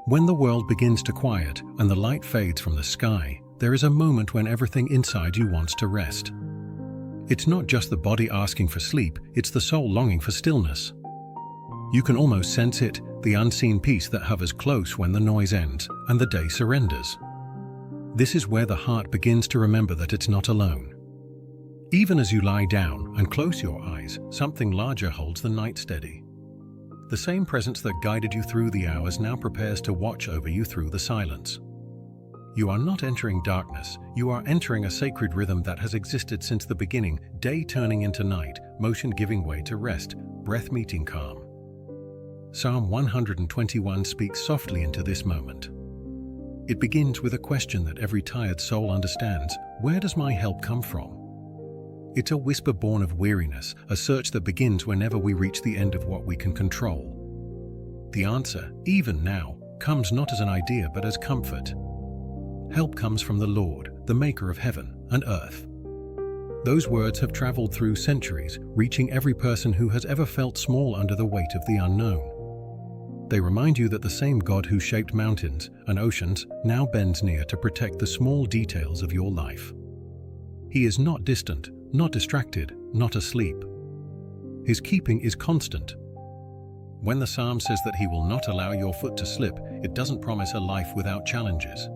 When the world begins to quiet and the light fades from the sky, there is a moment when everything inside you wants to rest. It's not just the body asking for sleep, it's the soul longing for stillness. You can almost sense it, the unseen peace that hovers close when the noise ends and the day surrenders. This is where the heart begins to remember that it's not alone. Even as you lie down and close your eyes, something larger holds the night steady. The same presence that guided you through the hours now prepares to watch over you through the silence. You are not entering darkness, you are entering a sacred rhythm that has existed since the beginning, day turning into night, motion giving way to rest, breath meeting calm. Psalm 121 speaks softly into this moment. It begins with a question that every tired soul understands: where does my help come from? It's a whisper born of weariness, a search that begins whenever we reach the end of what we can control. The answer, even now, comes not as an idea but as comfort. Help comes from the Lord, the maker of heaven and earth. Those words have traveled through centuries, reaching every person who has ever felt small under the weight of the unknown. They remind you that the same God who shaped mountains and oceans now bends near to protect the small details of your life. He is not distant, not distracted, not asleep. His keeping is constant. When the psalm says that he will not allow your foot to slip, it doesn't promise a life without challenges.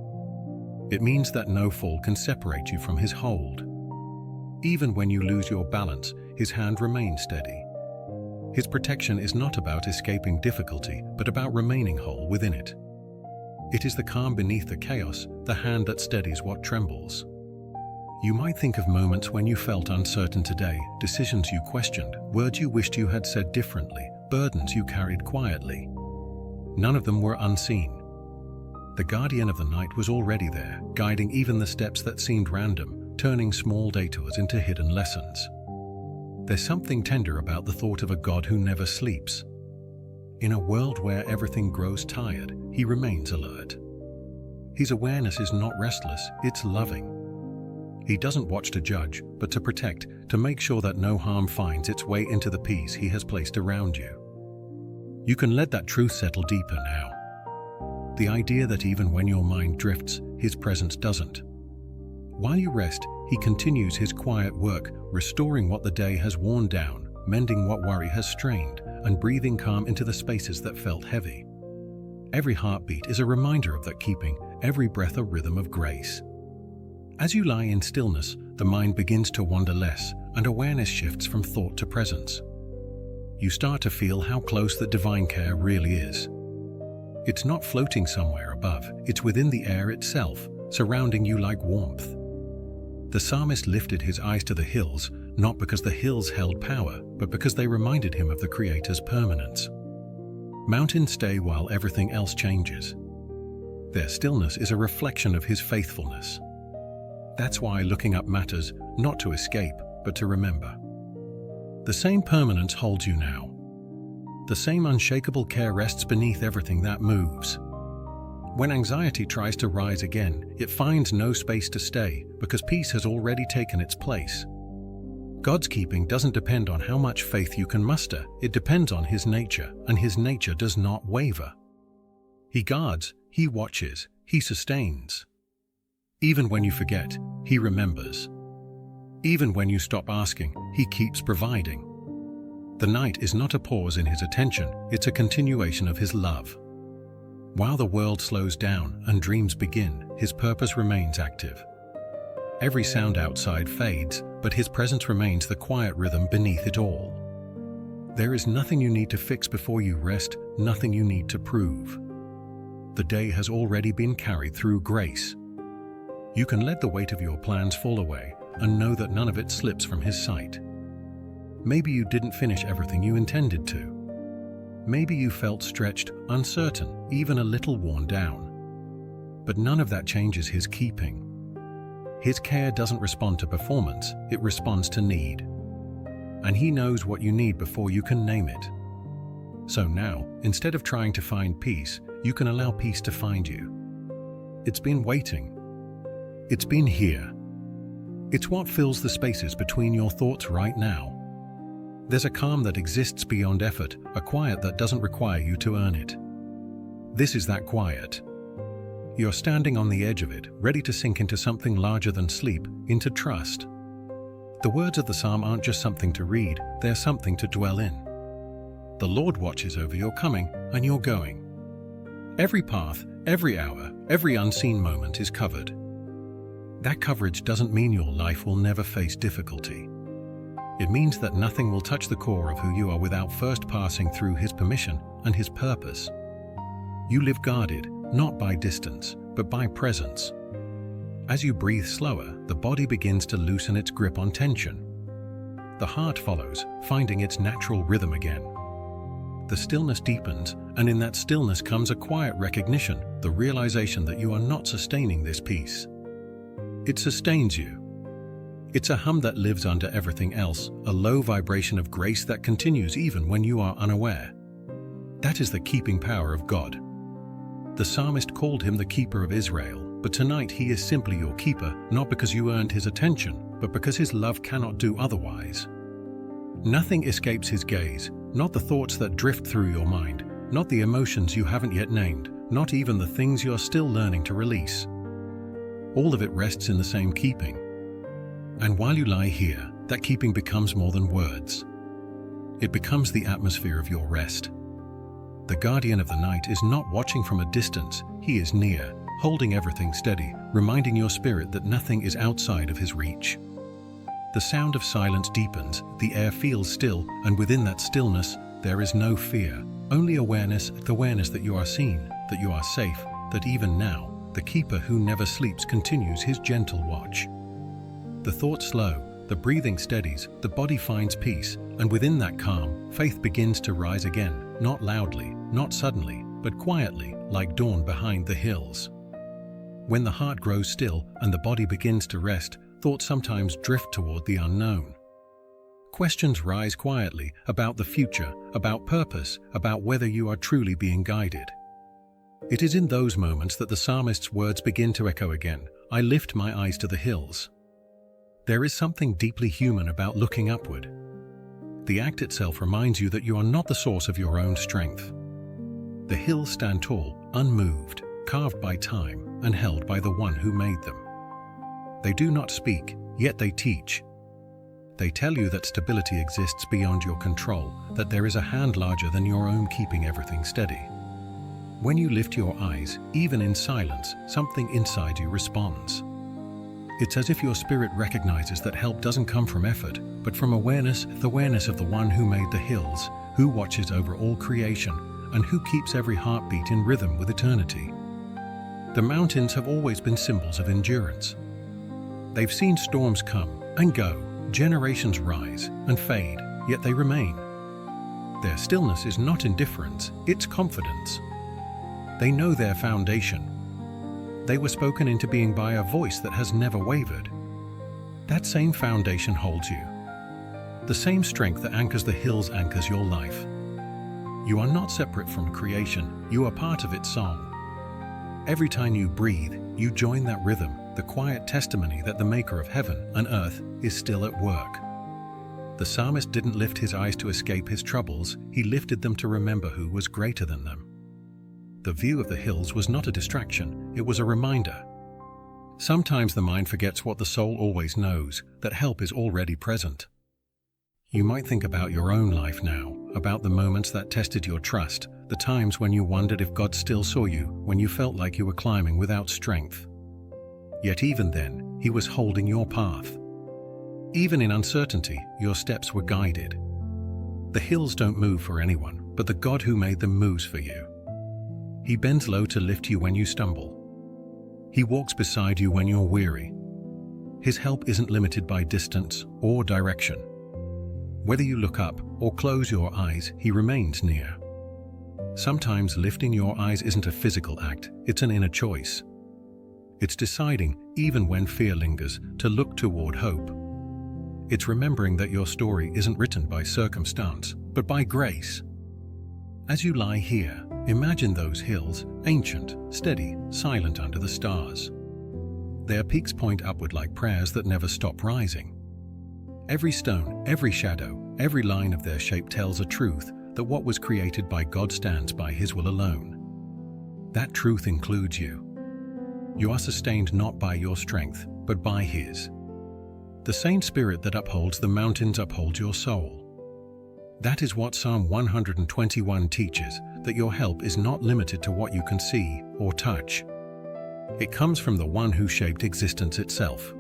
It means that no fall can separate you from his hold. Even when you lose your balance, his hand remains steady. His protection is not about escaping difficulty, but about remaining whole within it. It is the calm beneath the chaos, the hand that steadies what trembles. You might think of moments when you felt uncertain today, decisions you questioned, words you wished you had said differently, burdens you carried quietly. None of them were unseen. The guardian of the night was already there, guiding even the steps that seemed random, turning small detours into hidden lessons. There's something tender about the thought of a God who never sleeps. In a world where everything grows tired, he remains alert. His awareness is not restless, it's loving. He doesn't watch to judge, but to protect, to make sure that no harm finds its way into the peace he has placed around you. You can let that truth settle deeper now. The idea that even when your mind drifts, his presence doesn't. While you rest, he continues his quiet work, restoring what the day has worn down, mending what worry has strained, and breathing calm into the spaces that felt heavy. Every heartbeat is a reminder of that keeping, every breath a rhythm of grace. As you lie in stillness, the mind begins to wander less, and awareness shifts from thought to presence. You start to feel how close the divine care really is. It's not floating somewhere above, it's within the air itself, surrounding you like warmth. The psalmist lifted his eyes to the hills, not because the hills held power, but because they reminded him of the Creator's permanence. Mountains stay while everything else changes. Their stillness is a reflection of his faithfulness. That's why looking up matters, not to escape, but to remember. The same permanence holds you now. The same unshakable care rests beneath everything that moves. When anxiety tries to rise again, it finds no space to stay because peace has already taken its place. God's keeping doesn't depend on how much faith you can muster, it depends on his nature, and his nature does not waver. He guards, he watches, he sustains. Even when you forget, he remembers. Even when you stop asking, he keeps providing. The night is not a pause in his attention, it's a continuation of his love. While the world slows down and dreams begin, his purpose remains active. Every sound outside fades, but his presence remains the quiet rhythm beneath it all. There is nothing you need to fix before you rest, nothing you need to prove. The day has already been carried through grace. You can let the weight of your plans fall away and know that none of it slips from his sight. Maybe you didn't finish everything you intended to. Maybe you felt stretched, uncertain, even a little worn down. But none of that changes his keeping. His care doesn't respond to performance, it responds to need. And he knows what you need before you can name it. So now, instead of trying to find peace, you can allow peace to find you. It's been waiting. It's been here. It's what fills the spaces between your thoughts right now. There's a calm that exists beyond effort, a quiet that doesn't require you to earn it. This is that quiet. You're standing on the edge of it, ready to sink into something larger than sleep, into trust. The words of the psalm aren't just something to read, they're something to dwell in. The Lord watches over your coming and your going. Every path, every hour, every unseen moment is covered. That coverage doesn't mean your life will never face difficulty. It means that nothing will touch the core of who you are without first passing through His permission and His purpose. You live guarded, not by distance, but by presence. As you breathe slower, the body begins to loosen its grip on tension. The heart follows, finding its natural rhythm again. The stillness deepens, and in that stillness comes a quiet recognition, the realization that you are not sustaining this peace. It sustains you. It's a hum that lives under everything else, a low vibration of grace that continues even when you are unaware. That is the keeping power of God. The psalmist called Him the keeper of Israel, but tonight He is simply your keeper, not because you earned His attention, but because His love cannot do otherwise. Nothing escapes His gaze, not the thoughts that drift through your mind, not the emotions you haven't yet named, not even the things you're still learning to release. All of it rests in the same keeping. And while you lie here, that keeping becomes more than words. It becomes the atmosphere of your rest. The guardian of the night is not watching from a distance, He is near, holding everything steady, reminding your spirit that nothing is outside of His reach. The sound of silence deepens, the air feels still, and within that stillness, there is no fear, only awareness, the awareness that you are seen, that you are safe, that even now, the keeper who never sleeps continues his gentle watch. The thoughts slow, the breathing steadies, the body finds peace, and within that calm, faith begins to rise again, not loudly, not suddenly, but quietly, like dawn behind the hills. When the heart grows still and the body begins to rest, thoughts sometimes drift toward the unknown. Questions rise quietly about the future, about purpose, about whether you are truly being guided. It is in those moments that the psalmist's words begin to echo again, "I lift my eyes to the hills." There is something deeply human about looking upward. The act itself reminds you that you are not the source of your own strength. The hills stand tall, unmoved, carved by time, and held by the one who made them. They do not speak, yet they teach. They tell you that stability exists beyond your control, that there is a hand larger than your own keeping everything steady. When you lift your eyes, even in silence, something inside you responds. It's as if your spirit recognizes that help doesn't come from effort, but from awareness, the awareness of the one who made the hills, who watches over all creation, and who keeps every heartbeat in rhythm with eternity. The mountains have always been symbols of endurance. They've seen storms come and go, generations rise and fade, yet they remain. Their stillness is not indifference, it's confidence. They know their foundation. They were spoken into being by a voice that has never wavered. That same foundation holds you. The same strength that anchors the hills anchors your life. You are not separate from creation, you are part of its song. Every time you breathe, you join that rhythm, the quiet testimony that the Maker of heaven and earth is still at work. The psalmist didn't lift his eyes to escape his troubles, he lifted them to remember who was greater than them. The view of the hills was not a distraction, it was a reminder. Sometimes the mind forgets what the soul always knows, that help is already present. You might think about your own life now, about the moments that tested your trust, the times when you wondered if God still saw you, when you felt like you were climbing without strength. Yet even then, He was holding your path. Even in uncertainty, your steps were guided. The hills don't move for anyone, but the God who made them moves for you. He bends low to lift you when you stumble. He walks beside you when you're weary. His help isn't limited by distance or direction. Whether you look up or close your eyes, He remains near. Sometimes lifting your eyes isn't a physical act, it's an inner choice. It's deciding, even when fear lingers, to look toward hope. It's remembering that your story isn't written by circumstance, but by grace. As you lie here, imagine those hills, ancient, steady, silent under the stars. Their peaks point upward like prayers that never stop rising. Every stone, every shadow, every line of their shape tells a truth that what was created by God stands by His will alone. That truth includes you. You are sustained not by your strength, but by His. The same Spirit that upholds the mountains upholds your soul. That is what Psalm 121 teaches, that your help is not limited to what you can see or touch. It comes from the one who shaped existence itself.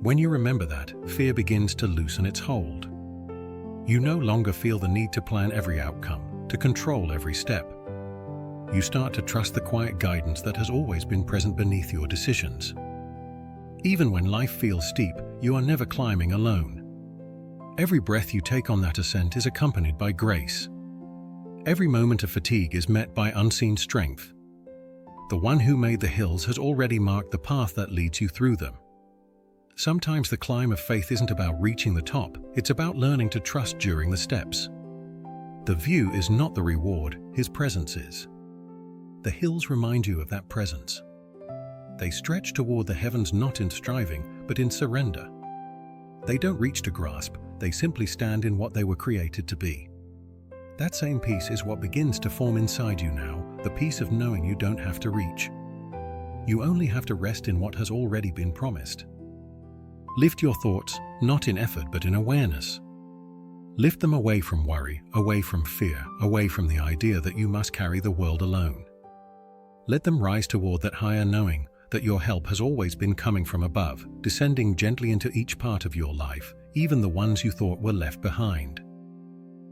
When you remember that, fear begins to loosen its hold. You no longer feel the need to plan every outcome, to control every step. You start to trust the quiet guidance that has always been present beneath your decisions. Even when life feels steep, you are never climbing alone. Every breath you take on that ascent is accompanied by grace. Every moment of fatigue is met by unseen strength. The one who made the hills has already marked the path that leads you through them. Sometimes the climb of faith isn't about reaching the top, it's about learning to trust during the steps. The view is not the reward, His presence is. The hills remind you of that presence. They stretch toward the heavens not in striving, but in surrender. They don't reach to grasp, they simply stand in what they were created to be. That same peace is what begins to form inside you now, the peace of knowing you don't have to reach. You only have to rest in what has already been promised. Lift your thoughts, not in effort but in awareness. Lift them away from worry, away from fear, away from the idea that you must carry the world alone. Let them rise toward that higher knowing, that your help has always been coming from above, descending gently into each part of your life, even the ones you thought were left behind.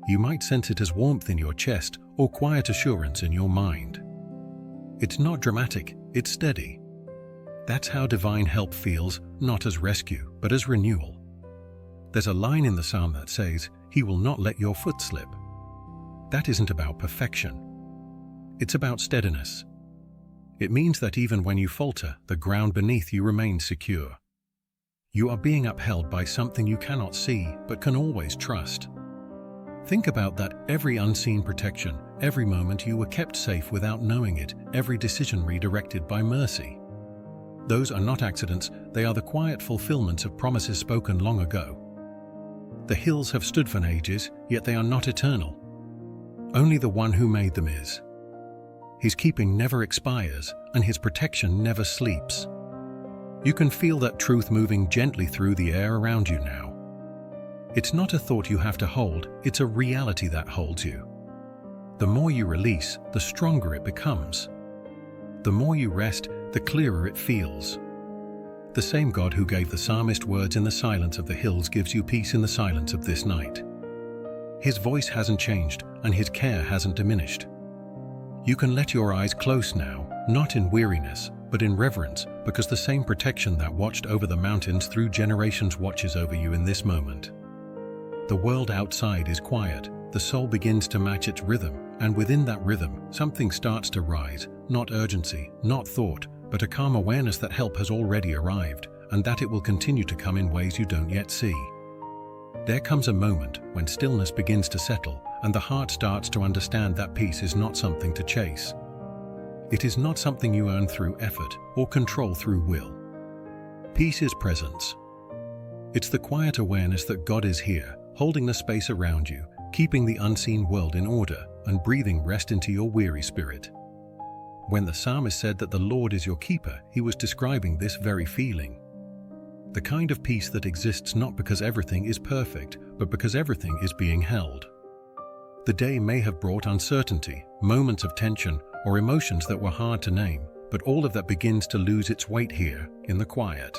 You might sense it as warmth in your chest or quiet assurance in your mind. It's not dramatic, it's steady. That's how divine help feels, not as rescue, but as renewal. There's a line in the psalm that says, "He will not let your foot slip." That isn't about perfection. It's about steadiness. It means that even when you falter, the ground beneath you remains secure. You are being upheld by something you cannot see, but can always trust. Think about that: every unseen protection, every moment you were kept safe without knowing it, every decision redirected by mercy. Those are not accidents, they are the quiet fulfillments of promises spoken long ago. The hills have stood for ages, yet they are not eternal. Only the one who made them is. His keeping never expires, and His protection never sleeps. You can feel that truth moving gently through the air around you now. It's not a thought you have to hold, it's a reality that holds you. The more you release, the stronger it becomes. The more you rest, the clearer it feels. The same God who gave the psalmist words in the silence of the hills gives you peace in the silence of this night. His voice hasn't changed, and His care hasn't diminished. You can let your eyes close now, not in weariness, but in reverence, because the same protection that watched over the mountains through generations watches over you in this moment. The world outside is quiet, the soul begins to match its rhythm, and within that rhythm, something starts to rise, not urgency, not thought, but a calm awareness that help has already arrived, and that it will continue to come in ways you don't yet see. There comes a moment when stillness begins to settle, and the heart starts to understand that peace is not something to chase. It is not something you earn through effort or control through will. Peace is presence. It's the quiet awareness that God is here, holding the space around you, keeping the unseen world in order, and breathing rest into your weary spirit. When the psalmist said that the Lord is your keeper, he was describing this very feeling. The kind of peace that exists not because everything is perfect, but because everything is being held. The day may have brought uncertainty, moments of tension, or emotions that were hard to name, but all of that begins to lose its weight here, in the quiet.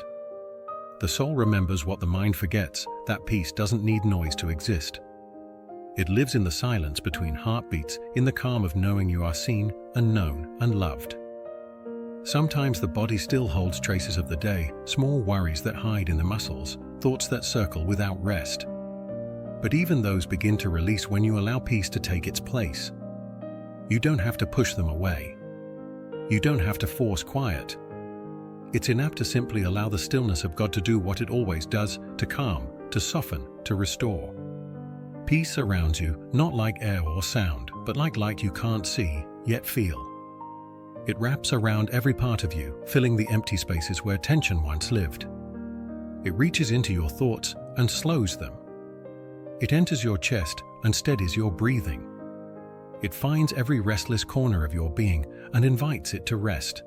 The soul remembers what the mind forgets, that peace doesn't need noise to exist. It lives in the silence between heartbeats, in the calm of knowing you are seen and known and loved. Sometimes the body still holds traces of the day, small worries that hide in the muscles, thoughts that circle without rest. But even those begin to release when you allow peace to take its place. You don't have to push them away. You don't have to force quiet. It's enough to simply allow the stillness of God to do what it always does, to calm, to soften, to restore. Peace surrounds you, not like air or sound, but like light you can't see, yet feel. It wraps around every part of you, filling the empty spaces where tension once lived. It reaches into your thoughts and slows them. It enters your chest and steadies your breathing. It finds every restless corner of your being and invites it to rest.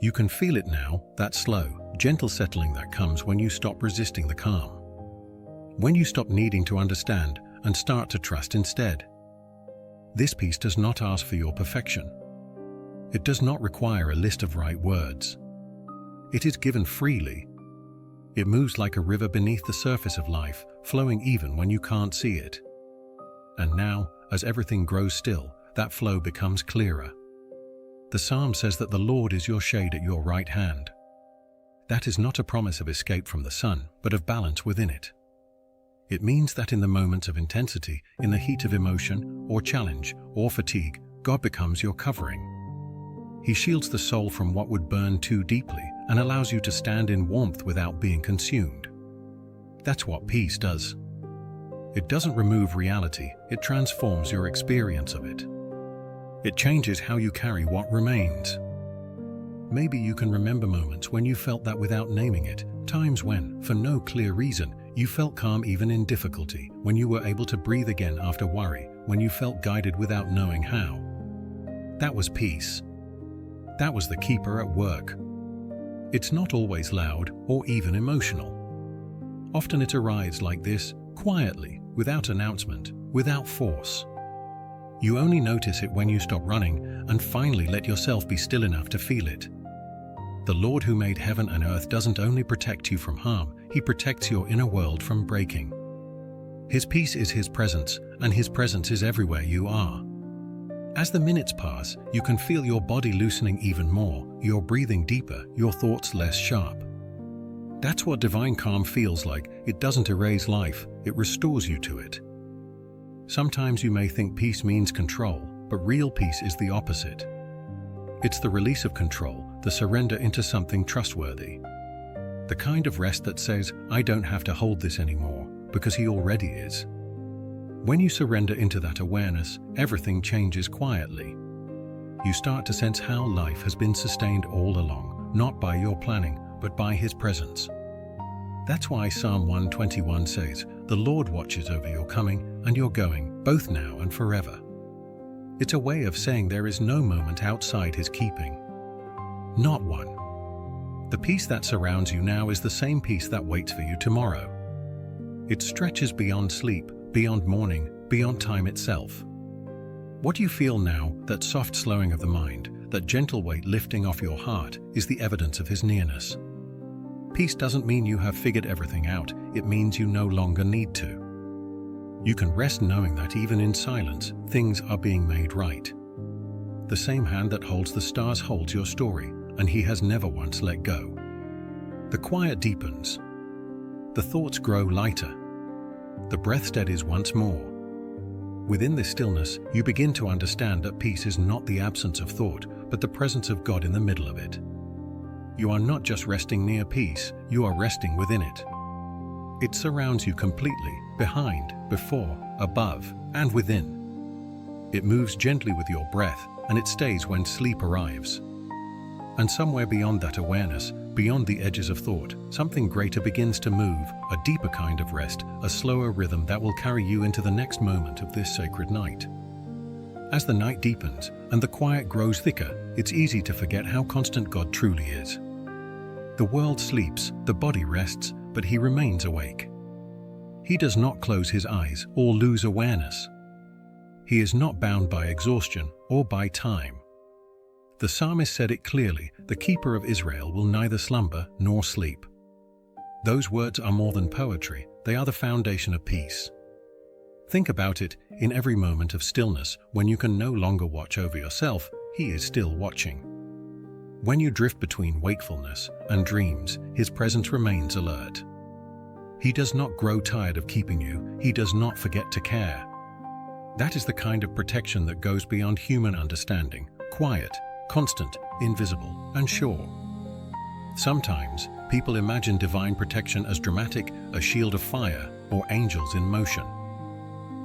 You can feel it now, that slow, gentle settling that comes when you stop resisting the calm. When you stop needing to understand and start to trust instead. This peace does not ask for your perfection. It does not require a list of right words. It is given freely. It moves like a river beneath the surface of life, flowing even when you can't see it. And now, as everything grows still, that flow becomes clearer. The psalm says that the Lord is your shade at your right hand. That is not a promise of escape from the sun, but of balance within it. It means that in the moments of intensity, in the heat of emotion, or challenge, or fatigue, God becomes your covering. He shields the soul from what would burn too deeply and allows you to stand in warmth without being consumed. That's what peace does. It doesn't remove reality, it transforms your experience of it. It changes how you carry what remains. Maybe you can remember moments when you felt that without naming it, times when, for no clear reason, you felt calm even in difficulty, when you were able to breathe again after worry, when you felt guided without knowing how. That was peace. That was the keeper at work. It's not always loud or even emotional. Often it arrives like this, quietly, without announcement, without force. You only notice it when you stop running and finally let yourself be still enough to feel it. The Lord who made heaven and earth doesn't only protect you from harm, He protects your inner world from breaking. His peace is His presence, and His presence is everywhere you are. As the minutes pass, you can feel your body loosening even more, your breathing deeper, your thoughts less sharp. That's what divine calm feels like. It doesn't erase life, it restores you to it. Sometimes you may think peace means control, but real peace is the opposite. It's the release of control, the surrender into something trustworthy. The kind of rest that says, I don't have to hold this anymore, because He already is. When you surrender into that awareness, everything changes quietly. You start to sense how life has been sustained all along, not by your planning, but by His presence. That's why Psalm 121 says, the Lord watches over your coming and your going, both now and forever. It's a way of saying there is no moment outside His keeping. Not one. The peace that surrounds you now is the same peace that waits for you tomorrow. It stretches beyond sleep, beyond morning, beyond time itself. What you feel now, that soft slowing of the mind, that gentle weight lifting off your heart, is the evidence of His nearness. Peace doesn't mean you have figured everything out, it means you no longer need to. You can rest knowing that even in silence, things are being made right. The same hand that holds the stars holds your story, and He has never once let go. The quiet deepens. The thoughts grow lighter. The breath steadies once more. Within this stillness, you begin to understand that peace is not the absence of thought, but the presence of God in the middle of it. You are not just resting near peace, you are resting within it. It surrounds you completely, behind, before, above, and within. It moves gently with your breath, and it stays when sleep arrives. And somewhere beyond that awareness, beyond the edges of thought, something greater begins to move, a deeper kind of rest, a slower rhythm that will carry you into the next moment of this sacred night. As the night deepens and the quiet grows thicker, it's easy to forget how constant God truly is. The world sleeps, the body rests, but He remains awake. He does not close His eyes or lose awareness. He is not bound by exhaustion or by time. The psalmist said it clearly, the keeper of Israel will neither slumber nor sleep. Those words are more than poetry, they are the foundation of peace. Think about it, in every moment of stillness, when you can no longer watch over yourself, He is still watching. When you drift between wakefulness and dreams, His presence remains alert. He does not grow tired of keeping you, He does not forget to care. That is the kind of protection that goes beyond human understanding, quiet, constant, invisible, and sure. Sometimes, people imagine divine protection as dramatic, a shield of fire, or angels in motion.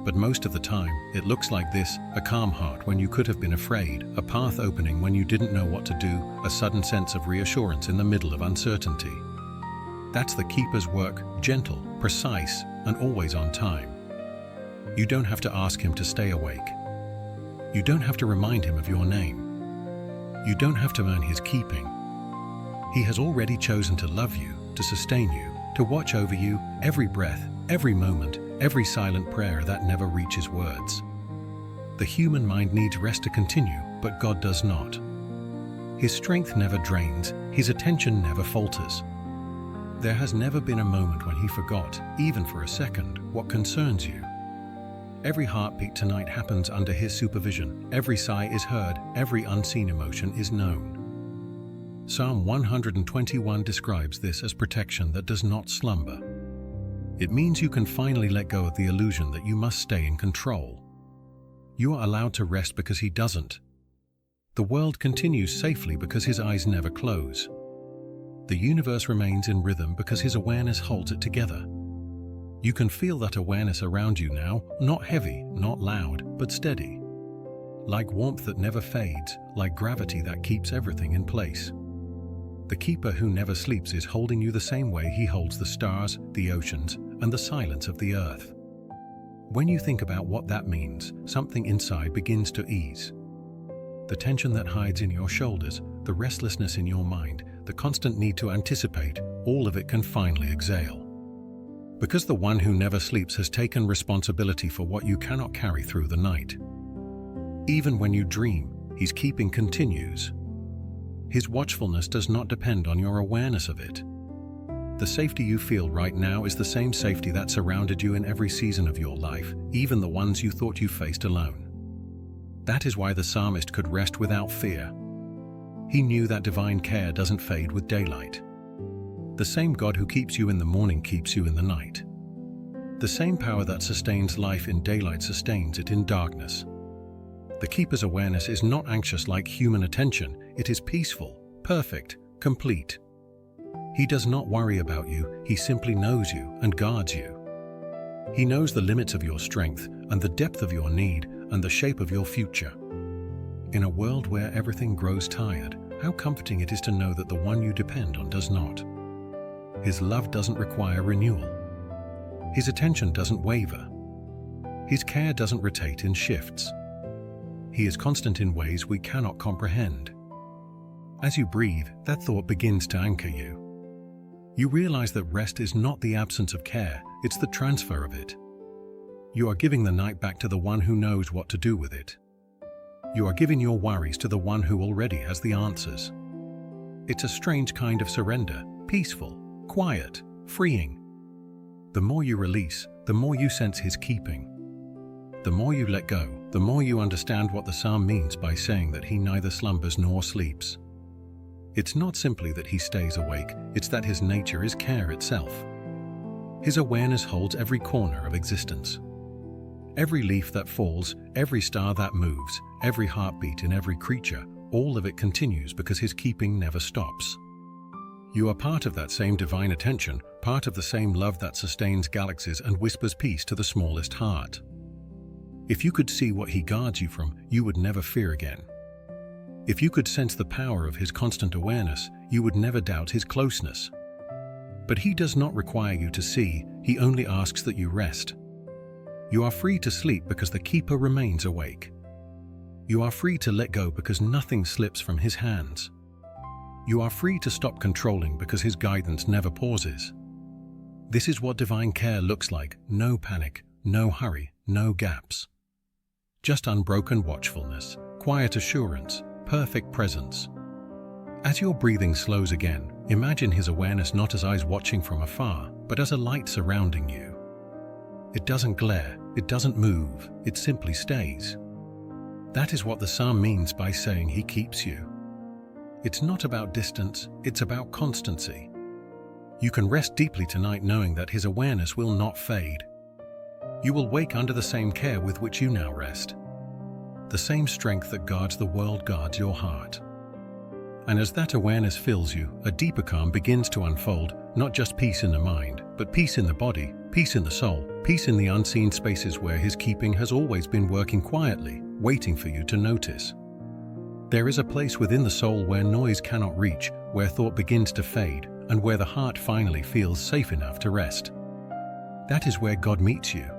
But most of the time, it looks like this, a calm heart when you could have been afraid, a path opening when you didn't know what to do, a sudden sense of reassurance in the middle of uncertainty. That's the keeper's work, gentle, precise, and always on time. You don't have to ask Him to stay awake. You don't have to remind him of your name. You don't have to earn his keeping. He has already chosen to love you, to sustain you, to watch over you, every breath, every moment, every silent prayer that never reaches words. The human mind needs rest to continue, but God does not. His strength never drains, his attention never falters. There has never been a moment when he forgot, even for a second, what concerns you. Every heartbeat tonight happens under his supervision. Every sigh is heard, every unseen emotion is known. Psalm 121 describes this as protection that does not slumber. It means you can finally let go of the illusion that you must stay in control. You are allowed to rest because he doesn't. The world continues safely because his eyes never close. The universe remains in rhythm because his awareness holds it together. You can feel that awareness around you now, not heavy, not loud, but steady. Like warmth that never fades, like gravity that keeps everything in place. The keeper who never sleeps is holding you the same way he holds the stars, the oceans, and the silence of the earth. When you think about what that means, something inside begins to ease. The tension that hides in your shoulders, the restlessness in your mind, the constant need to anticipate, all of it can finally exhale. Because the one who never sleeps has taken responsibility for what you cannot carry through the night. Even when you dream, his keeping continues. His watchfulness does not depend on your awareness of it. The safety you feel right now is the same safety that surrounded you in every season of your life, even the ones you thought you faced alone. That is why the psalmist could rest without fear. He knew that divine care doesn't fade with daylight. The same God who keeps you in the morning keeps you in the night. The same power that sustains life in daylight sustains it in darkness. The keeper's awareness is not anxious like human attention, it is peaceful, perfect, complete. He does not worry about you, he simply knows you and guards you. He knows the limits of your strength and the depth of your need and the shape of your future. In a world where everything grows tired, how comforting it is to know that the one you depend on does not. His love doesn't require renewal. His attention doesn't waver. His care doesn't rotate in shifts. He is constant in ways we cannot comprehend. As you breathe, that thought begins to anchor you. You realize that rest is not the absence of care, it's the transfer of it. You are giving the night back to the one who knows what to do with it. You are giving your worries to the one who already has the answers. It's a strange kind of surrender, peaceful, quiet, freeing. The more you release, the more you sense his keeping. The more you let go, the more you understand what the psalm means by saying that he neither slumbers nor sleeps. It's not simply that he stays awake, it's that his nature is care itself. His awareness holds every corner of existence. Every leaf that falls, every star that moves, every heartbeat in every creature, all of it continues because his keeping never stops. You are part of that same divine attention, part of the same love that sustains galaxies and whispers peace to the smallest heart. If you could see what he guards you from, you would never fear again. If you could sense the power of his constant awareness, you would never doubt his closeness. But he does not require you to see, he only asks that you rest. You are free to sleep because the keeper remains awake. You are free to let go because nothing slips from his hands. You are free to stop controlling because his guidance never pauses. This is what divine care looks like: no panic, no hurry, no gaps. Just unbroken watchfulness, quiet assurance, perfect presence. As your breathing slows again, imagine his awareness not as eyes watching from afar, but as a light surrounding you. It doesn't glare, it doesn't move, it simply stays. That is what the psalm means by saying he keeps you. It's not about distance, it's about constancy. You can rest deeply tonight knowing that his awareness will not fade. You will wake under the same care with which you now rest. The same strength that guards the world guards your heart. And as that awareness fills you, a deeper calm begins to unfold, not just peace in the mind, but peace in the body, peace in the soul, peace in the unseen spaces where his keeping has always been working quietly, waiting for you to notice. There is a place within the soul where noise cannot reach, where thought begins to fade, and where the heart finally feels safe enough to rest. That is where God meets you.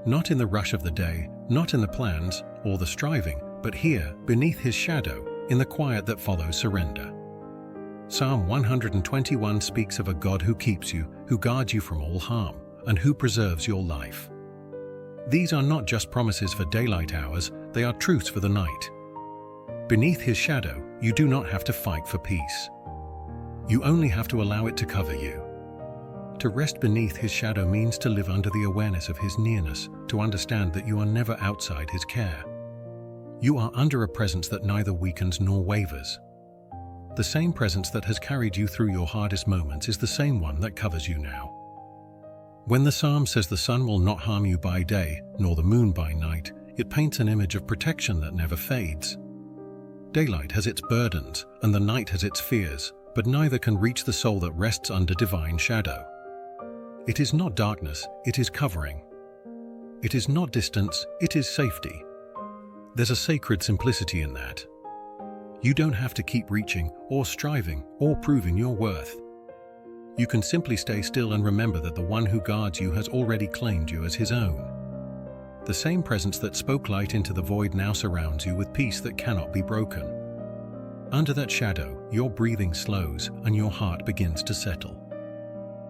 Not in the rush of the day, not in the plans, or the striving, but here, beneath his shadow, in the quiet that follows surrender. Psalm 121 speaks of a God who keeps you, who guards you from all harm, and who preserves your life. These are not just promises for daylight hours, they are truths for the night. Beneath his shadow, you do not have to fight for peace. You only have to allow it to cover you. To rest beneath his shadow means to live under the awareness of his nearness, to understand that you are never outside his care. You are under a presence that neither weakens nor wavers. The same presence that has carried you through your hardest moments is the same one that covers you now. When the psalm says the sun will not harm you by day, nor the moon by night, it paints an image of protection that never fades. Daylight has its burdens, and the night has its fears, but neither can reach the soul that rests under divine shadow. It is not darkness, it is covering. It is not distance, it is safety. There's a sacred simplicity in that. You don't have to keep reaching, or striving, or proving your worth. You can simply stay still and remember that the one who guards you has already claimed you as his own. The same presence that spoke light into the void now surrounds you with peace that cannot be broken. Under that shadow, your breathing slows and your heart begins to settle.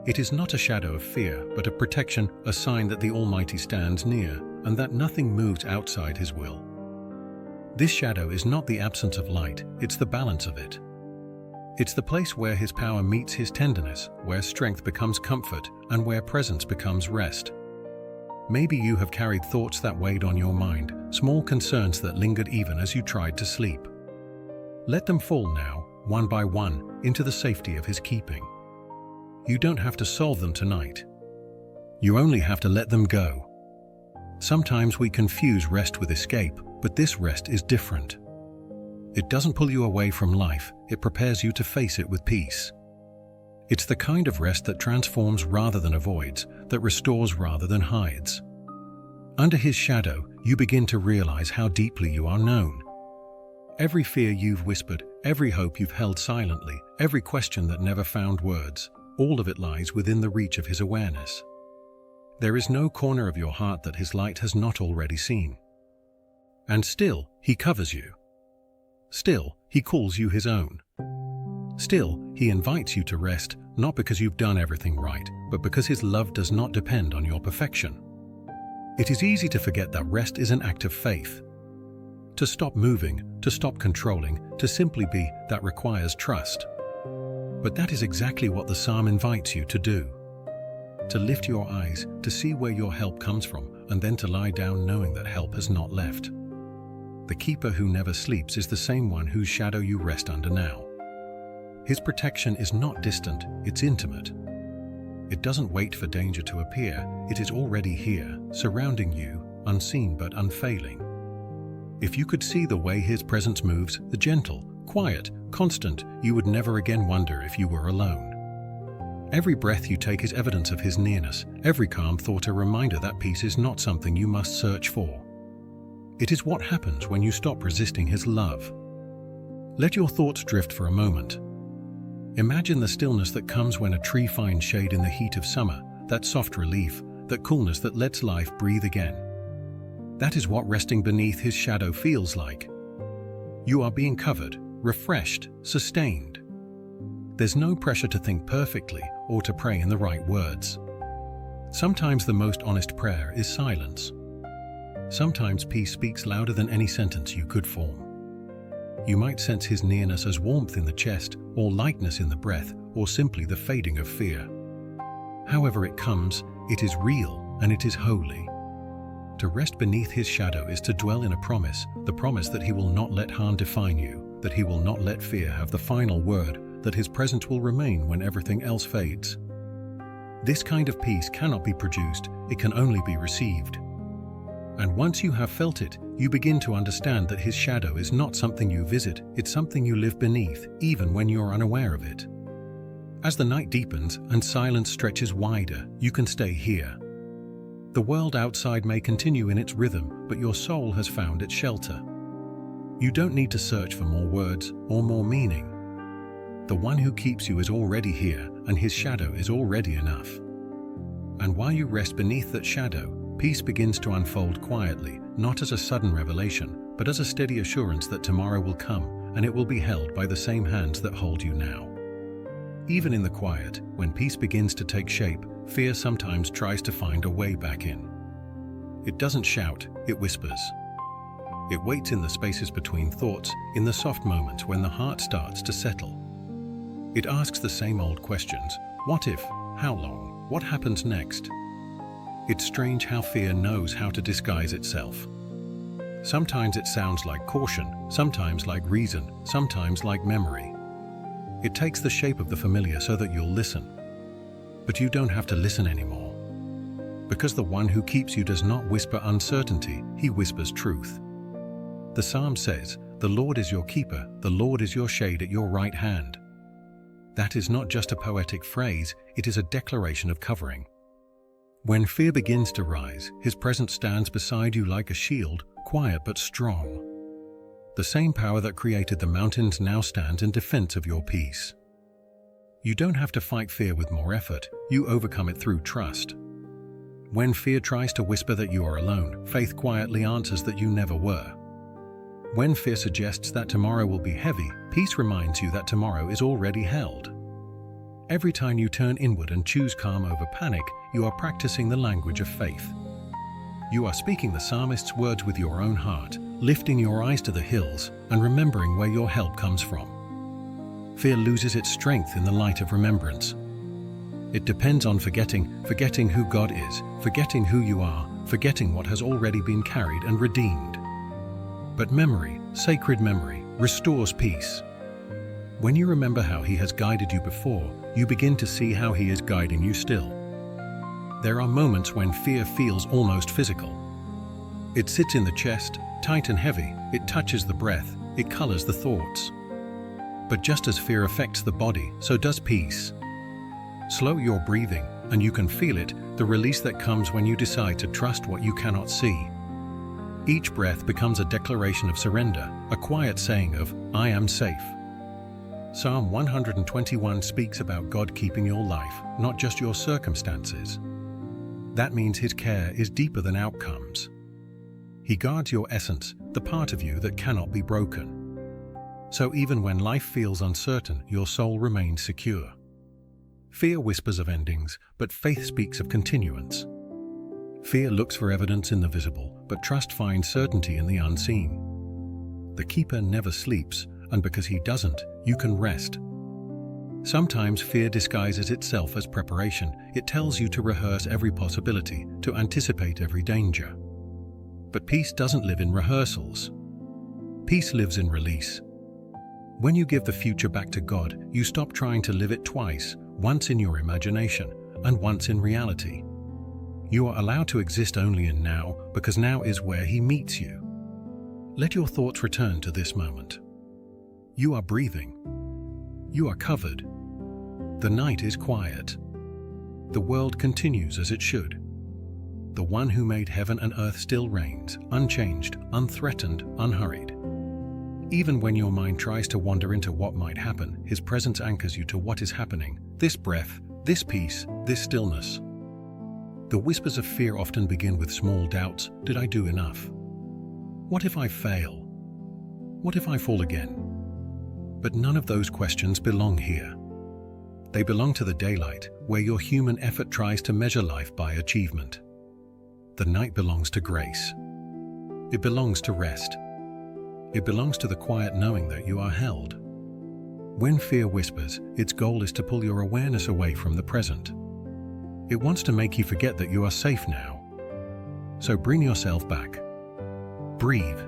It is not a shadow of fear, but of protection, a sign that the Almighty stands near and that nothing moves outside his will. This shadow is not the absence of light, it's the balance of it. It's the place where his power meets his tenderness, where strength becomes comfort, and where presence becomes rest. Maybe you have carried thoughts that weighed on your mind, small concerns that lingered even as you tried to sleep. Let them fall now, one by one, into the safety of his keeping. You don't have to solve them tonight. You only have to let them go. Sometimes we confuse rest with escape, but this rest is different. It doesn't pull you away from life, it prepares you to face it with peace. It's the kind of rest that transforms rather than avoids, that restores rather than hides. Under his shadow, you begin to realize how deeply you are known. Every fear you've whispered, every hope you've held silently, every question that never found words, all of it lies within the reach of his awareness. There is no corner of your heart that his light has not already seen. And still, he covers you. Still, he calls you his own. Still, he invites you to rest, not because you've done everything right, but because his love does not depend on your perfection. It is easy to forget that rest is an act of faith. To stop moving, to stop controlling, to simply be, that requires trust. But that is exactly what the psalm invites you to do. To lift your eyes, to see where your help comes from, and then to lie down knowing that help has not left. The keeper who never sleeps is the same one whose shadow you rest under now. His protection is not distant, it's intimate. It doesn't wait for danger to appear, it is already here, surrounding you, unseen but unfailing. If you could see the way his presence moves, the gentle, quiet, constant, you would never again wonder if you were alone. Every breath you take is evidence of his nearness, every calm thought a reminder that peace is not something you must search for. It is what happens when you stop resisting his love. Let your thoughts drift for a moment. Imagine the stillness that comes when a tree finds shade in the heat of summer, that soft relief, that coolness that lets life breathe again. That is what resting beneath his shadow feels like. You are being covered, refreshed, sustained. There's no pressure to think perfectly or to pray in the right words. Sometimes the most honest prayer is silence. Sometimes peace speaks louder than any sentence you could form. You might sense his nearness as warmth in the chest, or lightness in the breath, or simply the fading of fear. However it comes, it is real and it is holy. To rest beneath his shadow is to dwell in a promise, the promise that he will not let harm define you, that he will not let fear have the final word, that his presence will remain when everything else fades. This kind of peace cannot be produced, it can only be received. And once you have felt it, you begin to understand that his shadow is not something you visit, it's something you live beneath, even when you're unaware of it. As the night deepens and silence stretches wider, you can stay here. The world outside may continue in its rhythm, but your soul has found its shelter. You don't need to search for more words or more meaning. The one who keeps you is already here, and his shadow is already enough. And while you rest beneath that shadow, peace begins to unfold quietly, not as a sudden revelation, but as a steady assurance that tomorrow will come, and it will be held by the same hands that hold you now. Even in the quiet, when peace begins to take shape, fear sometimes tries to find a way back in. It doesn't shout, it whispers. It waits in the spaces between thoughts, in the soft moments when the heart starts to settle. It asks the same old questions: what if? How long? What happens next? It's strange how fear knows how to disguise itself. Sometimes it sounds like caution, sometimes like reason, sometimes like memory. It takes the shape of the familiar so that you'll listen. But you don't have to listen anymore. Because the one who keeps you does not whisper uncertainty, he whispers truth. The Psalm says, "The Lord is your keeper, the Lord is your shade at your right hand." That is not just a poetic phrase, it is a declaration of covering. When fear begins to rise, his presence stands beside you like a shield, quiet but strong. The same power that created the mountains now stands in defense of your peace. You don't have to fight fear with more effort, you overcome it through trust. When fear tries to whisper that you are alone, faith quietly answers that you never were. When fear suggests that tomorrow will be heavy, peace reminds you that tomorrow is already held. Every time you turn inward and choose calm over panic, you are practicing the language of faith. You are speaking the psalmist's words with your own heart, lifting your eyes to the hills and remembering where your help comes from. Fear loses its strength in the light of remembrance. It depends on forgetting who God is, forgetting who you are, forgetting what has already been carried and redeemed. But memory, sacred memory, restores peace. When you remember how He has guided you before, you begin to see how He is guiding you still. There are moments when fear feels almost physical. It sits in the chest, tight and heavy, it touches the breath, it colors the thoughts. But just as fear affects the body, so does peace. Slow your breathing, and you can feel it, the release that comes when you decide to trust what you cannot see. Each breath becomes a declaration of surrender, a quiet saying of, "I am safe." Psalm 121 speaks about God keeping your life, not just your circumstances. That means His care is deeper than outcomes. He guards your essence, the part of you that cannot be broken. So even when life feels uncertain, your soul remains secure. Fear whispers of endings, but faith speaks of continuance. Fear looks for evidence in the visible, but trust finds certainty in the unseen. The keeper never sleeps, and because he doesn't, you can rest. Sometimes fear disguises itself as preparation. It tells you to rehearse every possibility, to anticipate every danger. But peace doesn't live in rehearsals. Peace lives in release. When you give the future back to God, you stop trying to live it twice, once in your imagination and once in reality. You are allowed to exist only in now, because now is where He meets you. Let your thoughts return to this moment. You are breathing. You are covered. The night is quiet. The world continues as it should. The one who made heaven and earth still reigns, unchanged, unthreatened, unhurried. Even when your mind tries to wander into what might happen, His presence anchors you to what is happening, this breath, this peace, this stillness. The whispers of fear often begin with small doubts. Did I do enough? What if I fail? What if I fall again? But none of those questions belong here. They belong to the daylight, where your human effort tries to measure life by achievement. The night belongs to grace. It belongs to rest. It belongs to the quiet knowing that you are held. When fear whispers, its goal is to pull your awareness away from the present. It wants to make you forget that you are safe now. So bring yourself back. Breathe.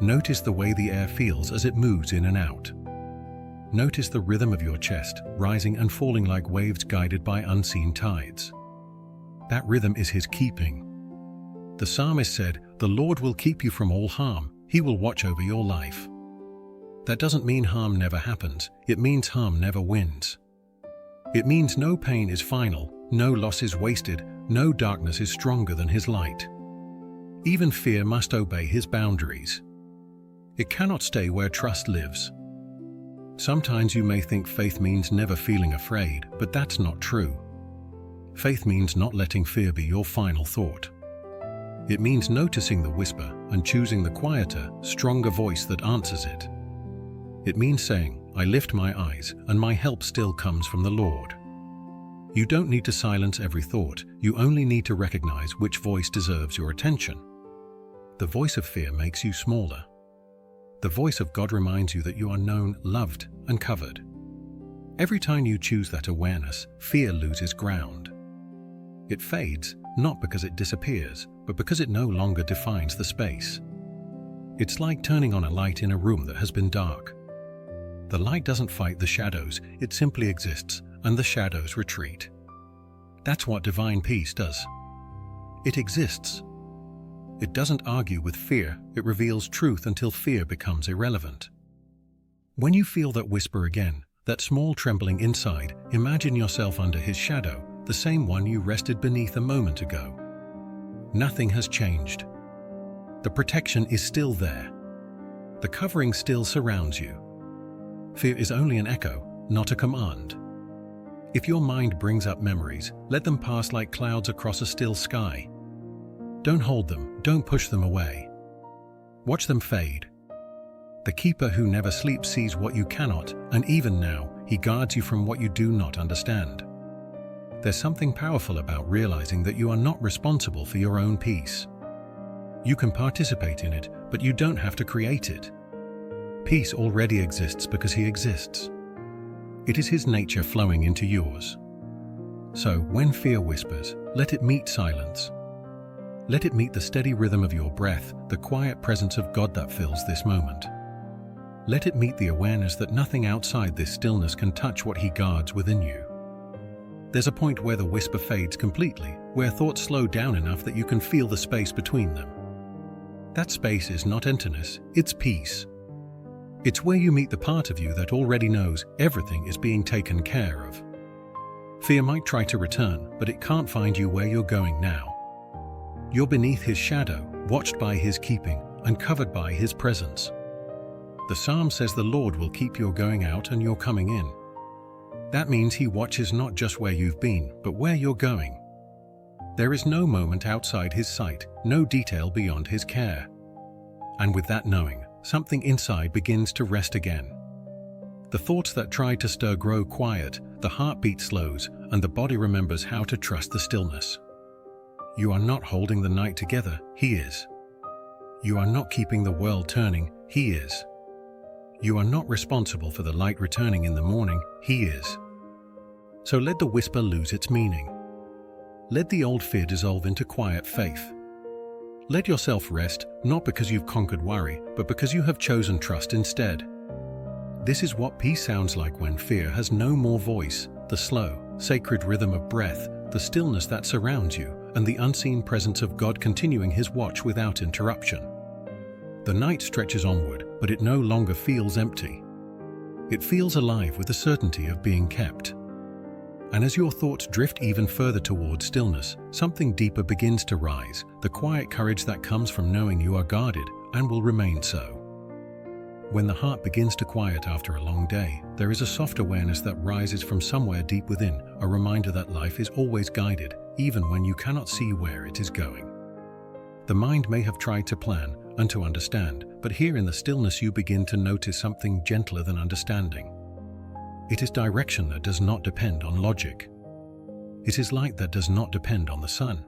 Notice the way the air feels as it moves in and out. Notice the rhythm of your chest, rising and falling like waves guided by unseen tides. That rhythm is His keeping. The psalmist said, "The Lord will keep you from all harm. He will watch over your life." That doesn't mean harm never happens. It means harm never wins. It means no pain is final, no loss is wasted, no darkness is stronger than His light. Even fear must obey His boundaries. It cannot stay where trust lives. Sometimes you may think faith means never feeling afraid, but that's not true. Faith means not letting fear be your final thought. It means noticing the whisper and choosing the quieter, stronger voice that answers it. It means saying, "I lift my eyes, and my help still comes from the Lord." You don't need to silence every thought, you only need to recognize which voice deserves your attention. The voice of fear makes you smaller. The voice of God reminds you that you are known, loved, and covered. Every time you choose that awareness, fear loses ground. It fades, not because it disappears, but because it no longer defines the space. It's like turning on a light in a room that has been dark. The light doesn't fight the shadows, it simply exists, and the shadows retreat. That's what divine peace does. It exists. It doesn't argue with fear, it reveals truth until fear becomes irrelevant. When you feel that whisper again, that small trembling inside, imagine yourself under his shadow, the same one you rested beneath a moment ago. Nothing has changed. The protection is still there. The covering still surrounds you. Fear is only an echo, not a command. If your mind brings up memories, let them pass like clouds across a still sky. Don't hold them, don't push them away. Watch them fade. The keeper who never sleeps sees what you cannot, and even now, he guards you from what you do not understand. There's something powerful about realizing that you are not responsible for your own peace. You can participate in it, but you don't have to create it. Peace already exists because he exists. It is his nature flowing into yours. So, when fear whispers, let it meet silence. Let it meet the steady rhythm of your breath, the quiet presence of God that fills this moment. Let it meet the awareness that nothing outside this stillness can touch what he guards within you. There's a point where the whisper fades completely, where thoughts slow down enough that you can feel the space between them. That space is not emptiness, it's peace. It's where you meet the part of you that already knows everything is being taken care of. Fear might try to return, but it can't find you where you're going now. You're beneath his shadow, watched by his keeping, and covered by his presence. The psalm says the Lord will keep your going out and your coming in. That means he watches not just where you've been, but where you're going. There is no moment outside his sight, no detail beyond his care. And with that knowing, something inside begins to rest again. The thoughts that try to stir grow quiet, the heartbeat slows, and the body remembers how to trust the stillness. You are not holding the night together, he is. You are not keeping the world turning, he is. You are not responsible for the light returning in the morning, he is. So let the whisper lose its meaning. Let the old fear dissolve into quiet faith. Let yourself rest, not because you've conquered worry, but because you have chosen trust instead. This is what peace sounds like when fear has no more voice, the slow, sacred rhythm of breath, the stillness that surrounds you, and the unseen presence of God continuing his watch without interruption. The night stretches onward, but it no longer feels empty. It feels alive with the certainty of being kept. And as your thoughts drift even further toward stillness, something deeper begins to rise, the quiet courage that comes from knowing you are guarded and will remain so. When the heart begins to quiet after a long day, there is a soft awareness that rises from somewhere deep within, a reminder that life is always guided, even when you cannot see where it is going. The mind may have tried to plan and to understand, but here in the stillness you begin to notice something gentler than understanding. It is direction that does not depend on logic. It is light that does not depend on the sun.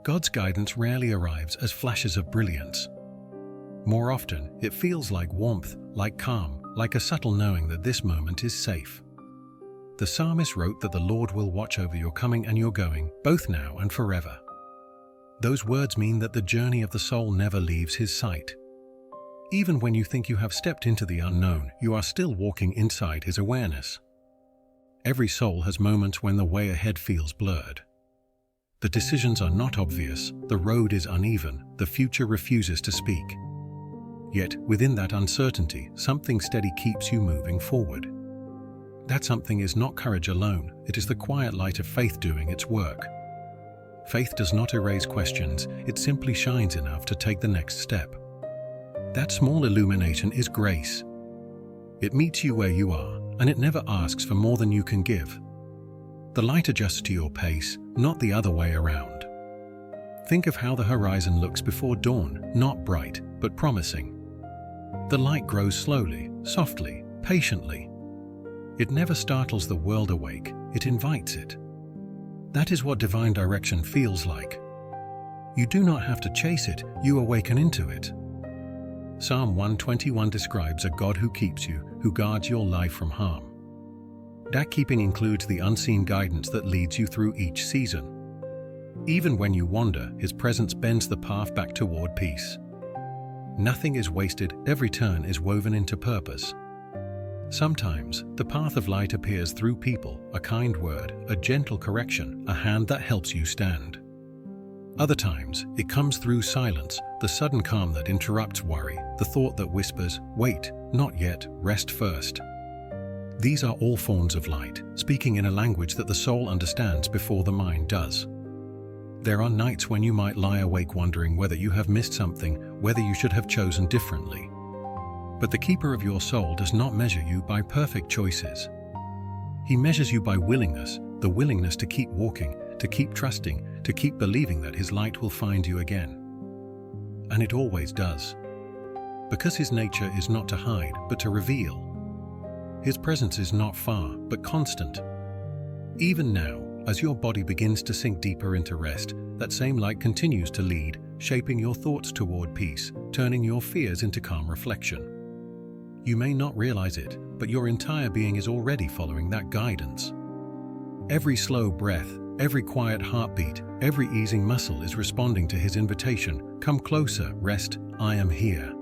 God's guidance rarely arrives as flashes of brilliance. More often, it feels like warmth, like calm, like a subtle knowing that this moment is safe. The psalmist wrote that the Lord will watch over your coming and your going, both now and forever. Those words mean that the journey of the soul never leaves his sight. Even when you think you have stepped into the unknown, you are still walking inside his awareness. Every soul has moments when the way ahead feels blurred. The decisions are not obvious, the road is uneven, the future refuses to speak. Yet, within that uncertainty, something steady keeps you moving forward. That something is not courage alone, it is the quiet light of faith doing its work. Faith does not erase questions, it simply shines enough to take the next step. That small illumination is grace. It meets you where you are, and it never asks for more than you can give. The light adjusts to your pace, not the other way around. Think of how the horizon looks before dawn, not bright, but promising. The light grows slowly, softly, patiently. It never startles the world awake, it invites it. That is what divine direction feels like. You do not have to chase it, you awaken into it. Psalm 121 describes a God who keeps you, who guards your life from harm. That keeping includes the unseen guidance that leads you through each season. Even when you wander, His presence bends the path back toward peace. Nothing is wasted, every turn is woven into purpose. Sometimes, the path of light appears through people, a kind word, a gentle correction, a hand that helps you stand. Other times, it comes through silence, the sudden calm that interrupts worry, the thought that whispers, "Wait, not yet, rest first." These are all forms of light, speaking in a language that the soul understands before the mind does. There are nights when you might lie awake wondering whether you have missed something, whether you should have chosen differently. But the keeper of your soul does not measure you by perfect choices. He measures you by willingness, the willingness to keep walking, to keep trusting, to keep believing that His light will find you again. And it always does. Because His nature is not to hide, but to reveal. His presence is not far, but constant. Even now, as your body begins to sink deeper into rest, that same light continues to lead, shaping your thoughts toward peace, turning your fears into calm reflection. You may not realize it, but your entire being is already following that guidance. Every slow breath, every quiet heartbeat, every easing muscle is responding to His invitation, "Come closer, rest, I am here."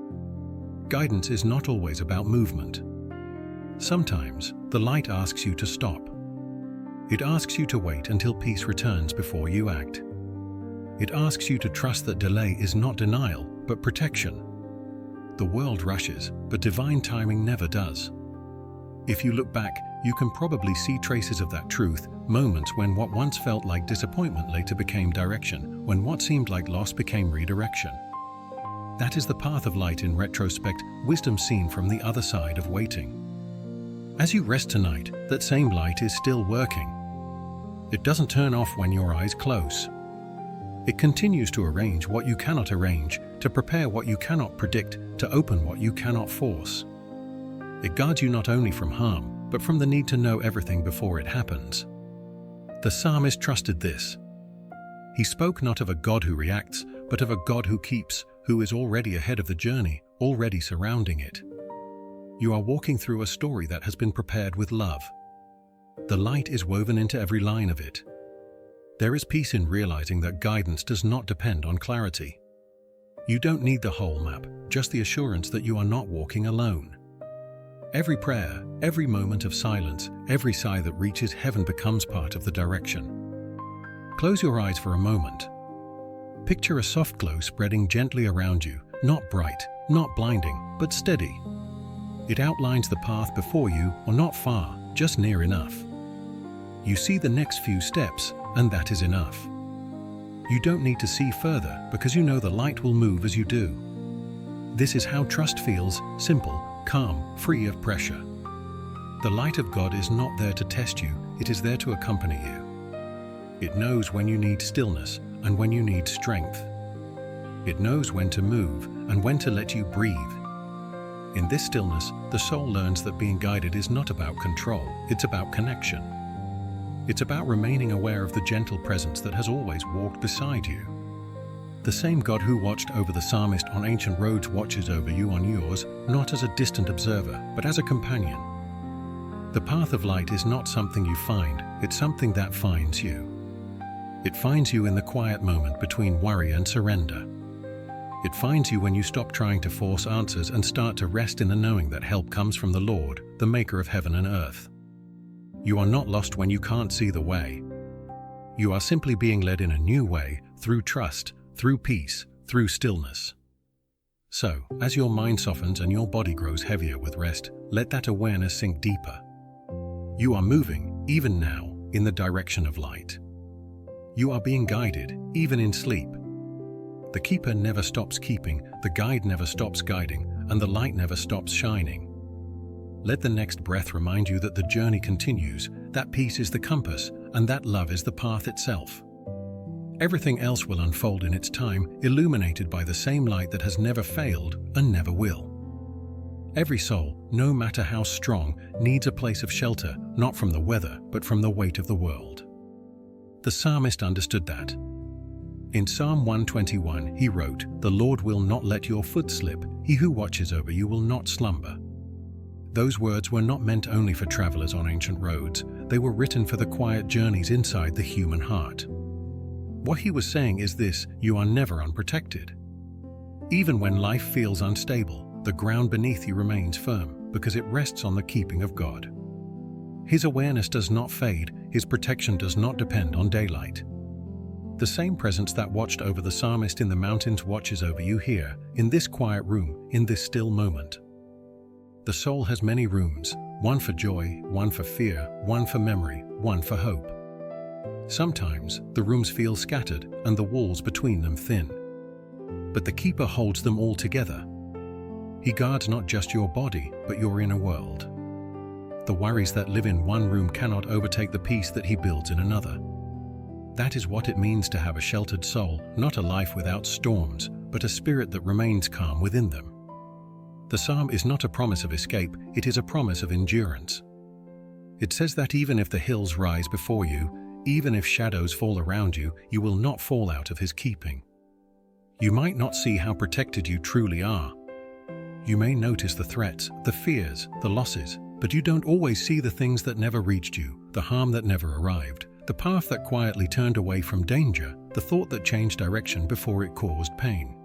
Guidance is not always about movement. Sometimes, the light asks you to stop. It asks you to wait until peace returns before you act. It asks you to trust that delay is not denial, but protection. The world rushes, but divine timing never does. If you look back, you can probably see traces of that truth, moments when what once felt like disappointment later became direction, when what seemed like loss became redirection. That is the path of light in retrospect, wisdom seen from the other side of waiting. As you rest tonight, that same light is still working. It doesn't turn off when your eyes close. It continues to arrange what you cannot arrange, to prepare what you cannot predict, to open what you cannot force. It guards you not only from harm, but from the need to know everything before it happens. The psalmist trusted this. He spoke not of a God who reacts, but of a God who keeps, who is already ahead of the journey, already surrounding it. You are walking through a story that has been prepared with love. The light is woven into every line of it. There is peace in realizing that guidance does not depend on clarity. You don't need the whole map, just the assurance that you are not walking alone. Every prayer, every moment of silence, every sigh that reaches heaven becomes part of the direction. Close your eyes for a moment. Picture a soft glow spreading gently around you, not bright, not blinding, but steady. It outlines the path before you, or not far, just near enough. You see the next few steps, and that is enough. You don't need to see further because you know the light will move as you do. This is how trust feels, simple, calm, free of pressure. The light of God is not there to test you, it is there to accompany you. It knows when you need stillness and when you need strength. It knows when to move and when to let you breathe. In this stillness, the soul learns that being guided is not about control, it's about connection. It's about remaining aware of the gentle presence that has always walked beside you. The same God who watched over the psalmist on ancient roads watches over you on yours, not as a distant observer, but as a companion. The path of light is not something you find, it's something that finds you. It finds you in the quiet moment between worry and surrender. It finds you when you stop trying to force answers and start to rest in the knowing that help comes from the Lord, the maker of heaven and earth. You are not lost when you can't see the way. You are simply being led in a new way, through trust, through peace, through stillness. So, as your mind softens and your body grows heavier with rest, let that awareness sink deeper. You are moving, even now, in the direction of light. You are being guided, even in sleep. The keeper never stops keeping, the guide never stops guiding, and the light never stops shining. Let the next breath remind you that the journey continues, that peace is the compass, and that love is the path itself. Everything else will unfold in its time, illuminated by the same light that has never failed and never will. Every soul, no matter how strong, needs a place of shelter, not from the weather, but from the weight of the world. The psalmist understood that. In Psalm 121, he wrote, "The Lord will not let your foot slip. He who watches over you will not slumber." Those words were not meant only for travelers on ancient roads. They were written for the quiet journeys inside the human heart. What he was saying is this: you are never unprotected. Even when life feels unstable, the ground beneath you remains firm because it rests on the keeping of God. His awareness does not fade, his protection does not depend on daylight. The same presence that watched over the psalmist in the mountains watches over you here, in this quiet room, in this still moment. The soul has many rooms, one for joy, one for fear, one for memory, one for hope. Sometimes the rooms feel scattered and the walls between them thin. But the keeper holds them all together. He guards not just your body, but your inner world. The worries that live in one room cannot overtake the peace that he builds in another. That is what it means to have a sheltered soul, not a life without storms, but a spirit that remains calm within them. The psalm is not a promise of escape, it is a promise of endurance. It says that even if the hills rise before you, even if shadows fall around you, you will not fall out of his keeping. You might not see how protected you truly are. You may notice the threats, the fears, the losses, but you don't always see the things that never reached you, the harm that never arrived, the path that quietly turned away from danger, the thought that changed direction before it caused pain.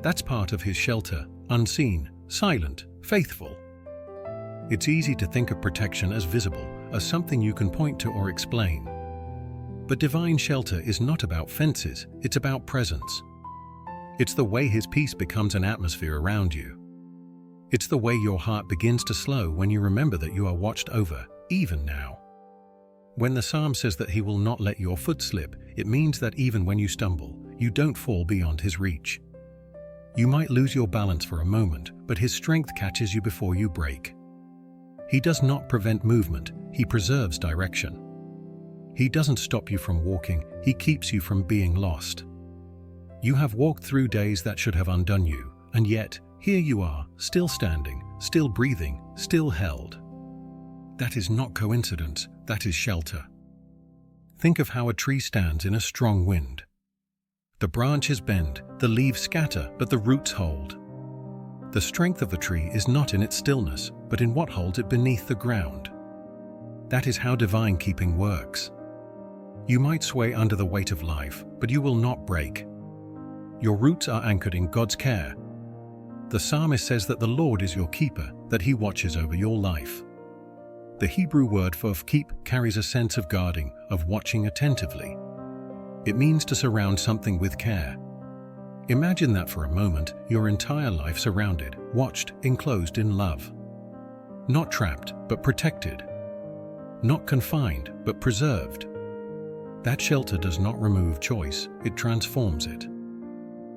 That's part of his shelter, unseen, silent, faithful. It's easy to think of protection as visible, as something you can point to or explain. But divine shelter is not about fences, it's about presence. It's the way his peace becomes an atmosphere around you. It's the way your heart begins to slow when you remember that you are watched over, even now. When the psalm says that he will not let your foot slip, it means that even when you stumble, you don't fall beyond his reach. You might lose your balance for a moment, but his strength catches you before you break. He does not prevent movement, he preserves direction. He doesn't stop you from walking, he keeps you from being lost. You have walked through days that should have undone you, and yet, here you are, still standing, still breathing, still held. That is not coincidence, that is shelter. Think of how a tree stands in a strong wind. The branches bend, the leaves scatter, but the roots hold. The strength of the tree is not in its stillness, but in what holds it beneath the ground. That is how divine keeping works. You might sway under the weight of life, but you will not break. Your roots are anchored in God's care. The psalmist says that the Lord is your keeper, that he watches over your life. The Hebrew word for keep carries a sense of guarding, of watching attentively. It means to surround something with care. Imagine that for a moment, your entire life surrounded, watched, enclosed in love. Not trapped, but protected. Not confined, but preserved. That shelter does not remove choice, it transforms it.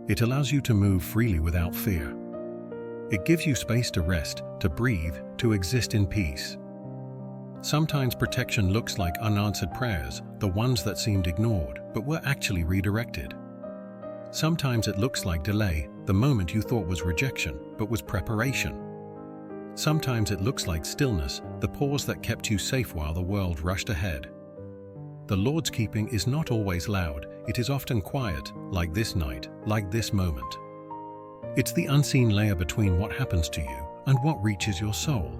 It allows you to move freely without fear. It gives you space to rest, to breathe, to exist in peace. Sometimes protection looks like unanswered prayers, the ones that seemed ignored, but were actually redirected. Sometimes it looks like delay, the moment you thought was rejection, but was preparation. Sometimes it looks like stillness, the pause that kept you safe while the world rushed ahead. The Lord's keeping is not always loud, it is often quiet, like this night, like this moment. It's the unseen layer between what happens to you and what reaches your soul.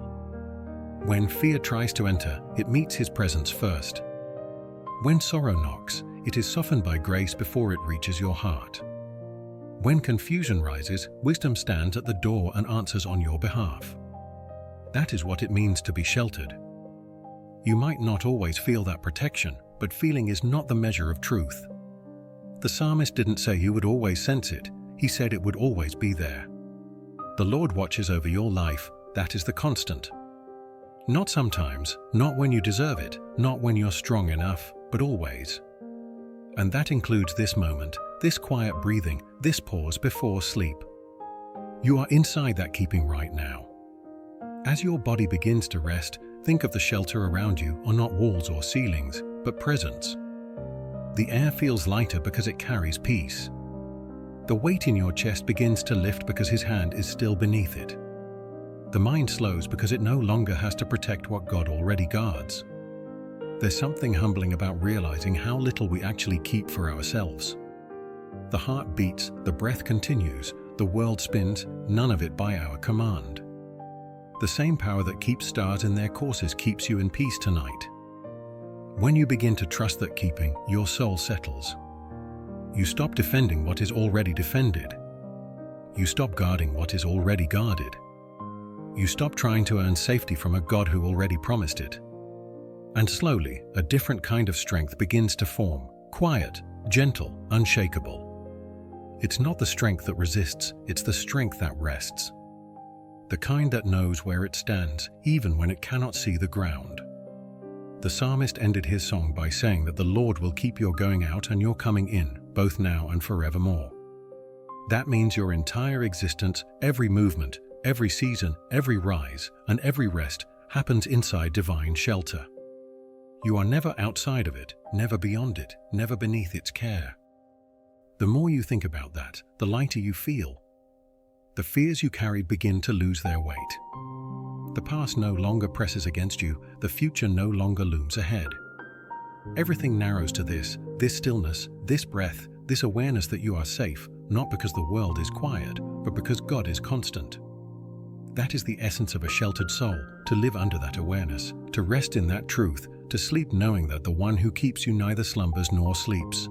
When fear tries to enter, it meets his presence first. When sorrow knocks, it is softened by grace before it reaches your heart. When confusion rises, wisdom stands at the door and answers on your behalf. That is what it means to be sheltered. You might not always feel that protection, but feeling is not the measure of truth. The psalmist didn't say you would always sense it, he said it would always be there. The Lord watches over your life, that is the constant. Not sometimes, not when you deserve it, not when you're strong enough, but always. And that includes this moment, this quiet breathing, this pause before sleep. You are inside that keeping right now. As your body begins to rest, think of the shelter around you are not walls or ceilings, but presence. The air feels lighter because it carries peace. The weight in your chest begins to lift because his hand is still beneath it. The mind slows because it no longer has to protect what God already guards. There's something humbling about realizing how little we actually keep for ourselves. The heart beats, the breath continues, the world spins, none of it by our command. The same power that keeps stars in their courses keeps you in peace tonight. When you begin to trust that keeping, your soul settles. You stop defending what is already defended. You stop guarding what is already guarded. You stop trying to earn safety from a God who already promised it. And slowly, a different kind of strength begins to form, quiet, gentle, unshakable. It's not the strength that resists, it's the strength that rests. The kind that knows where it stands, even when it cannot see the ground. The psalmist ended his song by saying that the Lord will keep your going out and your coming in, both now and forevermore. That means your entire existence, every movement, every season, every rise, and every rest happens inside divine shelter. You are never outside of it, never beyond it, never beneath its care. The more you think about that, the lighter you feel. The fears you carried begin to lose their weight. The past no longer presses against you, the future no longer looms ahead. Everything narrows to this stillness, this breath, this awareness that you are safe, not because the world is quiet, but because God is constant. That is the essence of a sheltered soul, to live under that awareness, to rest in that truth, to sleep knowing that the one who keeps you neither slumbers nor sleeps.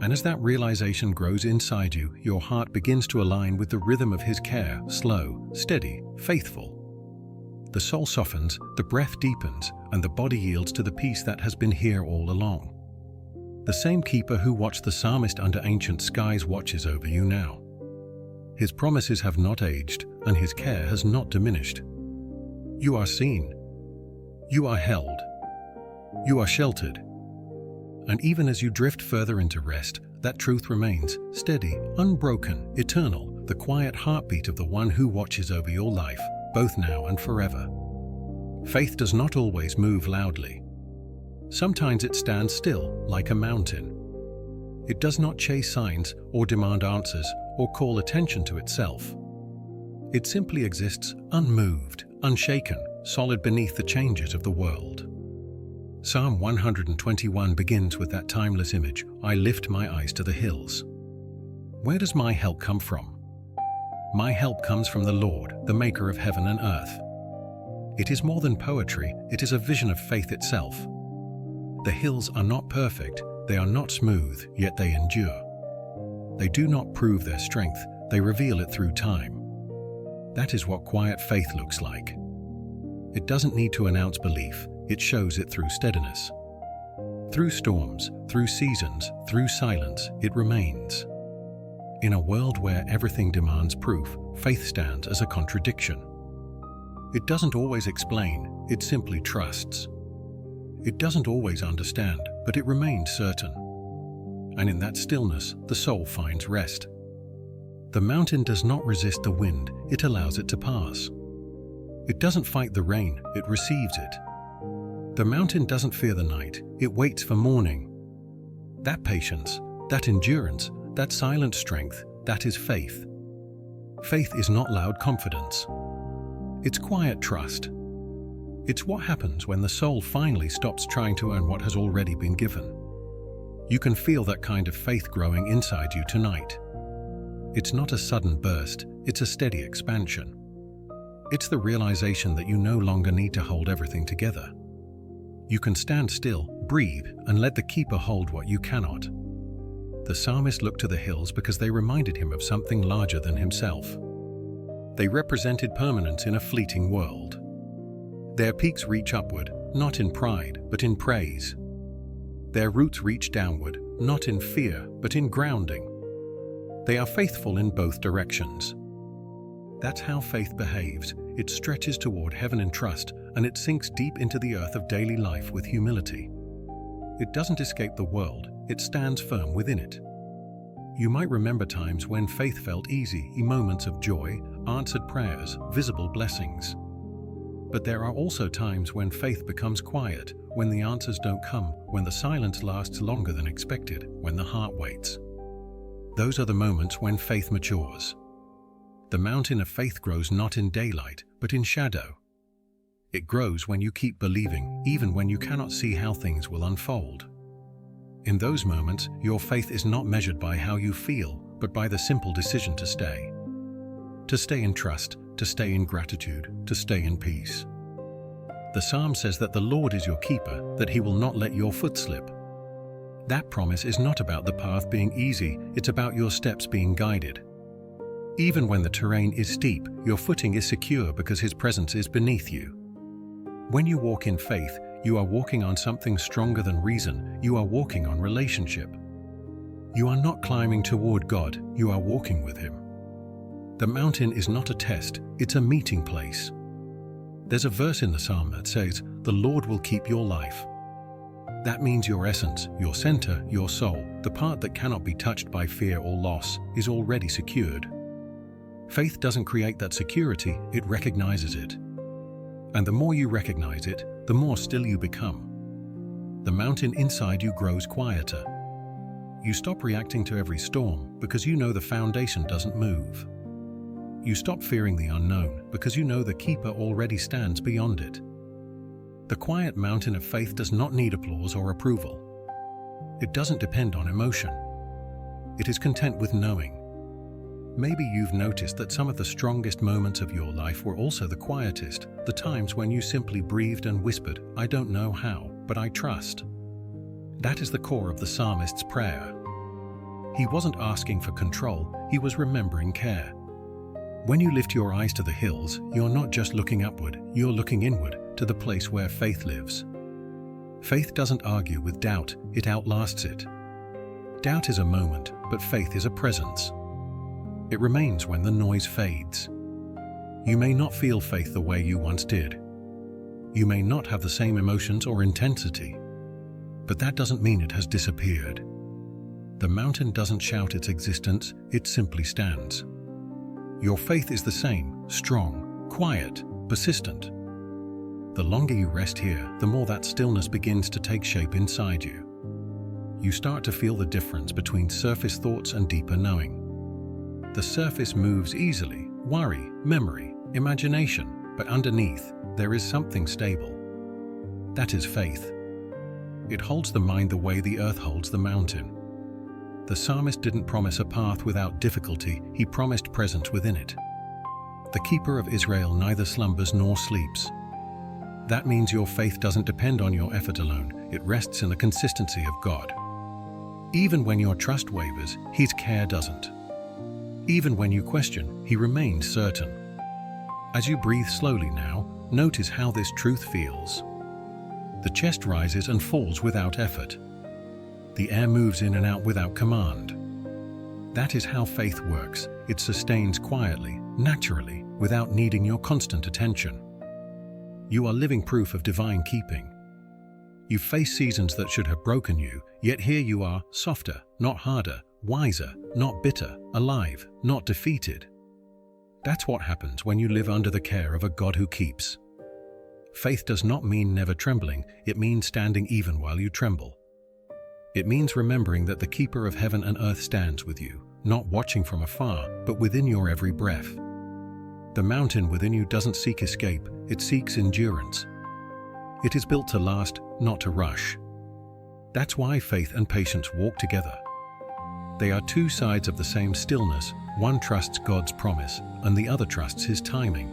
And as that realization grows inside you, your heart begins to align with the rhythm of his care, slow, steady, faithful. The soul softens, the breath deepens, and the body yields to the peace that has been here all along. The same keeper who watched the psalmist under ancient skies watches over you now. His promises have not aged, and his care has not diminished. You are seen. You are held. You are sheltered. And even as you drift further into rest, that truth remains, steady, unbroken, eternal, the quiet heartbeat of the one who watches over your life, both now and forever. Faith does not always move loudly. Sometimes it stands still, like a mountain. It does not chase signs or demand answers or call attention to itself. It simply exists, unmoved, unshaken, solid beneath the changes of the world. Psalm 121 begins with that timeless image, I lift my eyes to the hills. Where does my help come from? My help comes from the Lord, the maker of heaven and earth. It is more than poetry, it is a vision of faith itself. The hills are not perfect, they are not smooth, yet they endure. They do not prove their strength, they reveal it through time. That is what quiet faith looks like. It doesn't need to announce belief, it shows it through steadiness. Through storms, through seasons, through silence, it remains. In a world where everything demands proof, faith stands as a contradiction. It doesn't always explain, it simply trusts. It doesn't always understand, but it remains certain. And in that stillness, the soul finds rest. The mountain does not resist the wind, it allows it to pass. It doesn't fight the rain, it receives it. The mountain doesn't fear the night, it waits for morning. That patience, that endurance, that silent strength, that is faith. Faith is not loud confidence. It's quiet trust. It's what happens when the soul finally stops trying to earn what has already been given. You can feel that kind of faith growing inside you tonight. It's not a sudden burst, it's a steady expansion. It's the realization that you no longer need to hold everything together. You can stand still, breathe, and let the keeper hold what you cannot. The psalmist looked to the hills because they reminded him of something larger than himself. They represented permanence in a fleeting world. Their peaks reach upward, not in pride, but in praise. Their roots reach downward, not in fear, but in grounding. They are faithful in both directions. That's how faith behaves. It stretches toward heaven in trust, and it sinks deep into the earth of daily life with humility. It doesn't escape the world, it stands firm within it. You might remember times when faith felt easy, moments of joy, answered prayers, visible blessings. But there are also times when faith becomes quiet, when the answers don't come, when the silence lasts longer than expected, when the heart waits. Those are the moments when faith matures. The mountain of faith grows not in daylight, but in shadow. It grows when you keep believing, even when you cannot see how things will unfold. In those moments, your faith is not measured by how you feel, but by the simple decision to stay. To stay in trust, to stay in gratitude, to stay in peace. The psalm says that the Lord is your keeper, that He will not let your foot slip. That promise is not about the path being easy, it's about your steps being guided. Even when the terrain is steep, your footing is secure because His presence is beneath you. When you walk in faith, you are walking on something stronger than reason, you are walking on relationship. You are not climbing toward God, you are walking with Him. The mountain is not a test, it's a meeting place. There's a verse in the psalm that says, "The Lord will keep your life." That means your essence, your center, your soul, the part that cannot be touched by fear or loss, is already secured. Faith doesn't create that security, it recognizes it. And the more you recognize it, the more still you become. The mountain inside you grows quieter. You stop reacting to every storm because you know the foundation doesn't move. You stop fearing the unknown because you know the keeper already stands beyond it. The quiet mountain of faith does not need applause or approval. It doesn't depend on emotion. It is content with knowing. Maybe you've noticed that some of the strongest moments of your life were also the quietest, the times when you simply breathed and whispered, "I don't know how, but I trust." That is the core of the psalmist's prayer. He wasn't asking for control, he was remembering care. When you lift your eyes to the hills, you're not just looking upward, you're looking inward, to the place where faith lives. Faith doesn't argue with doubt, it outlasts it. Doubt is a moment, but faith is a presence. It remains when the noise fades. You may not feel faith the way you once did. You may not have the same emotions or intensity. But that doesn't mean it has disappeared. The mountain doesn't shout its existence, it simply stands. Your faith is the same, strong, quiet, persistent. The longer you rest here, the more that stillness begins to take shape inside you. You start to feel the difference between surface thoughts and deeper knowing. The surface moves easily, worry, memory, imagination, but underneath, there is something stable. That is faith. It holds the mind the way the earth holds the mountain. The psalmist didn't promise a path without difficulty, he promised presence within it. The keeper of Israel neither slumbers nor sleeps. That means your faith doesn't depend on your effort alone, it rests in the consistency of God. Even when your trust wavers, His care doesn't. Even when you question, He remains certain. As you breathe slowly now, notice how this truth feels. The chest rises and falls without effort. The air moves in and out without command. That is how faith works. It sustains quietly, naturally, without needing your constant attention. You are living proof of divine keeping. You face seasons that should have broken you, yet here you are, softer, not harder, wiser, not bitter, alive, not defeated. That's what happens when you live under the care of a God who keeps. Faith does not mean never trembling, it means standing even while you tremble. It means remembering that the keeper of heaven and earth stands with you, not watching from afar, but within your every breath. The mountain within you doesn't seek escape, it seeks endurance. It is built to last, not to rush. That's why faith and patience walk together. They are two sides of the same stillness, one trusts God's promise, and the other trusts His timing.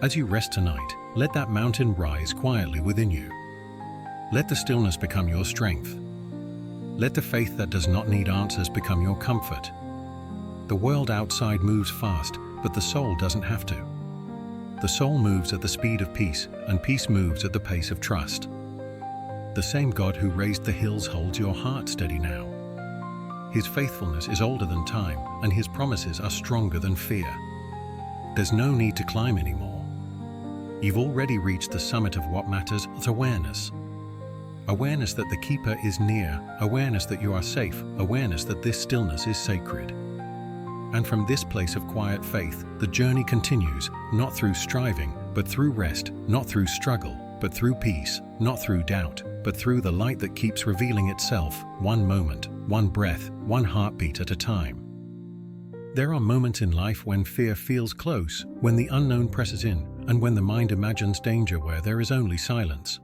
As you rest tonight, let that mountain rise quietly within you. Let the stillness become your strength. Let the faith that does not need answers become your comfort. The world outside moves fast, but the soul doesn't have to. The soul moves at the speed of peace, and peace moves at the pace of trust. The same God who raised the hills holds your heart steady now. His faithfulness is older than time, and His promises are stronger than fear. There's no need to climb anymore. You've already reached the summit of what matters, awareness. Awareness that the keeper is near, awareness that you are safe, awareness that this stillness is sacred. And from this place of quiet faith, the journey continues, not through striving, but through rest, not through struggle, but through peace, not through doubt, but through the light that keeps revealing itself, one moment, one breath, one heartbeat at a time. There are moments in life when fear feels close, when the unknown presses in, and when the mind imagines danger where there is only silence.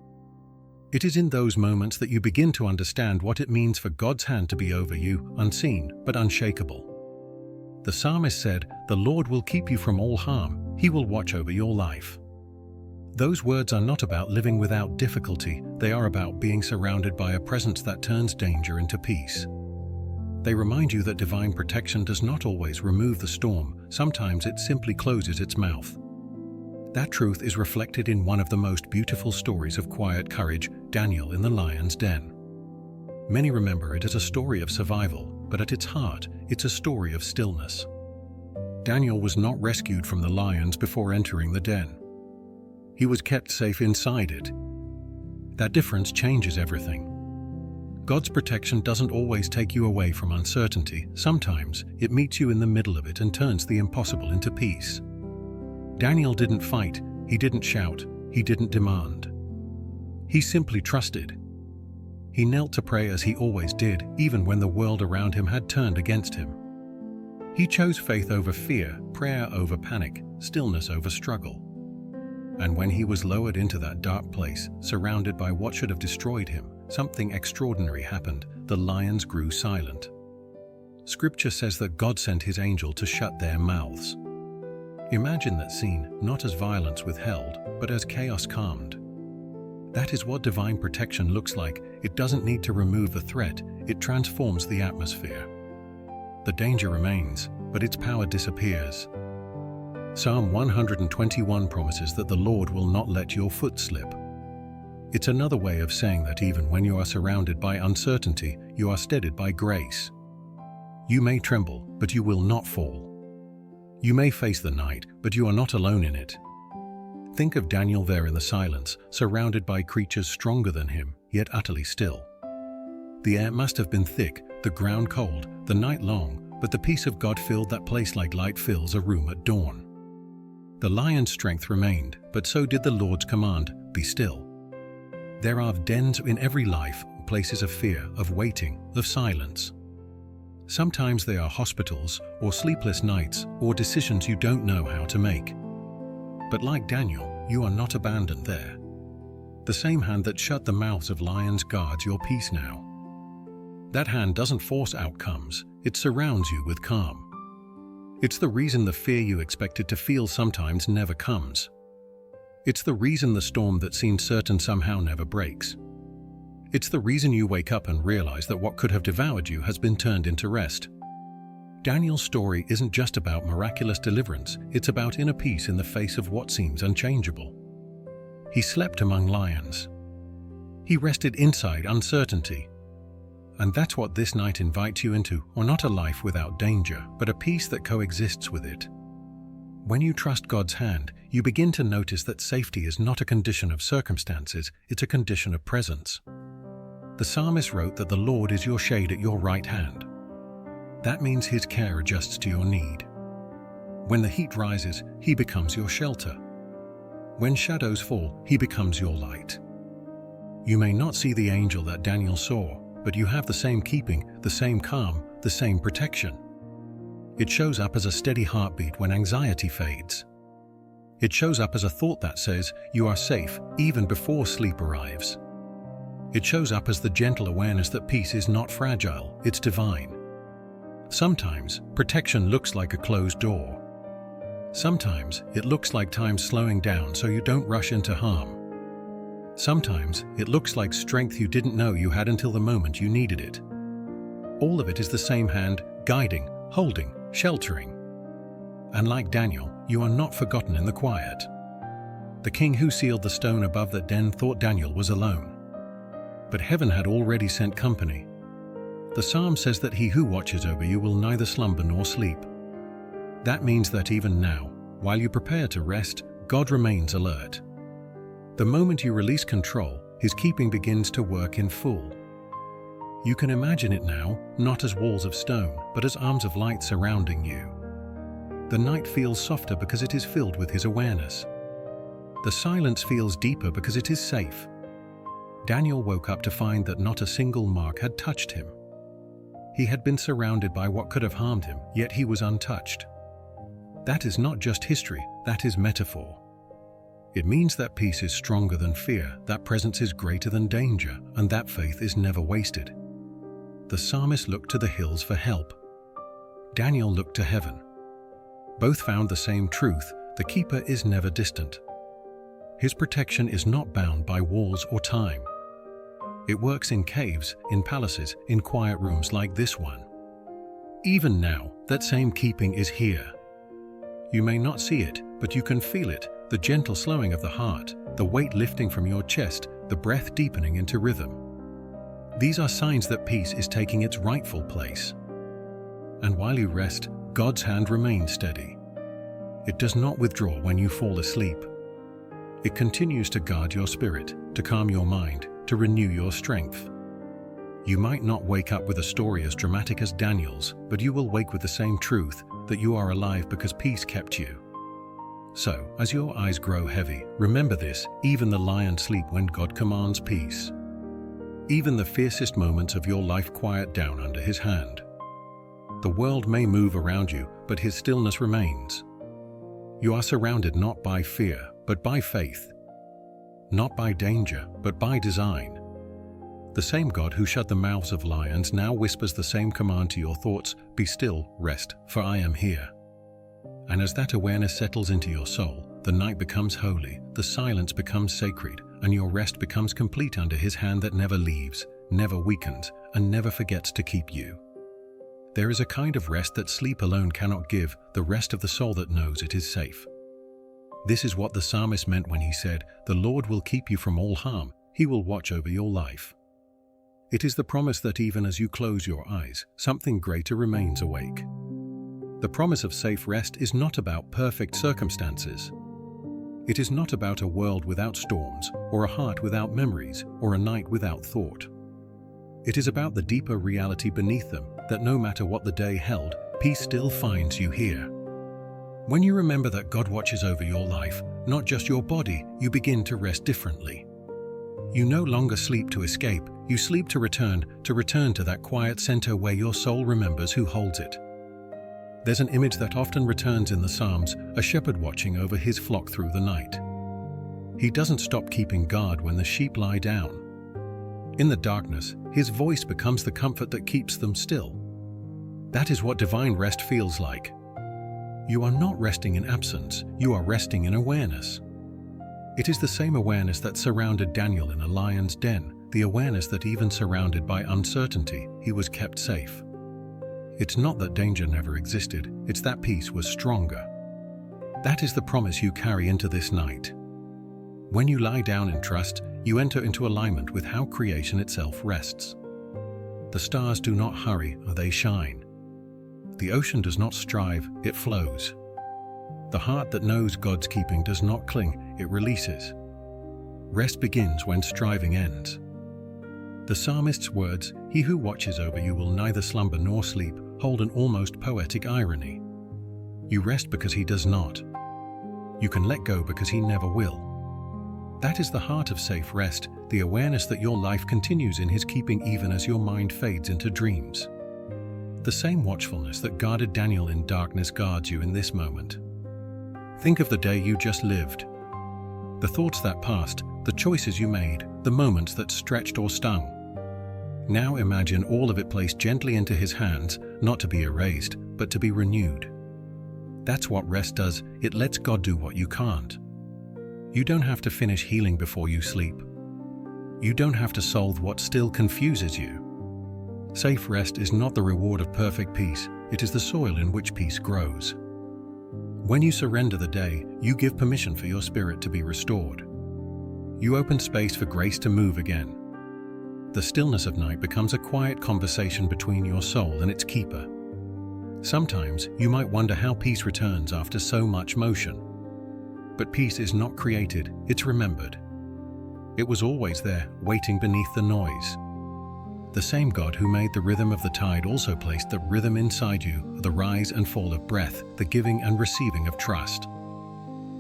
It is in those moments that you begin to understand what it means for God's hand to be over you, unseen but unshakable. The psalmist said, "The Lord will keep you from all harm. He will watch over your life." Those words are not about living without difficulty. They are about being surrounded by a presence that turns danger into peace. They remind you that divine protection does not always remove the storm. Sometimes it simply closes its mouth. That truth is reflected in one of the most beautiful stories of quiet courage, Daniel in the lion's den. Many remember it as a story of survival, but at its heart, it's a story of stillness. Daniel was not rescued from the lions before entering the den. He was kept safe inside it. That difference changes everything. God's protection doesn't always take you away from uncertainty. Sometimes it meets you in the middle of it and turns the impossible into peace. Daniel didn't fight, he didn't shout, he didn't demand. He simply trusted. He knelt to pray as he always did, even when the world around him had turned against him. He chose faith over fear, prayer over panic, stillness over struggle. And when he was lowered into that dark place, surrounded by what should have destroyed him, something extraordinary happened. The lions grew silent. Scripture says that God sent his angel to shut their mouths. Imagine that scene, not as violence withheld, but as chaos calmed. That is what divine protection looks like. It doesn't need to remove the threat, it transforms the atmosphere. The danger remains, but its power disappears. Psalm 121 promises that the Lord will not let your foot slip. It's another way of saying that even when you are surrounded by uncertainty, you are steadied by grace. You may tremble, but you will not fall. You may face the night, but you are not alone in it. Think of Daniel there in the silence, surrounded by creatures stronger than him, yet utterly still. The air must have been thick, the ground cold, the night long, but the peace of God filled that place like light fills a room at dawn. The lion's strength remained, but so did the Lord's command, "Be still." There are dens in every life, places of fear, of waiting, of silence. Sometimes they are hospitals, or sleepless nights, or decisions you don't know how to make. But like Daniel, you are not abandoned there. The same hand that shut the mouths of lions guards your peace now. That hand doesn't force outcomes, it surrounds you with calm. It's the reason the fear you expected to feel sometimes never comes. It's the reason the storm that seemed certain somehow never breaks. It's the reason you wake up and realize that what could have devoured you has been turned into rest. Daniel's story isn't just about miraculous deliverance, it's about inner peace in the face of what seems unchangeable. He slept among lions. He rested inside uncertainty. And that's what this night invites you into, or not a life without danger, but a peace that coexists with it. When you trust God's hand, you begin to notice that safety is not a condition of circumstances, it's a condition of presence. The psalmist wrote that the Lord is your shade at your right hand. That means his care adjusts to your need. When the heat rises, he becomes your shelter. When shadows fall, he becomes your light. You may not see the angel that Daniel saw, but you have the same keeping, the same calm, the same protection. It shows up as a steady heartbeat when anxiety fades. It shows up as a thought that says, you are safe, even before sleep arrives. It shows up as the gentle awareness that peace is not fragile, it's divine. Sometimes, protection looks like a closed door. Sometimes, it looks like time slowing down so you don't rush into harm. Sometimes, it looks like strength you didn't know you had until the moment you needed it. All of it is the same hand, guiding, holding, sheltering. And like Daniel, you are not forgotten in the quiet. The king who sealed the stone above the den thought Daniel was alone. But heaven had already sent company. The psalm says that he who watches over you will neither slumber nor sleep. That means that even now, while you prepare to rest, God remains alert. The moment you release control, his keeping begins to work in full. You can imagine it now, not as walls of stone, but as arms of light surrounding you. The night feels softer because it is filled with his awareness. The silence feels deeper because it is safe. Daniel woke up to find that not a single mark had touched him. He had been surrounded by what could have harmed him, yet he was untouched. That is not just history, that is metaphor. It means that peace is stronger than fear, that presence is greater than danger, and that faith is never wasted. The psalmist looked to the hills for help. Daniel looked to heaven. Both found the same truth: the keeper is never distant. His protection is not bound by walls or time. It works in caves, in palaces, in quiet rooms like this one. Even now, that same keeping is here. You may not see it, but you can feel it: the gentle slowing of the heart, the weight lifting from your chest, the breath deepening into rhythm. These are signs that peace is taking its rightful place. And while you rest, God's hand remains steady. It does not withdraw when you fall asleep. It continues to guard your spirit, to calm your mind, to renew your strength. You might not wake up with a story as dramatic as Daniel's, but you will wake with the same truth, that you are alive because peace kept you. So, as your eyes grow heavy, remember this: even the lions sleep when God commands peace. Even the fiercest moments of your life quiet down under His hand. The world may move around you, but His stillness remains. You are surrounded not by fear, but by faith. Not by danger, but by design. The same God who shut the mouths of lions now whispers the same command to your thoughts: be still, rest, for I am here. And as that awareness settles into your soul, the night becomes holy, the silence becomes sacred, and your rest becomes complete under His hand that never leaves, never weakens, and never forgets to keep you. There is a kind of rest that sleep alone cannot give, the rest of the soul that knows it is safe. This is what the psalmist meant when he said, "The Lord will keep you from all harm, He will watch over your life." It is the promise that even as you close your eyes, something greater remains awake. The promise of safe rest is not about perfect circumstances. It is not about a world without storms, or a heart without memories, or a night without thought. It is about the deeper reality beneath them, that no matter what the day held, peace still finds you here. When you remember that God watches over your life, not just your body, you begin to rest differently. You no longer sleep to escape, you sleep to return to that quiet center where your soul remembers who holds it. There's an image that often returns in the Psalms: a shepherd watching over his flock through the night. He doesn't stop keeping guard when the sheep lie down. In the darkness, His voice becomes the comfort that keeps them still. That is what divine rest feels like. You are not resting in absence, you are resting in awareness. It is the same awareness that surrounded Daniel in a lion's den, the awareness that even surrounded by uncertainty, he was kept safe. It's not that danger never existed, it's that peace was stronger. That is the promise you carry into this night. When you lie down in trust, you enter into alignment with how creation itself rests. The stars do not hurry, they shine. The ocean does not strive, it flows. The heart that knows God's keeping does not cling, it releases. Rest begins when striving ends. The psalmist's words, "He who watches over you will neither slumber nor sleep," hold an almost poetic irony. You rest because He does not. You can let go because He never will. That is the heart of safe rest, the awareness that your life continues in His keeping even as your mind fades into dreams. The same watchfulness that guarded Daniel in darkness guards you in this moment. Think of the day you just lived. The thoughts that passed, the choices you made, the moments that stretched or stung. Now imagine all of it placed gently into His hands, not to be erased, but to be renewed. That's what rest does, it lets God do what you can't. You don't have to finish healing before you sleep. You don't have to solve what still confuses you. Safe rest is not the reward of perfect peace, it is the soil in which peace grows. When you surrender the day, you give permission for your spirit to be restored. You open space for grace to move again. The stillness of night becomes a quiet conversation between your soul and its keeper. Sometimes you might wonder how peace returns after so much motion. But peace is not created, it's remembered. It was always there, waiting beneath the noise. The same God who made the rhythm of the tide also placed the rhythm inside you, the rise and fall of breath, the giving and receiving of trust.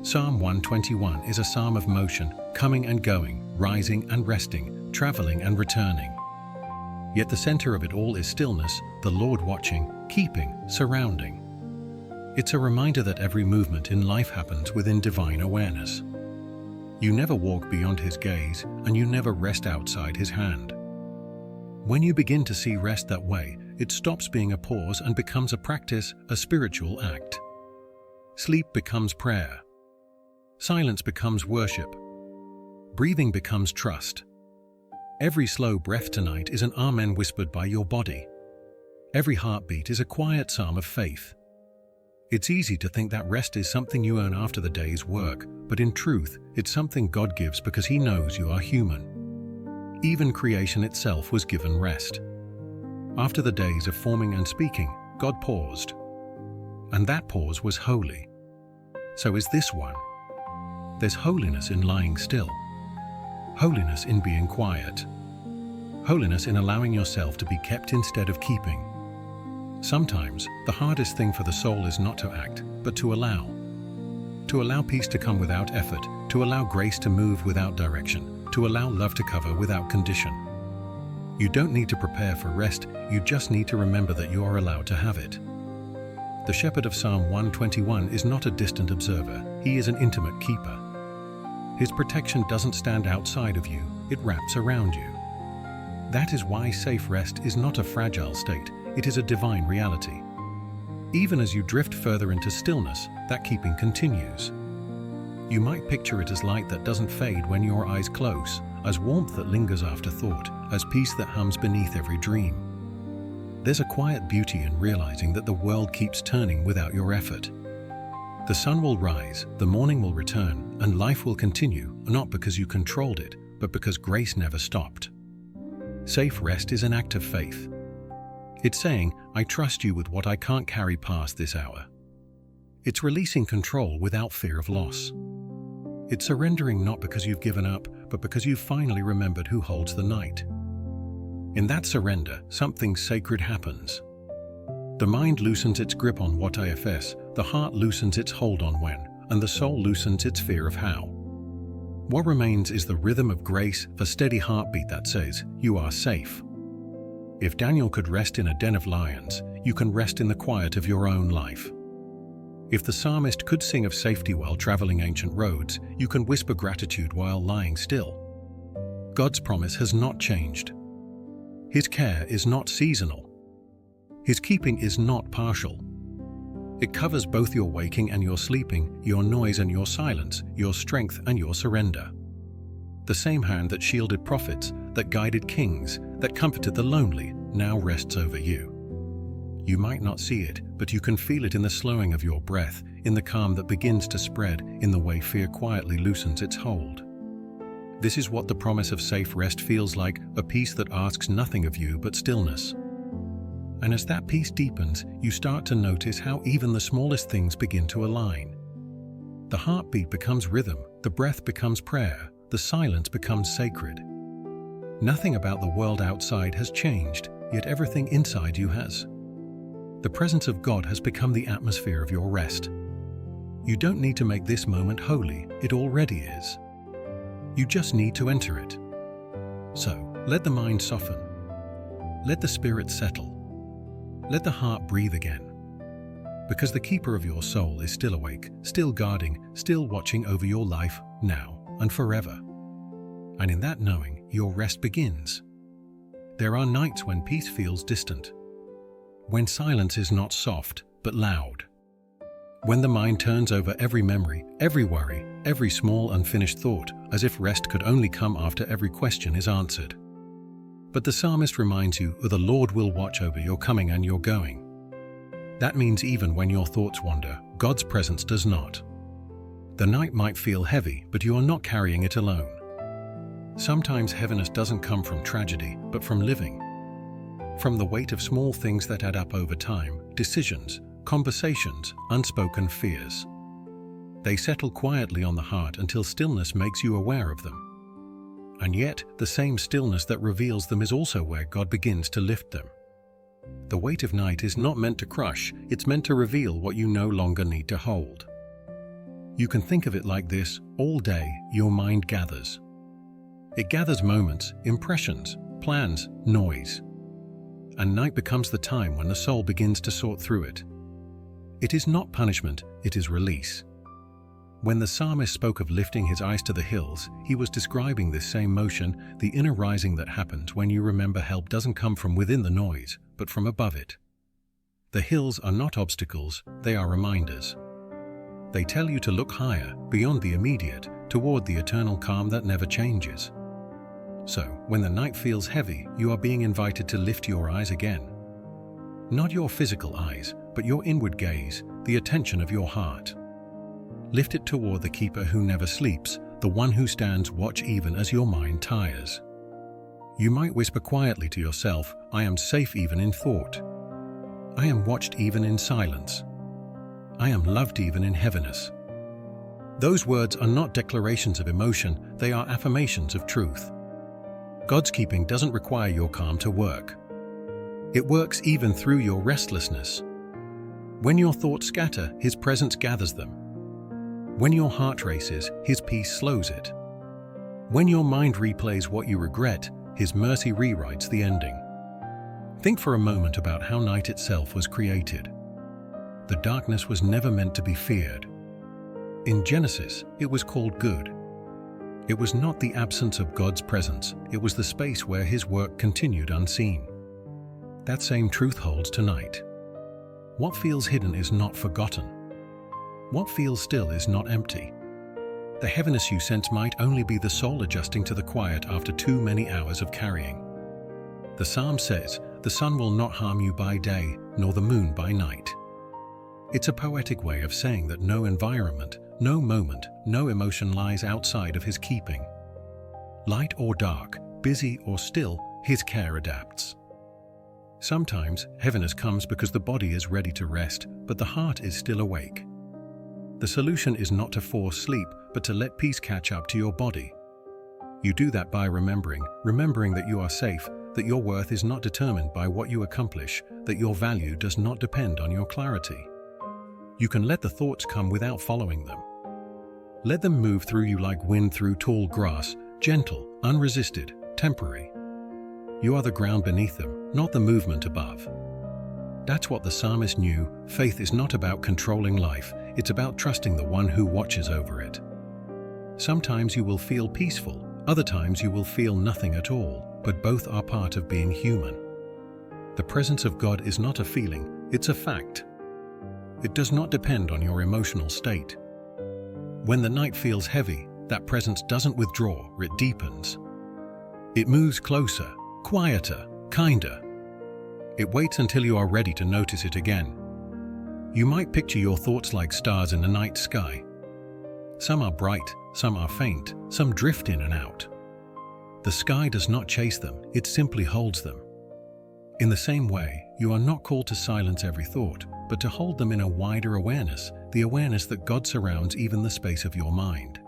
Psalm 121 is a psalm of motion, coming and going, rising and resting, traveling and returning. Yet the center of it all is stillness, the Lord watching, keeping, surrounding. It's a reminder that every movement in life happens within divine awareness. You never walk beyond His gaze, and you never rest outside His hand. When you begin to see rest that way, it stops being a pause and becomes a practice, a spiritual act. Sleep becomes prayer. Silence becomes worship. Breathing becomes trust. Every slow breath tonight is an amen whispered by your body. Every heartbeat is a quiet psalm of faith. It's easy to think that rest is something you earn after the day's work, but in truth, it's something God gives because He knows you are human. Even creation itself was given rest. After the days of forming and speaking, God paused. And that pause was holy. So is this one. There's holiness in lying still. Holiness in being quiet. Holiness in allowing yourself to be kept instead of keeping. Sometimes, the hardest thing for the soul is not to act, but to allow. To allow peace to come without effort, to allow grace to move without direction, to allow love to cover without condition. You don't need to prepare for rest, you just need to remember that you are allowed to have it. The shepherd of Psalm 121 is not a distant observer, he is an intimate keeper. His protection doesn't stand outside of you, it wraps around you. That is why safe rest is not a fragile state, it is a divine reality. Even as you drift further into stillness, that keeping continues. You might picture it as light that doesn't fade when your eyes close, as warmth that lingers after thought, as peace that hums beneath every dream. There's a quiet beauty in realizing that the world keeps turning without your effort. The sun will rise, the morning will return, and life will continue, not because you controlled it, but because grace never stopped. Safe rest is an act of faith. It's saying, I trust you with what I can't carry past this hour. It's releasing control without fear of loss. It's surrendering not because you've given up, but because you've finally remembered who holds the night. In that surrender, something sacred happens. The mind loosens its grip on what ifs, the heart loosens its hold on when, and the soul loosens its fear of how. What remains is the rhythm of grace, the steady heartbeat that says, you are safe. If Daniel could rest in a den of lions, you can rest in the quiet of your own life. If the psalmist could sing of safety while traveling ancient roads, you can whisper gratitude while lying still. God's promise has not changed. His care is not seasonal. His keeping is not partial. It covers both your waking and your sleeping, your noise and your silence, your strength and your surrender. The same hand that shielded prophets, that guided kings, that comforted the lonely, now rests over you. You might not see it, but you can feel it in the slowing of your breath, in the calm that begins to spread, in the way fear quietly loosens its hold. This is what the promise of safe rest feels like, a peace that asks nothing of you but stillness. And as that peace deepens, you start to notice how even the smallest things begin to align. The heartbeat becomes rhythm, the breath becomes prayer, the silence becomes sacred. Nothing about the world outside has changed, yet everything inside you has. The presence of God has become the atmosphere of your rest. You don't need to make this moment holy, it already is. You just need to enter it. So, let the mind soften. Let the spirit settle. Let the heart breathe again. Because the keeper of your soul is still awake, still guarding, still watching over your life, now and forever. And in that knowing, your rest begins. There are nights when peace feels distant. When silence is not soft, but loud. When the mind turns over every memory, every worry, every small unfinished thought, as if rest could only come after every question is answered. But the psalmist reminds you that the Lord will watch over your coming and your going. That means even when your thoughts wander, God's presence does not. The night might feel heavy, but you are not carrying it alone. Sometimes heaviness doesn't come from tragedy, but from living. From the weight of small things that add up over time, decisions, conversations, unspoken fears. They settle quietly on the heart until stillness makes you aware of them. And yet, the same stillness that reveals them is also where God begins to lift them. The weight of night is not meant to crush, it's meant to reveal what you no longer need to hold. You can think of it like this: all day, your mind gathers. It gathers moments, impressions, plans, noise. And night becomes the time when the soul begins to sort through it. It is not punishment, it is release. When the psalmist spoke of lifting his eyes to the hills, he was describing this same motion, the inner rising that happens when you remember help doesn't come from within the noise, but from above it. The hills are not obstacles, they are reminders. They tell you to look higher, beyond the immediate, toward the eternal calm that never changes. So, when the night feels heavy, you are being invited to lift your eyes again. Not your physical eyes, but your inward gaze, the attention of your heart. Lift it toward the keeper who never sleeps, the one who stands watch even as your mind tires. You might whisper quietly to yourself, I am safe even in thought. I am watched even in silence. I am loved even in heaviness. Those words are not declarations of emotion, they are affirmations of truth. God's keeping doesn't require your calm to work. It works even through your restlessness. When your thoughts scatter, His presence gathers them. When your heart races, His peace slows it. When your mind replays what you regret, His mercy rewrites the ending. Think for a moment about how night itself was created. The darkness was never meant to be feared. In Genesis, it was called good. It was not the absence of God's presence, it was the space where His work continued unseen. That same truth holds tonight. What feels hidden is not forgotten. What feels still is not empty. The heaviness you sense might only be the soul adjusting to the quiet after too many hours of carrying. The psalm says, "The sun will not harm you by day, nor the moon by night." It's a poetic way of saying that no environment, no moment, no emotion lies outside of His keeping. Light or dark, busy or still, His care adapts. Sometimes heaviness comes because the body is ready to rest, but the heart is still awake. The solution is not to force sleep, but to let peace catch up to your body. You do that by remembering that you are safe, that your worth is not determined by what you accomplish, that your value does not depend on your clarity. You can let the thoughts come without following them. Let them move through you like wind through tall grass, gentle, unresisted, temporary. You are the ground beneath them, not the movement above. That's what the psalmist knew. Faith is not about controlling life, it's about trusting the one who watches over it. Sometimes you will feel peaceful, other times you will feel nothing at all, but both are part of being human. The presence of God is not a feeling, it's a fact. It does not depend on your emotional state. When the night feels heavy, that presence doesn't withdraw, it deepens. It moves closer, quieter, kinder. It waits until you are ready to notice it again. You might picture your thoughts like stars in the night sky. Some are bright, some are faint, some drift in and out. The sky does not chase them, it simply holds them. In the same way, you are not called to silence every thought, but to hold them in a wider awareness, the awareness that God surrounds even the space of your mind.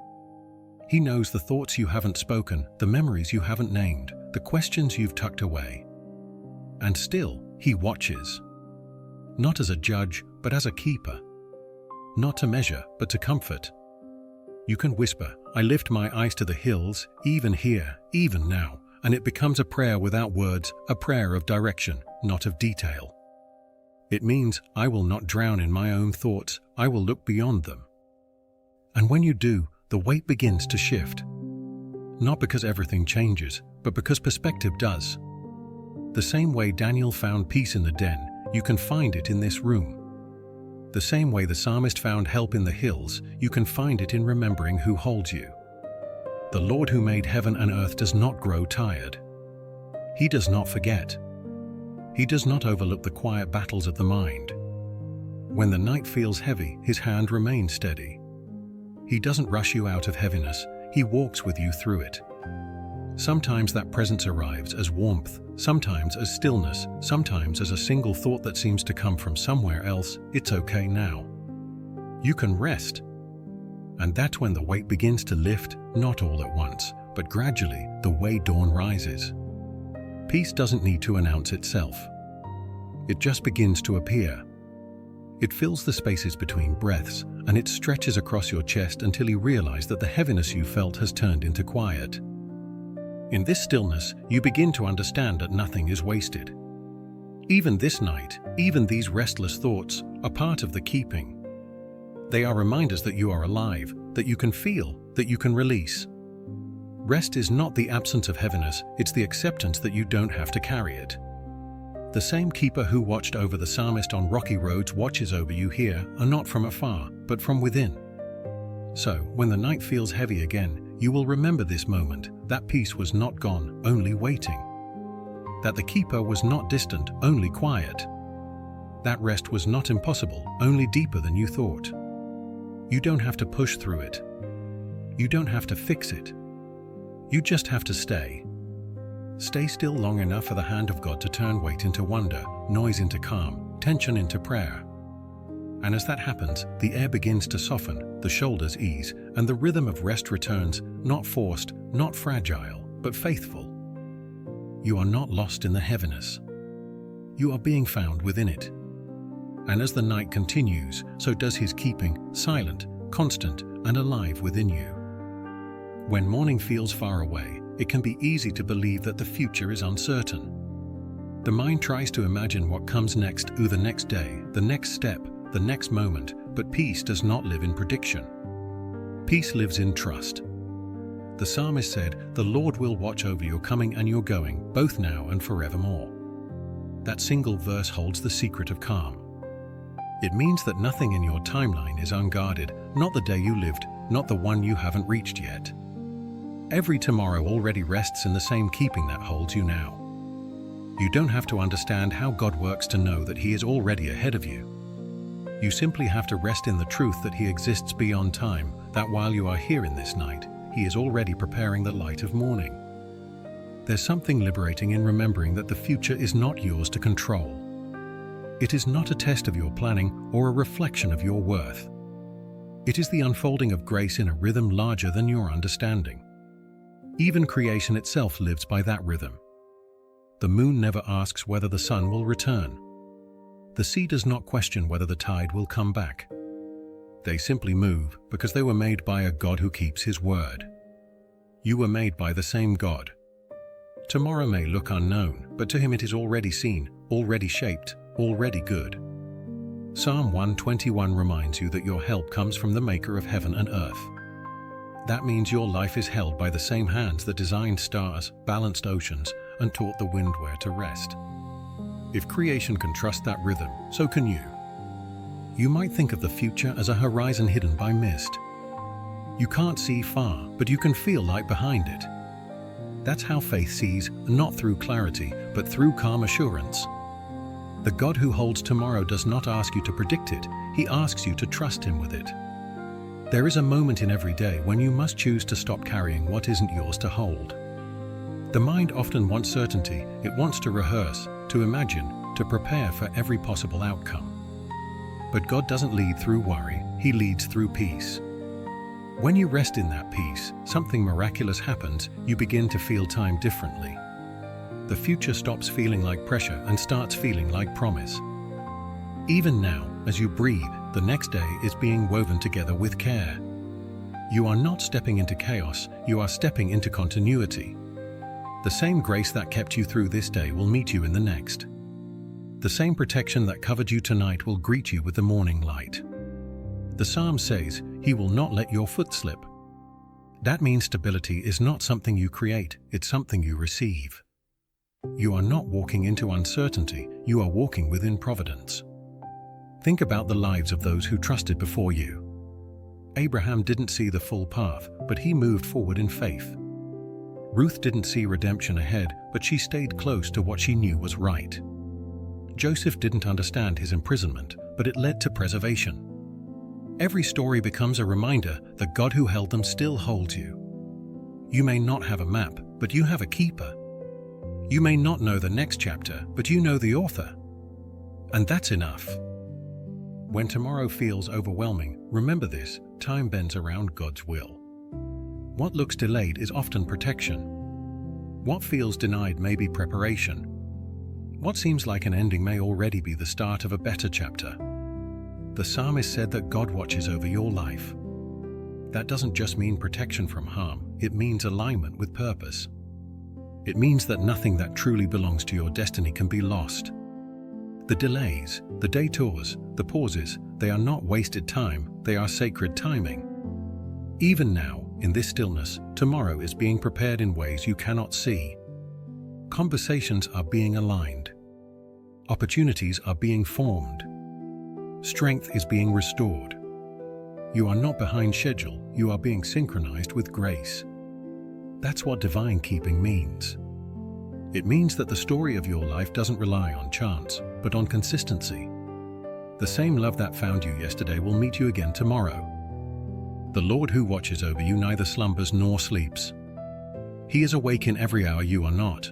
He knows the thoughts you haven't spoken, the memories you haven't named, the questions you've tucked away. And still, He watches. Not as a judge, but as a keeper. Not to measure, but to comfort. You can whisper, I lift my eyes to the hills, even here, even now, and it becomes a prayer without words, a prayer of direction, not of detail. It means, I will not drown in my own thoughts, I will look beyond them. And when you do, the weight begins to shift. Not because everything changes, but because perspective does. The same way Daniel found peace in the den, you can find it in this room. The same way the psalmist found help in the hills, you can find it in remembering who holds you. The Lord who made heaven and earth does not grow tired. He does not forget. He does not overlook the quiet battles of the mind. When the night feels heavy, His hand remains steady. He doesn't rush you out of heaviness, He walks with you through it. Sometimes that presence arrives as warmth, sometimes as stillness, sometimes as a single thought that seems to come from somewhere else. It's okay now. You can rest. And that's when the weight begins to lift, not all at once, but gradually, the way dawn rises. Peace doesn't need to announce itself. It just begins to appear. It fills the spaces between breaths, and it stretches across your chest until you realize that the heaviness you felt has turned into quiet. In this stillness, you begin to understand that nothing is wasted. Even this night, even these restless thoughts are part of the keeping. They are reminders that you are alive, that you can feel, that you can release. Rest is not the absence of heaviness, it's the acceptance that you don't have to carry it. The same keeper who watched over the psalmist on rocky roads watches over you here, and not from afar, but from within. So, when the night feels heavy again, you will remember this moment, that peace was not gone, only waiting. That the keeper was not distant, only quiet. That rest was not impossible, only deeper than you thought. You don't have to push through it. You don't have to fix it. You just have to stay. Stay still long enough for the hand of God to turn weight into wonder, noise into calm, tension into prayer. And as that happens, the air begins to soften, the shoulders ease, and the rhythm of rest returns, not forced, not fragile, but faithful. You are not lost in the heaviness. You are being found within it. And as the night continues, so does his keeping, silent, constant, and alive within you. When morning feels far away, it can be easy to believe that the future is uncertain. The mind tries to imagine what comes next, the next day, the next step, the next moment, but peace does not live in prediction. Peace lives in trust. The psalmist said, "The Lord will watch over your coming and your going, both now and forevermore." That single verse holds the secret of calm. It means that nothing in your timeline is unguarded, not the day you lived, not the one you haven't reached yet. Every tomorrow already rests in the same keeping that holds you now. You don't have to understand how God works to know that He is already ahead of you. You simply have to rest in the truth that He exists beyond time, that while you are here in this night, He is already preparing the light of morning. There's something liberating in remembering that the future is not yours to control. It is not a test of your planning or a reflection of your worth. It is the unfolding of grace in a rhythm larger than your understanding. Even creation itself lives by that rhythm. The moon never asks whether the sun will return. The sea does not question whether the tide will come back. They simply move because they were made by a God who keeps His word. You were made by the same God. Tomorrow may look unknown, but to Him it is already seen, already shaped, already good. Psalm 121 reminds you that your help comes from the Maker of heaven and earth. That means your life is held by the same hands that designed stars, balanced oceans, and taught the wind where to rest. If creation can trust that rhythm, so can you. You might think of the future as a horizon hidden by mist. You can't see far, but you can feel light behind it. That's how faith sees, not through clarity, but through calm assurance. The God who holds tomorrow does not ask you to predict it, He asks you to trust Him with it. There is a moment in every day when you must choose to stop carrying what isn't yours to hold. The mind often wants certainty, it wants to rehearse, to imagine, to prepare for every possible outcome. But God doesn't lead through worry, He leads through peace. When you rest in that peace, something miraculous happens, you begin to feel time differently. The future stops feeling like pressure and starts feeling like promise. Even now, as you breathe, the next day is being woven together with care. You are not stepping into chaos, you are stepping into continuity. The same grace that kept you through this day will meet you in the next. The same protection that covered you tonight will greet you with the morning light. The psalm says, "He will not let your foot slip." That means stability is not something you create, it's something you receive. You are not walking into uncertainty, you are walking within providence. Think about the lives of those who trusted before you. Abraham didn't see the full path, but he moved forward in faith. Ruth didn't see redemption ahead, but she stayed close to what she knew was right. Joseph didn't understand his imprisonment, but it led to preservation. Every story becomes a reminder that God who held them still holds you. You may not have a map, but you have a keeper. You may not know the next chapter, but you know the author. And that's enough. When tomorrow feels overwhelming, remember this: time bends around God's will. What looks delayed is often protection. What feels denied may be preparation. What seems like an ending may already be the start of a better chapter. The psalmist said that God watches over your life. That doesn't just mean protection from harm, it means alignment with purpose. It means that nothing that truly belongs to your destiny can be lost. The delays, the detours, the pauses, they are not wasted time, they are sacred timing. Even now, in this stillness, tomorrow is being prepared in ways you cannot see. Conversations are being aligned. Opportunities are being formed. Strength is being restored. You are not behind schedule, you are being synchronized with grace. That's what divine keeping means. It means that the story of your life doesn't rely on chance, but on consistency. The same love that found you yesterday will meet you again tomorrow. The Lord who watches over you neither slumbers nor sleeps. He is awake in every hour you are not.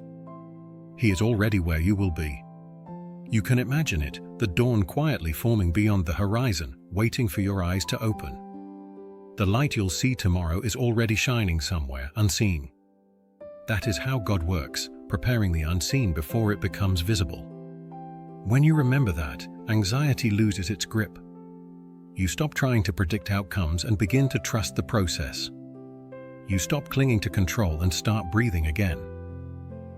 He is already where you will be. You can imagine it, the dawn quietly forming beyond the horizon, waiting for your eyes to open. The light you'll see tomorrow is already shining somewhere, unseen. That is how God works, preparing the unseen before it becomes visible. When you remember that, anxiety loses its grip. You stop trying to predict outcomes and begin to trust the process. You stop clinging to control and start breathing again.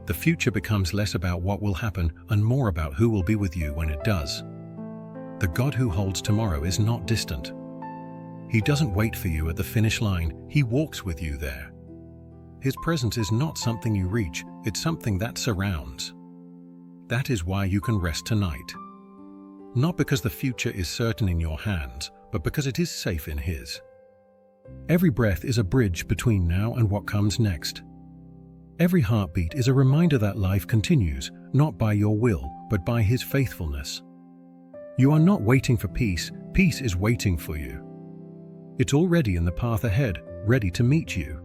The future becomes less about what will happen and more about who will be with you when it does. The God who holds tomorrow is not distant. He doesn't wait for you at the finish line, He walks with you there. His presence is not something you reach, it's something that surrounds. That is why you can rest tonight. Not because the future is certain in your hands, but because it is safe in His. Every breath is a bridge between now and what comes next. Every heartbeat is a reminder that life continues, not by your will, but by His faithfulness. You are not waiting for peace, peace is waiting for you. It's already in the path ahead, ready to meet you.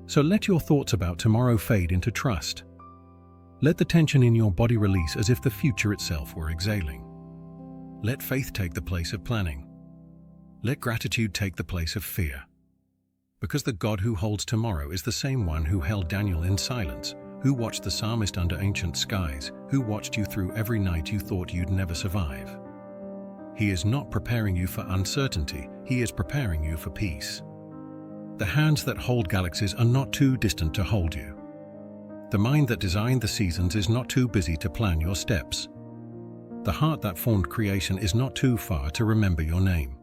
So let your thoughts about tomorrow fade into trust. Let the tension in your body release as if the future itself were exhaling. Let faith take the place of planning. Let gratitude take the place of fear. Because the God who holds tomorrow is the same one who held Daniel in silence, who watched the psalmist under ancient skies, who watched you through every night you thought you'd never survive. He is not preparing you for uncertainty, He is preparing you for peace. The hands that hold galaxies are not too distant to hold you. The mind that designed the seasons is not too busy to plan your steps. The heart that formed creation is not too far to remember your name.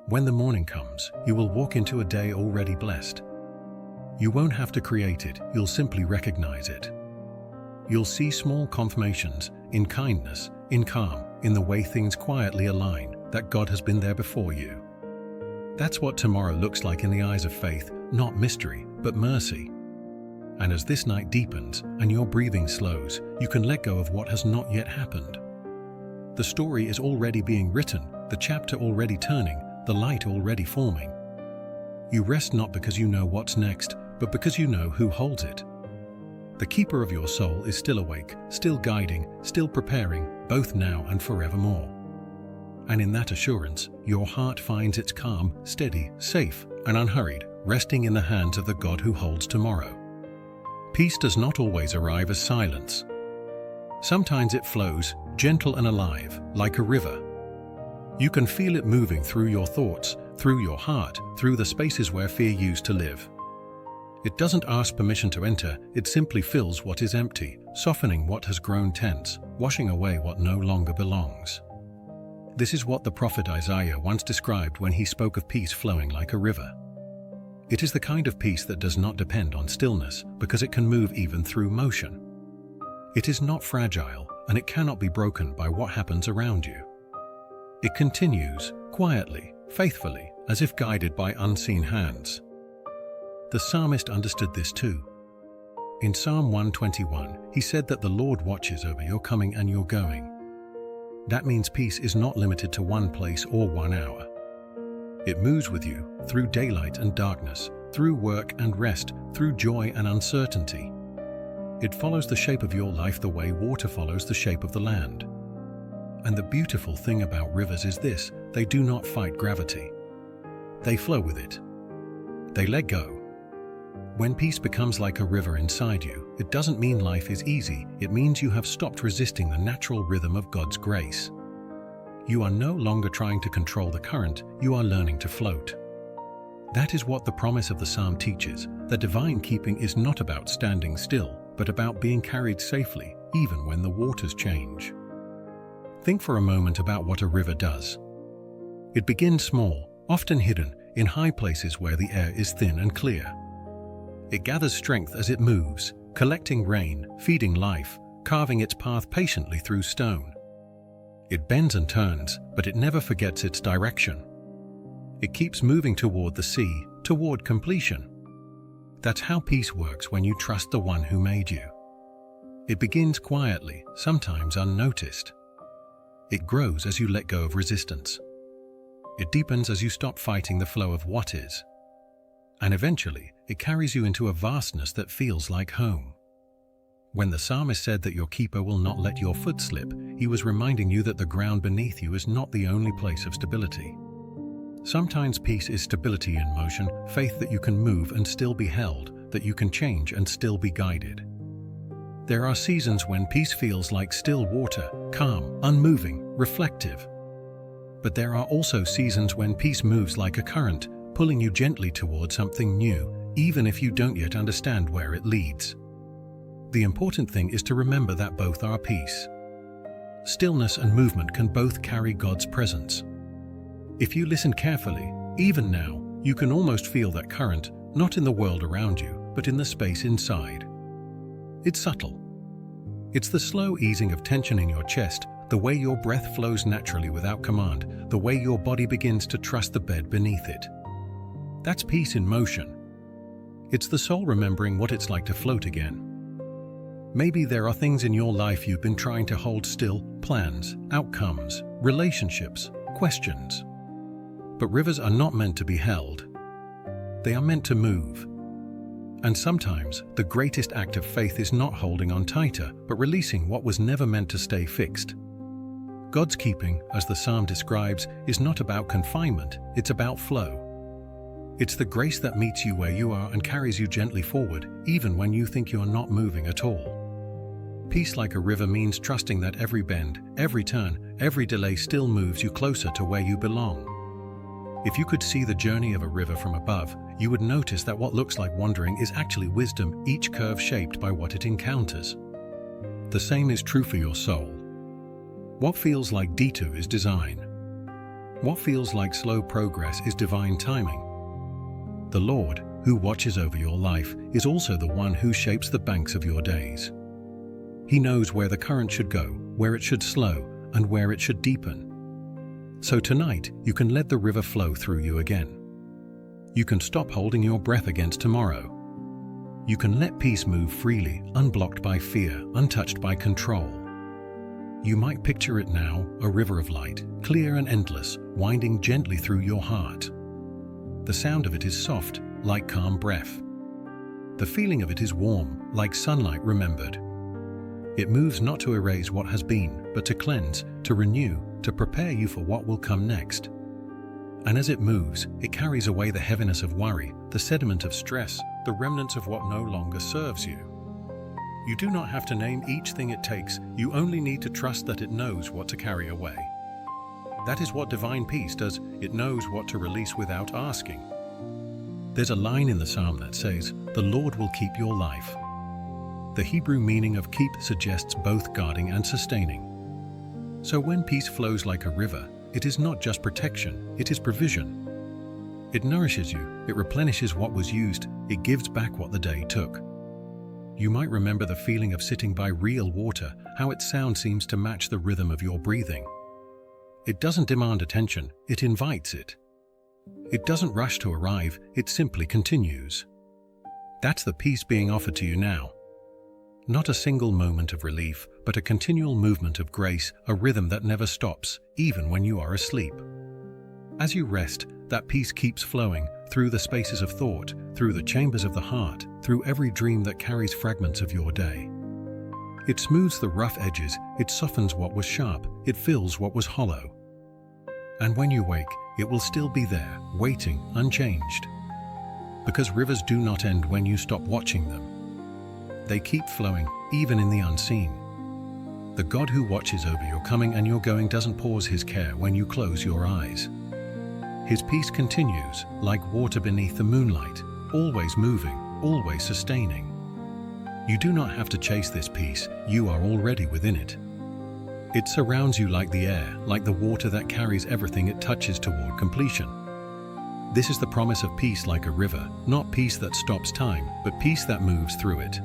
When the morning comes, you will walk into a day already blessed. You won't have to create it, you'll simply recognize it. You'll see small confirmations, in kindness, in calm, in the way things quietly align, that God has been there before you. That's what tomorrow looks like in the eyes of faith, not mystery, but mercy. And as this night deepens and your breathing slows, you can let go of what has not yet happened. The story is already being written, the chapter already turning, the light already forming. You rest not because you know what's next, but because you know who holds it. The keeper of your soul is still awake, still guiding, still preparing, both now and forevermore. And in that assurance, your heart finds its calm, steady, safe, and unhurried, resting in the hands of the God who holds tomorrow. Peace does not always arrive as silence. Sometimes it flows, gentle and alive, like a river. You can feel it moving through your thoughts, through your heart, through the spaces where fear used to live. It doesn't ask permission to enter, it simply fills what is empty, softening what has grown tense, washing away what no longer belongs. This is what the prophet Isaiah once described when he spoke of peace flowing like a river. It is the kind of peace that does not depend on stillness, because it can move even through motion. It is not fragile, and it cannot be broken by what happens around you. It continues, quietly, faithfully, as if guided by unseen hands. The psalmist understood this too. In Psalm 121, he said that the Lord watches over your coming and your going. That means peace is not limited to one place or 1 hour. It moves with you through daylight and darkness, through work and rest, through joy and uncertainty. It follows the shape of your life the way water follows the shape of the land. And the beautiful thing about rivers is this: they do not fight gravity. They flow with it. They let go. When peace becomes like a river inside you, it doesn't mean life is easy, it means you have stopped resisting the natural rhythm of God's grace. you are no longer trying to control the current, you are learning to float. That is what the promise of the psalm teaches, that divine keeping is not about standing still, but about being carried safely, even when the waters change. Think for a moment about what a river does. It begins small, often hidden, in high places where the air is thin and clear. It gathers strength as it moves, collecting rain, feeding life, carving its path patiently through stone. It bends and turns, but it never forgets its direction. It keeps moving toward the sea, toward completion. That's how peace works when you trust the one who made you. It begins quietly, sometimes unnoticed. It grows as you let go of resistance. It deepens as you stop fighting the flow of what is. And eventually, it carries you into a vastness that feels like home. When the psalmist said that your keeper will not let your foot slip, he was reminding you that the ground beneath you is not the only place of stability. Sometimes peace is stability in motion, faith that you can move and still be held, that you can change and still be guided. There are seasons when peace feels like still water, calm, unmoving, reflective. But there are also seasons when peace moves like a current, pulling you gently toward something new, even if you don't yet understand where it leads. The important thing is to remember that both are peace. Stillness and movement can both carry God's presence. If you listen carefully, even now, you can almost feel that current, not in the world around you, but in the space inside. It's subtle. It's the slow easing of tension in your chest, the way your breath flows naturally without command, the way your body begins to trust the bed beneath it. That's peace in motion. It's the soul remembering what it's like to float again. Maybe there are things in your life you've been trying to hold still, plans, outcomes, relationships, questions. But rivers are not meant to be held. They are meant to move. And sometimes, the greatest act of faith is not holding on tighter, but releasing what was never meant to stay fixed. God's keeping, as the psalm describes, is not about confinement, it's about flow. It's the grace that meets you where you are and carries you gently forward, even when you think you're not moving at all. Peace like a river means trusting that every bend, every turn, every delay still moves you closer to where you belong. If you could see the journey of a river from above, you would notice that what looks like wandering is actually wisdom, each curve shaped by what it encounters. The same is true for your soul. What feels like detour is design. What feels like slow progress is divine timing. The Lord, who watches over your life, is also the one who shapes the banks of your days. He knows where the current should go, where it should slow, and where it should deepen. So tonight, you can let the river flow through you again. You can stop holding your breath against tomorrow. You can let peace move freely, unblocked by fear, untouched by control. You might picture it now, a river of light, clear and endless, winding gently through your heart. The sound of it is soft, like calm breath. The feeling of it is warm, like sunlight remembered. It moves not to erase what has been, but to cleanse, to renew, to prepare you for what will come next. And as it moves, it carries away the heaviness of worry, the sediment of stress, the remnants of what no longer serves you. You do not have to name each thing it takes, you only need to trust that it knows what to carry away. That is what divine peace does, it knows what to release without asking. There's a line in the psalm that says, "The Lord will keep your life." The Hebrew meaning of keep suggests both guarding and sustaining. So when peace flows like a river, it is not just protection, it is provision. It nourishes you, it replenishes what was used, it gives back what the day took. You might remember the feeling of sitting by real water, how its sound seems to match the rhythm of your breathing. It doesn't demand attention, it invites it. It doesn't rush to arrive, it simply continues. That's the peace being offered to you now. Not a single moment of relief, but a continual movement of grace, a rhythm that never stops, even when you are asleep. As you rest, that peace keeps flowing through the spaces of thought, through the chambers of the heart, through every dream that carries fragments of your day. It smooths the rough edges, it softens what was sharp, it fills what was hollow. And when you wake, it will still be there, waiting, unchanged. Because rivers do not end when you stop watching them. They keep flowing, even in the unseen. The God who watches over your coming and your going doesn't pause his care when you close your eyes. His peace continues, like water beneath the moonlight, always moving, always sustaining. You do not have to chase this peace, you are already within it. It surrounds you like the air, like the water that carries everything it touches toward completion. This is the promise of peace like a river, not peace that stops time, but peace that moves through it.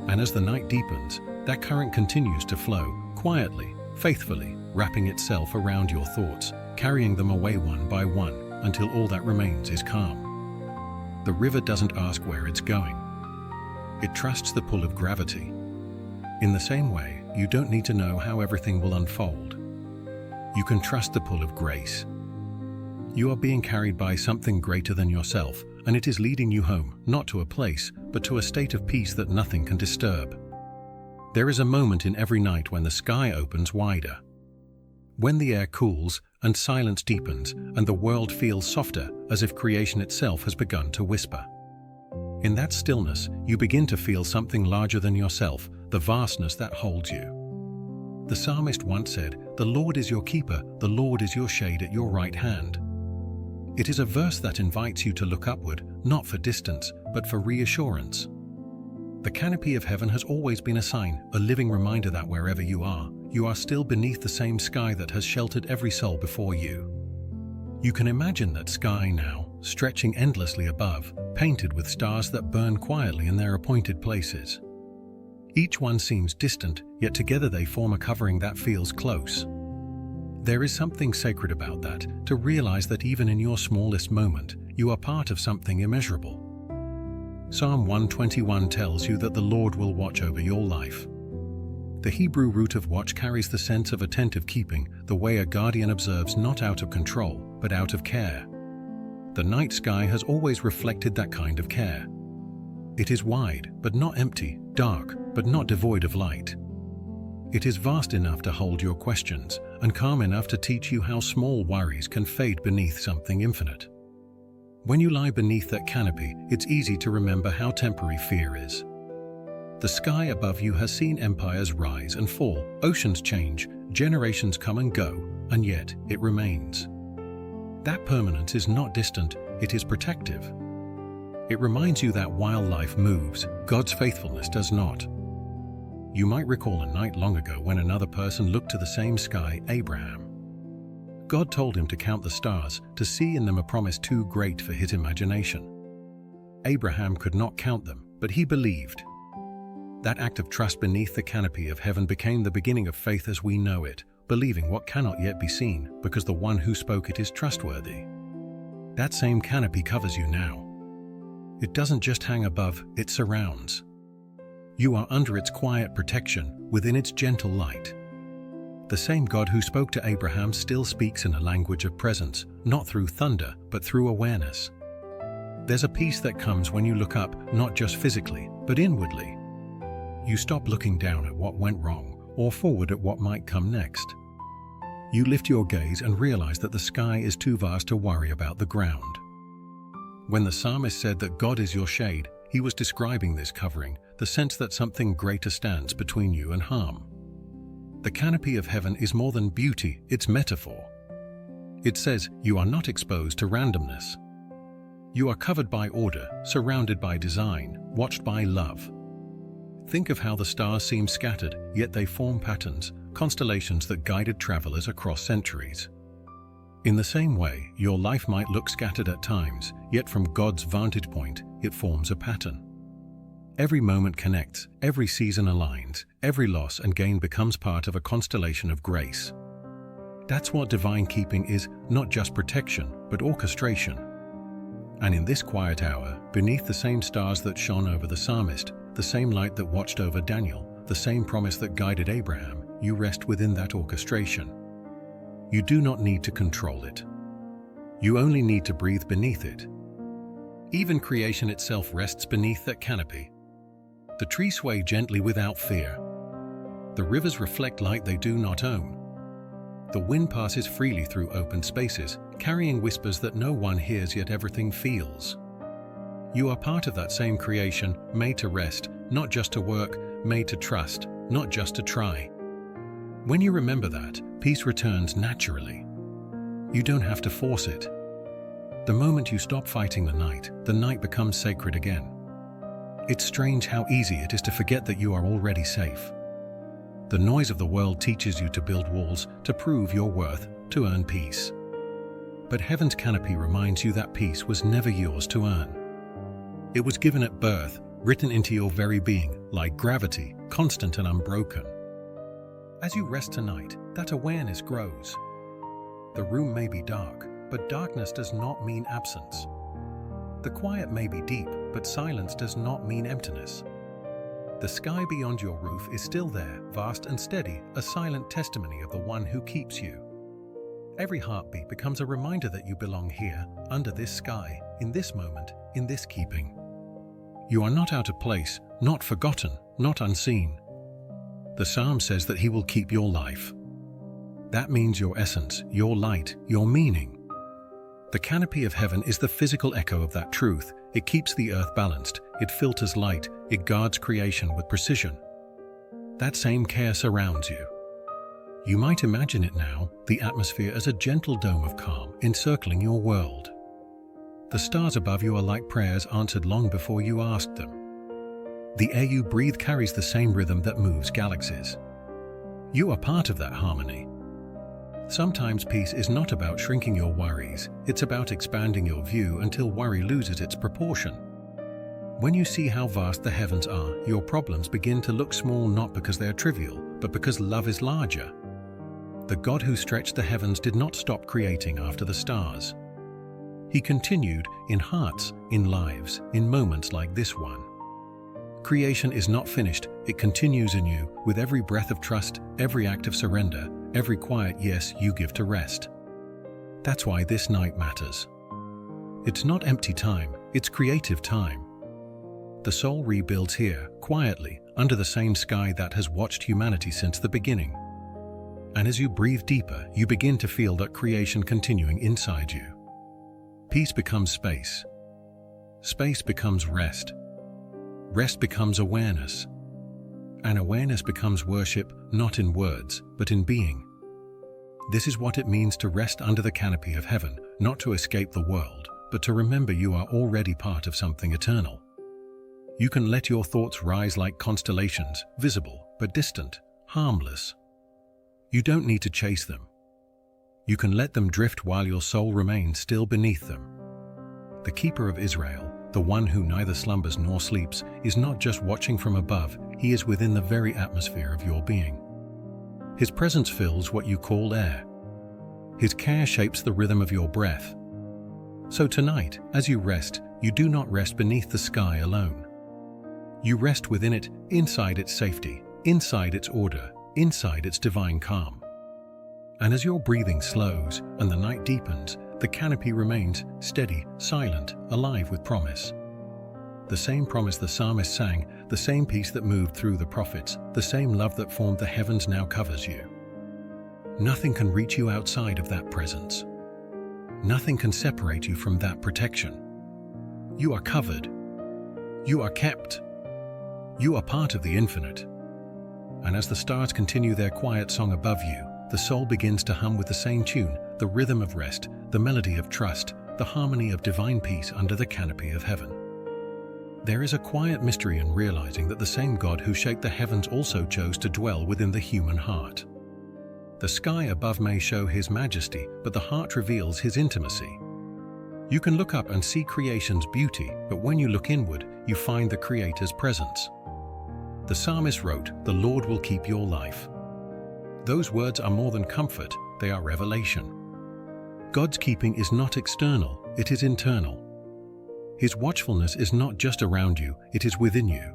And as the night deepens, that current continues to flow, quietly, faithfully, wrapping itself around your thoughts, carrying them away one by one, until all that remains is calm. The river doesn't ask where it's going. It trusts the pull of gravity. In the same way, you don't need to know how everything will unfold. You can trust the pull of grace. You are being carried by something greater than yourself, and it is leading you home, not to a place, but to a state of peace that nothing can disturb. There is a moment in every night when the sky opens wider. When the air cools and silence deepens and the world feels softer, as if creation itself has begun to whisper. In that stillness, you begin to feel something larger than yourself, the vastness that holds you. The psalmist once said, "The Lord is your keeper, the Lord is your shade at your right hand." It is a verse that invites you to look upward, not for distance, but for reassurance. The canopy of heaven has always been a sign, a living reminder that wherever you are still beneath the same sky that has sheltered every soul before you. You can imagine that sky now, stretching endlessly above, painted with stars that burn quietly in their appointed places. Each one seems distant, yet together they form a covering that feels close. There is something sacred about that, to realize that even in your smallest moment, you are part of something immeasurable. Psalm 121 tells you that the Lord will watch over your life. The Hebrew root of watch carries the sense of attentive keeping, the way a guardian observes not out of control, but out of care. The night sky has always reflected that kind of care. It is wide, but not empty, dark, but not devoid of light. It is vast enough to hold your questions, and calm enough to teach you how small worries can fade beneath something infinite. When you lie beneath that canopy, it's easy to remember how temporary fear is. The sky above you has seen empires rise and fall, oceans change, generations come and go, and yet it remains. That permanence is not distant, it is protective. It reminds you that while life moves, God's faithfulness does not. You might recall a night long ago when another person looked to the same sky, Abraham. God told him to count the stars, to see in them a promise too great for his imagination. Abraham could not count them, but he believed. That act of trust beneath the canopy of heaven became the beginning of faith as we know it, believing what cannot yet be seen, because the one who spoke it is trustworthy. That same canopy covers you now. It doesn't just hang above, it surrounds. You are under its quiet protection, within its gentle light. The same God who spoke to Abraham still speaks in a language of presence, not through thunder, but through awareness. There's a peace that comes when you look up, not just physically, but inwardly. You stop looking down at what went wrong, or forward at what might come next. You lift your gaze and realize that the sky is too vast to worry about the ground. When the psalmist said that God is your shade, he was describing this covering, the sense that something greater stands between you and harm. The canopy of heaven is more than beauty, it's metaphor. It says you are not exposed to randomness. You are covered by order, surrounded by design, watched by love. Think of how the stars seem scattered, yet they form patterns, constellations that guided travelers across centuries. In the same way, your life might look scattered at times, yet from God's vantage point, it forms a pattern. Every moment connects, every season aligns, every loss and gain becomes part of a constellation of grace. That's what divine keeping is, not just protection, but orchestration. And in this quiet hour, beneath the same stars that shone over the psalmist, the same light that watched over Daniel, the same promise that guided Abraham, you rest within that orchestration. You do not need to control it. You only need to breathe beneath it. Even creation itself rests beneath that canopy. The trees sway gently without fear. The rivers reflect light they do not own. The wind passes freely through open spaces, carrying whispers that no one hears yet everything feels. You are part of that same creation, made to rest, not just to work, made to trust, not just to try. When you remember that, peace returns naturally. You don't have to force it. The moment you stop fighting the night becomes sacred again. It's strange how easy it is to forget that you are already safe. The noise of the world teaches you to build walls, to prove your worth, to earn peace. But heaven's canopy reminds you that peace was never yours to earn. It was given at birth, written into your very being, like gravity, constant and unbroken. As you rest tonight, that awareness grows. The room may be dark, but darkness does not mean absence. The quiet may be deep, but silence does not mean emptiness. The sky beyond your roof is still there, vast and steady, a silent testimony of the one who keeps you. Every heartbeat becomes a reminder that you belong here, under this sky, in this moment, in this keeping. You are not out of place, not forgotten, not unseen. The Psalm says that He will keep your life. That means your essence, your light, your meaning. The canopy of heaven is the physical echo of that truth. It keeps the earth balanced, it filters light, it guards creation with precision. That same care surrounds you. You might imagine it now, the atmosphere as a gentle dome of calm encircling your world. The stars above you are like prayers answered long before you asked them. The air you breathe carries the same rhythm that moves galaxies. You are part of that harmony. Sometimes peace is not about shrinking your worries, it's about expanding your view until worry loses its proportion. When you see how vast the heavens are, your problems begin to look small not because they are trivial, but because love is larger. The God who stretched the heavens did not stop creating after the stars. He continued in hearts, in lives, in moments like this one. Creation is not finished, it continues in you, with every breath of trust, every act of surrender, every quiet yes you give to rest. That's why this night matters. It's not empty time, it's creative time. The soul rebuilds here, quietly, under the same sky that has watched humanity since the beginning. And as you breathe deeper, you begin to feel that creation continuing inside you. Peace becomes space. Space becomes rest. Rest becomes awareness. And awareness becomes worship, not in words, but in being. This is what it means to rest under the canopy of heaven, not to escape the world, but to remember you are already part of something eternal. You can let your thoughts rise like constellations, visible but distant, harmless. You don't need to chase them. You can let them drift while your soul remains still beneath them. The keeper of Israel, the one who neither slumbers nor sleeps, is not just watching from above, he is within the very atmosphere of your being. His presence fills what you call air. His care shapes the rhythm of your breath. So tonight, as you rest, you do not rest beneath the sky alone. You rest within it, inside its safety, inside its order, inside its divine calm. And as your breathing slows and the night deepens, the canopy remains steady, silent, alive with promise. The same promise the psalmist sang, the same peace that moved through the prophets, the same love that formed the heavens now covers you. Nothing can reach you outside of that presence. Nothing can separate you from that protection. You are covered. You are kept. You are part of the infinite. And as the stars continue their quiet song above you, the soul begins to hum with the same tune, the rhythm of rest, the melody of trust, the harmony of divine peace under the canopy of heaven. There is a quiet mystery in realizing that the same God who shaped the heavens also chose to dwell within the human heart. The sky above may show His majesty, but the heart reveals His intimacy. You can look up and see creation's beauty, but when you look inward, you find the Creator's presence. The psalmist wrote, "The Lord will keep your life." Those words are more than comfort, they are revelation. God's keeping is not external, it is internal. His watchfulness is not just around you, it is within you.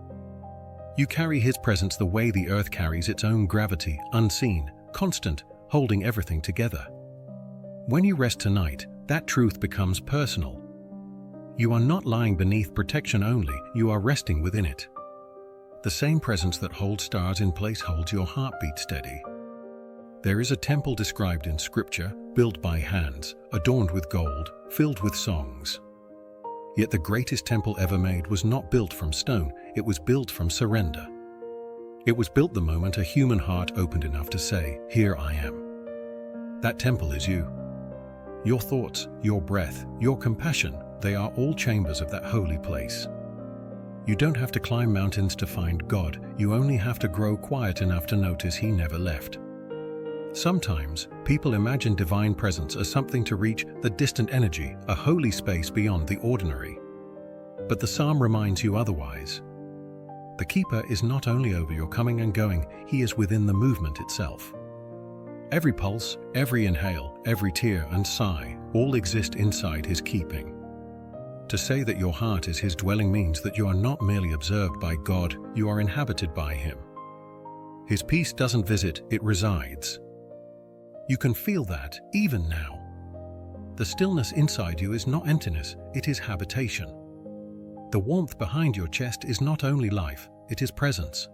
You carry His presence the way the earth carries its own gravity, unseen, constant, holding everything together. When you rest tonight, that truth becomes personal. You are not lying beneath protection only, you are resting within it. The same presence that holds stars in place holds your heartbeat steady. There is a temple described in Scripture, built by hands, adorned with gold, filled with songs. Yet the greatest temple ever made was not built from stone, it was built from surrender. It was built the moment a human heart opened enough to say, "Here I am." That temple is you. Your thoughts, your breath, your compassion, they are all chambers of that holy place. You don't have to climb mountains to find God, you only have to grow quiet enough to notice He never left. Sometimes, people imagine divine presence as something to reach, the distant energy, a holy space beyond the ordinary. But the psalm reminds you otherwise. The keeper is not only over your coming and going, He is within the movement itself. Every pulse, every inhale, every tear and sigh, all exist inside His keeping. To say that your heart is His dwelling means that you are not merely observed by God, you are inhabited by Him. His peace doesn't visit, it resides. You can feel that, even now. The stillness inside you is not emptiness, it is habitation. The warmth behind your chest is not only life, it is presence.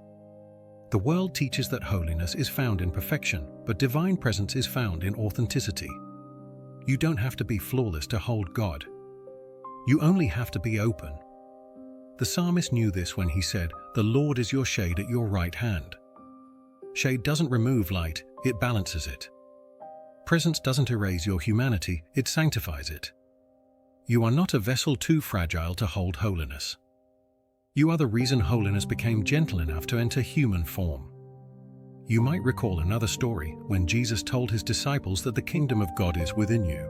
The world teaches that holiness is found in perfection, but divine presence is found in authenticity. You don't have to be flawless to hold God. You only have to be open. The psalmist knew this when he said, "The Lord is your shade at your right hand." Shade doesn't remove light, it balances it. Presence doesn't erase your humanity, it sanctifies it. You are not a vessel too fragile to hold holiness. You are the reason holiness became gentle enough to enter human form. You might recall another story when Jesus told His disciples that the kingdom of God is within you.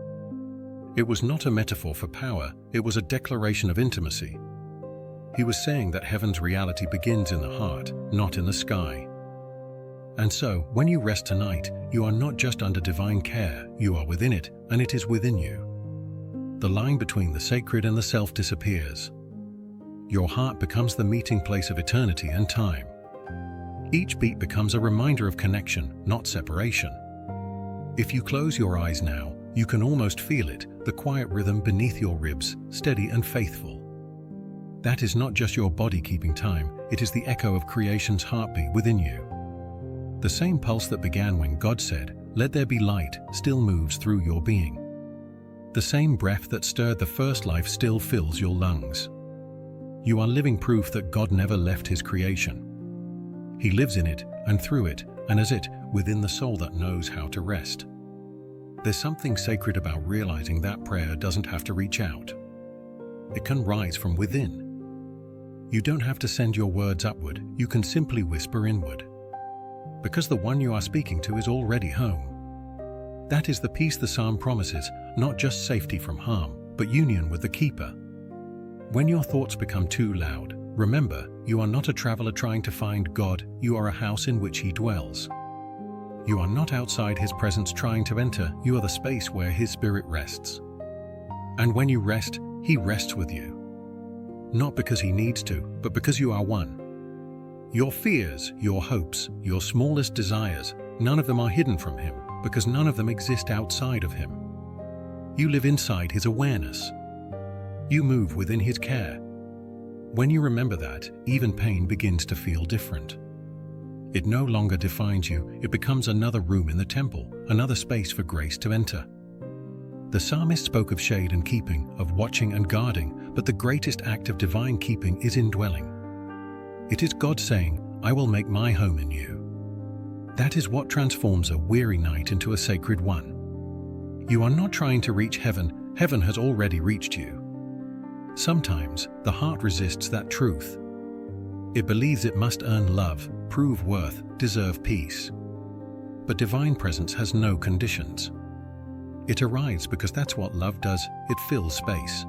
It was not a metaphor for power, it was a declaration of intimacy. He was saying that heaven's reality begins in the heart, not in the sky. And so, when you rest tonight, you are not just under divine care, you are within it, and it is within you. The line between the sacred and the self disappears. Your heart becomes the meeting place of eternity and time. Each beat becomes a reminder of connection, not separation. If you close your eyes now, you can almost feel it, the quiet rhythm beneath your ribs, steady and faithful. That is not just your body keeping time, it is the echo of creation's heartbeat within you. The same pulse that began when God said, "Let there be light," still moves through your being. The same breath that stirred the first life still fills your lungs. You are living proof that God never left His creation. He lives in it, and through it, and as it, within the soul that knows how to rest. There's something sacred about realizing that prayer doesn't have to reach out. It can rise from within. You don't have to send your words upward, you can simply whisper inward. Because the one you are speaking to is already home. That is the peace the psalm promises, not just safety from harm, but union with the keeper. When your thoughts become too loud, remember, you are not a traveler trying to find God, you are a house in which He dwells. You are not outside His presence trying to enter, you are the space where His Spirit rests. And when you rest, He rests with you. Not because He needs to, but because you are one. Your fears, your hopes, your smallest desires, none of them are hidden from Him, because none of them exist outside of Him. You live inside His awareness. You move within His care. When you remember that, even pain begins to feel different. It no longer defines you, it becomes another room in the temple, another space for grace to enter. The psalmist spoke of shade and keeping, of watching and guarding, but the greatest act of divine keeping is indwelling. It is God saying, "I will make my home in you." That is what transforms a weary night into a sacred one. You are not trying to reach heaven, heaven has already reached you. Sometimes, the heart resists that truth. It believes it must earn love, prove worth, deserve peace. But divine presence has no conditions. It arrives because that's what love does, it fills space.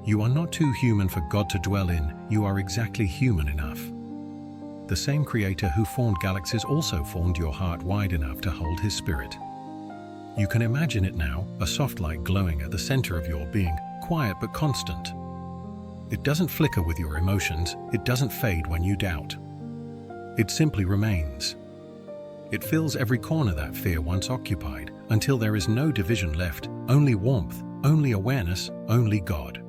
You are not too human for God to dwell in, you are exactly human enough. The same Creator who formed galaxies also formed your heart wide enough to hold His Spirit. You can imagine it now, a soft light glowing at the center of your being, quiet but constant. It doesn't flicker with your emotions, it doesn't fade when you doubt. It simply remains. It fills every corner that fear once occupied, until there is no division left, only warmth, only awareness, only God.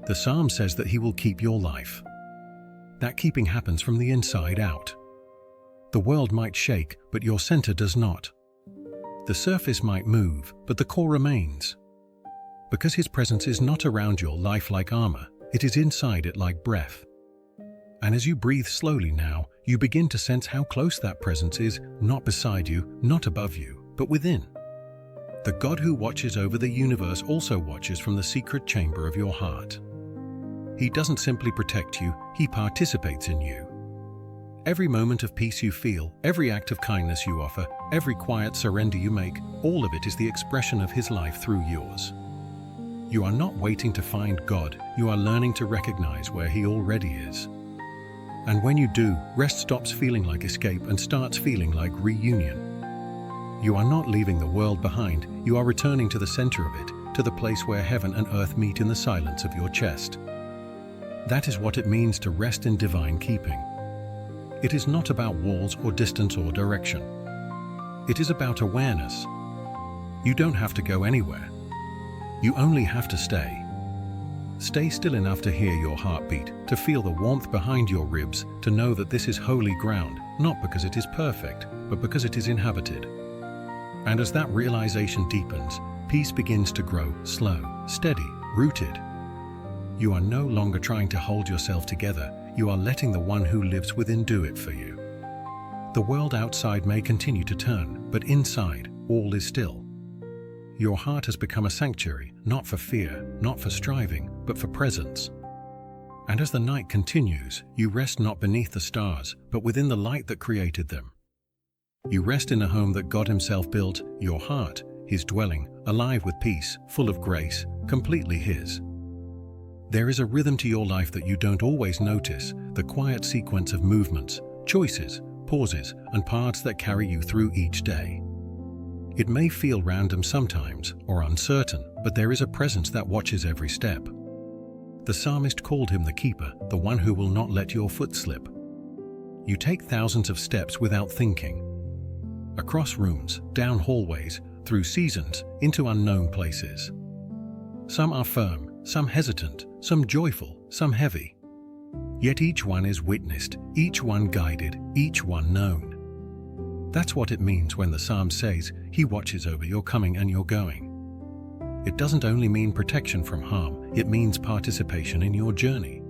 The psalm says that He will keep your life. That keeping happens from the inside out. The world might shake, but your center does not. The surface might move, but the core remains. Because His presence is not around your life like armor, it is inside it like breath. And as you breathe slowly now, you begin to sense how close that presence is, not beside you, not above you, but within. The God who watches over the universe also watches from the secret chamber of your heart. He doesn't simply protect you, he participates in you. Every moment of peace you feel, every act of kindness you offer, every quiet surrender you make, all of it is the expression of his life through yours. You are not waiting to find God, you are learning to recognize where he already is. And when you do, rest stops feeling like escape and starts feeling like reunion. You are not leaving the world behind, you are returning to the center of it, to the place where heaven and earth meet in the silence of your chest. That is what it means to rest in divine keeping. It is not about walls or distance or direction. It is about awareness. You don't have to go anywhere. You only have to stay. Stay still enough to hear your heartbeat, to feel the warmth behind your ribs, to know that this is holy ground, not because it is perfect, but because it is inhabited. And as that realization deepens, peace begins to grow, slow, steady, rooted. You are no longer trying to hold yourself together, you are letting the one who lives within do it for you. The world outside may continue to turn, but inside, all is still. Your heart has become a sanctuary, not for fear, not for striving, but for presence. And as the night continues, you rest not beneath the stars, but within the light that created them. You rest in a home that God himself built, your heart, his dwelling, alive with peace, full of grace, completely his. There is a rhythm to your life that you don't always notice, the quiet sequence of movements, choices, pauses, and paths that carry you through each day. It may feel random sometimes, or uncertain, but there is a presence that watches every step. The psalmist called him the keeper, the one who will not let your foot slip. You take thousands of steps without thinking. Across rooms, down hallways, through seasons, into unknown places. Some are firm, some hesitant, some joyful, some heavy. Yet each one is witnessed, each one guided, each one known. That's what it means when the psalm says, he watches over your coming and your going. It doesn't only mean protection from harm, it means participation in your journey.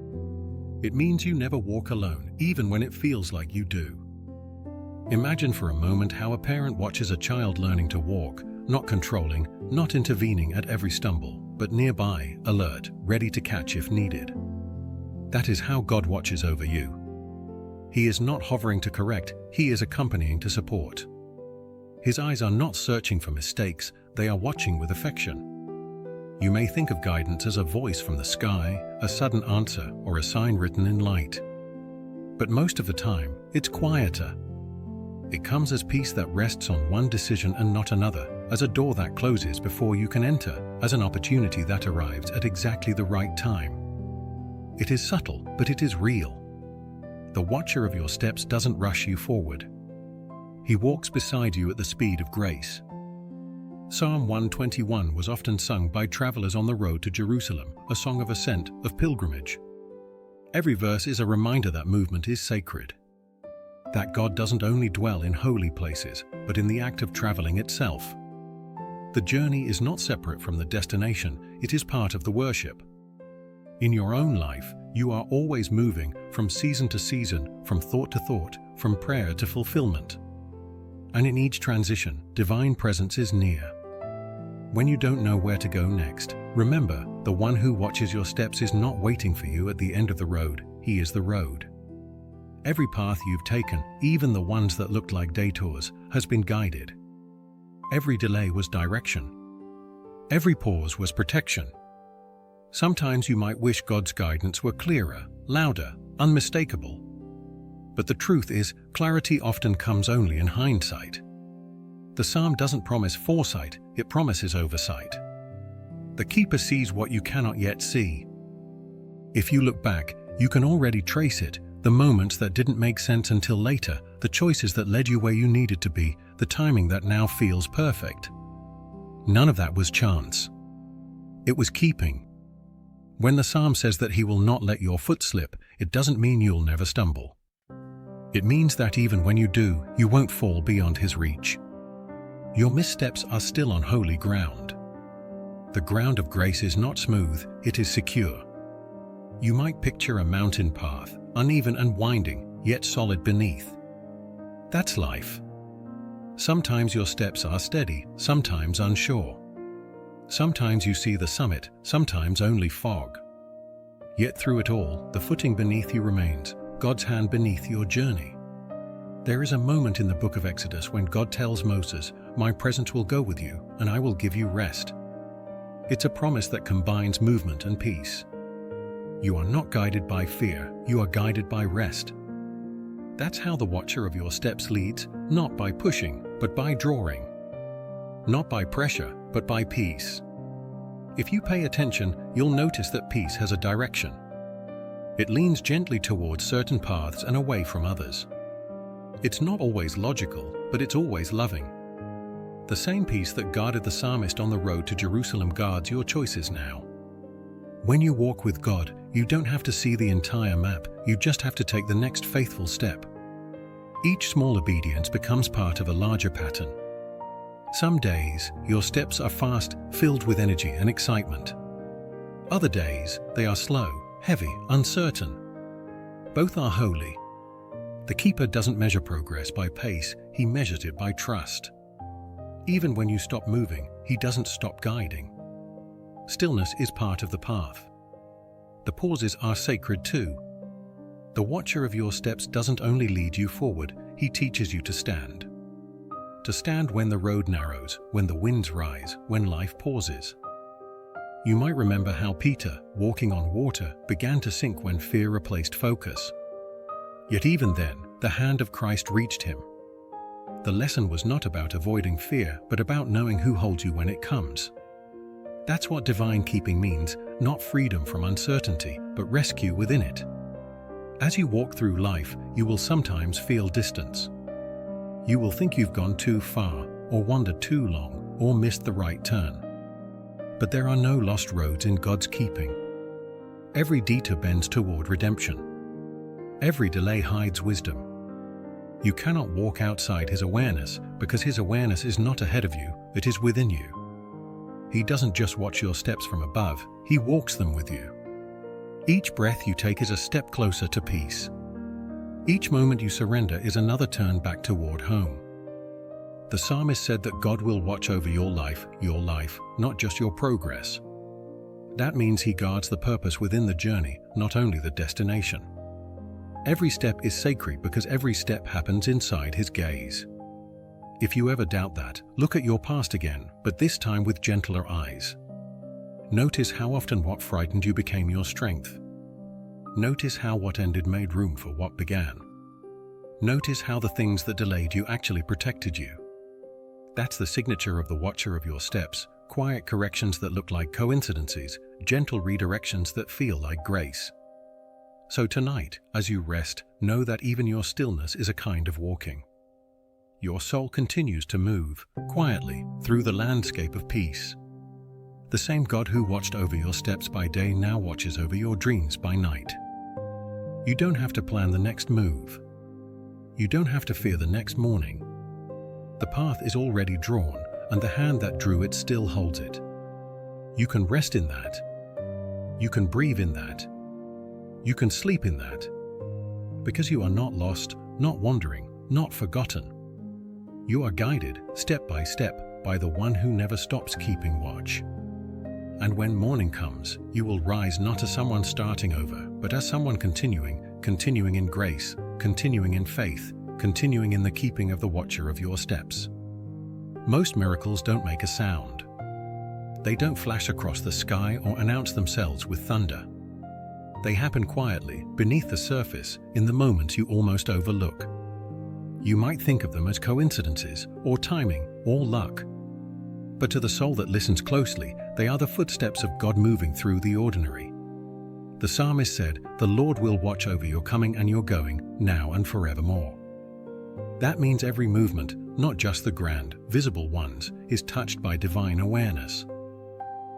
It means you never walk alone, even when it feels like you do. Imagine for a moment how a parent watches a child learning to walk, not controlling, not intervening at every stumble, but nearby, alert, ready to catch if needed. That is how God watches over you. He is not hovering to correct, he is accompanying to support. His eyes are not searching for mistakes, they are watching with affection. You may think of guidance as a voice from the sky, a sudden answer, or a sign written in light. But most of the time, it's quieter. It comes as peace that rests on one decision and not another, as a door that closes before you can enter, as an opportunity that arrives at exactly the right time. It is subtle, but it is real. The watcher of your steps doesn't rush you forward. He walks beside you at the speed of grace. Psalm 121 was often sung by travelers on the road to Jerusalem, a song of ascent, of pilgrimage. Every verse is a reminder that movement is sacred. That God doesn't only dwell in holy places, but in the act of traveling itself. The journey is not separate from the destination, it is part of the worship. In your own life, you are always moving from season to season, from thought to thought, from prayer to fulfillment. And in each transition, divine presence is near. When you don't know where to go next, remember, the one who watches your steps is not waiting for you at the end of the road, he is the road. Every path you've taken, even the ones that looked like detours, has been guided. Every delay was direction. Every pause was protection. Sometimes you might wish God's guidance were clearer, louder, unmistakable. But the truth is, clarity often comes only in hindsight. The psalm doesn't promise foresight, it promises oversight. The keeper sees what you cannot yet see. If you look back, you can already trace it, the moments that didn't make sense until later, the choices that led you where you needed to be, the timing that now feels perfect. None of that was chance. It was keeping. When the psalm says that he will not let your foot slip, it doesn't mean you'll never stumble. It means that even when you do, you won't fall beyond his reach. Your missteps are still on holy ground. The ground of grace is not smooth, it is secure. You might picture a mountain path, uneven and winding, yet solid beneath. That's life. Sometimes your steps are steady, sometimes unsure. Sometimes you see the summit, sometimes only fog. Yet through it all, the footing beneath you remains, God's hand beneath your journey. There is a moment in the book of Exodus when God tells Moses, "My presence will go with you, and I will give you rest." It's a promise that combines movement and peace. You are not guided by fear, you are guided by rest. That's how the watcher of your steps leads, not by pushing, but by drawing. Not by pressure, but by peace. If you pay attention, you'll notice that peace has a direction. It leans gently towards certain paths and away from others. It's not always logical, but it's always loving. The same peace that guarded the psalmist on the road to Jerusalem guards your choices now. When you walk with God, you don't have to see the entire map, you just have to take the next faithful step. Each small obedience becomes part of a larger pattern. Some days, your steps are fast, filled with energy and excitement. Other days, they are slow, heavy, uncertain. Both are holy. The keeper doesn't measure progress by pace, he measures it by trust. Even when you stop moving, he doesn't stop guiding. Stillness is part of the path. The pauses are sacred too. The watcher of your steps doesn't only lead you forward, he teaches you to stand. To stand when the road narrows, when the winds rise, when life pauses. You might remember how Peter, walking on water, began to sink when fear replaced focus. Yet even then, the hand of Christ reached him. The lesson was not about avoiding fear, but about knowing who holds you when it comes. That's what divine keeping means, not freedom from uncertainty, but rescue within it. As you walk through life, you will sometimes feel distance. You will think you've gone too far, or wandered too long, or missed the right turn. But there are no lost roads in God's keeping. Every detour bends toward redemption. Every delay hides wisdom. You cannot walk outside his awareness, because his awareness is not ahead of you, it is within you. He doesn't just watch your steps from above, he walks them with you. Each breath you take is a step closer to peace. Each moment you surrender is another turn back toward home. The psalmist said that God will watch over your life, not just your progress. That means he guards the purpose within the journey, not only the destination. Every step is sacred because every step happens inside his gaze. If you ever doubt that, look at your past again, but this time with gentler eyes. Notice how often what frightened you became your strength. Notice how what ended made room for what began. Notice how the things that delayed you actually protected you. That's the signature of the watcher of your steps, quiet corrections that look like coincidences, gentle redirections that feel like grace. So tonight, as you rest, know that even your stillness is a kind of walking. Your soul continues to move, quietly, through the landscape of peace. The same God who watched over your steps by day now watches over your dreams by night. You don't have to plan the next move. You don't have to fear the next morning. The path is already drawn, and the hand that drew it still holds it. You can rest in that. You can breathe in that. You can sleep in that. Because you are not lost, not wandering, not forgotten. You are guided, step by step, by the one who never stops keeping watch. And when morning comes, you will rise not as someone starting over, but as someone continuing in grace, continuing in faith, continuing in the keeping of the watcher of your steps. Most miracles don't make a sound. They don't flash across the sky or announce themselves with thunder. They happen quietly, beneath the surface, in the moments you almost overlook. You might think of them as coincidences, or timing, or luck. But to the soul that listens closely, they are the footsteps of God moving through the ordinary. The psalmist said, "The Lord will watch over your coming and your going, now and forevermore." That means every movement, not just the grand, visible ones, is touched by divine awareness.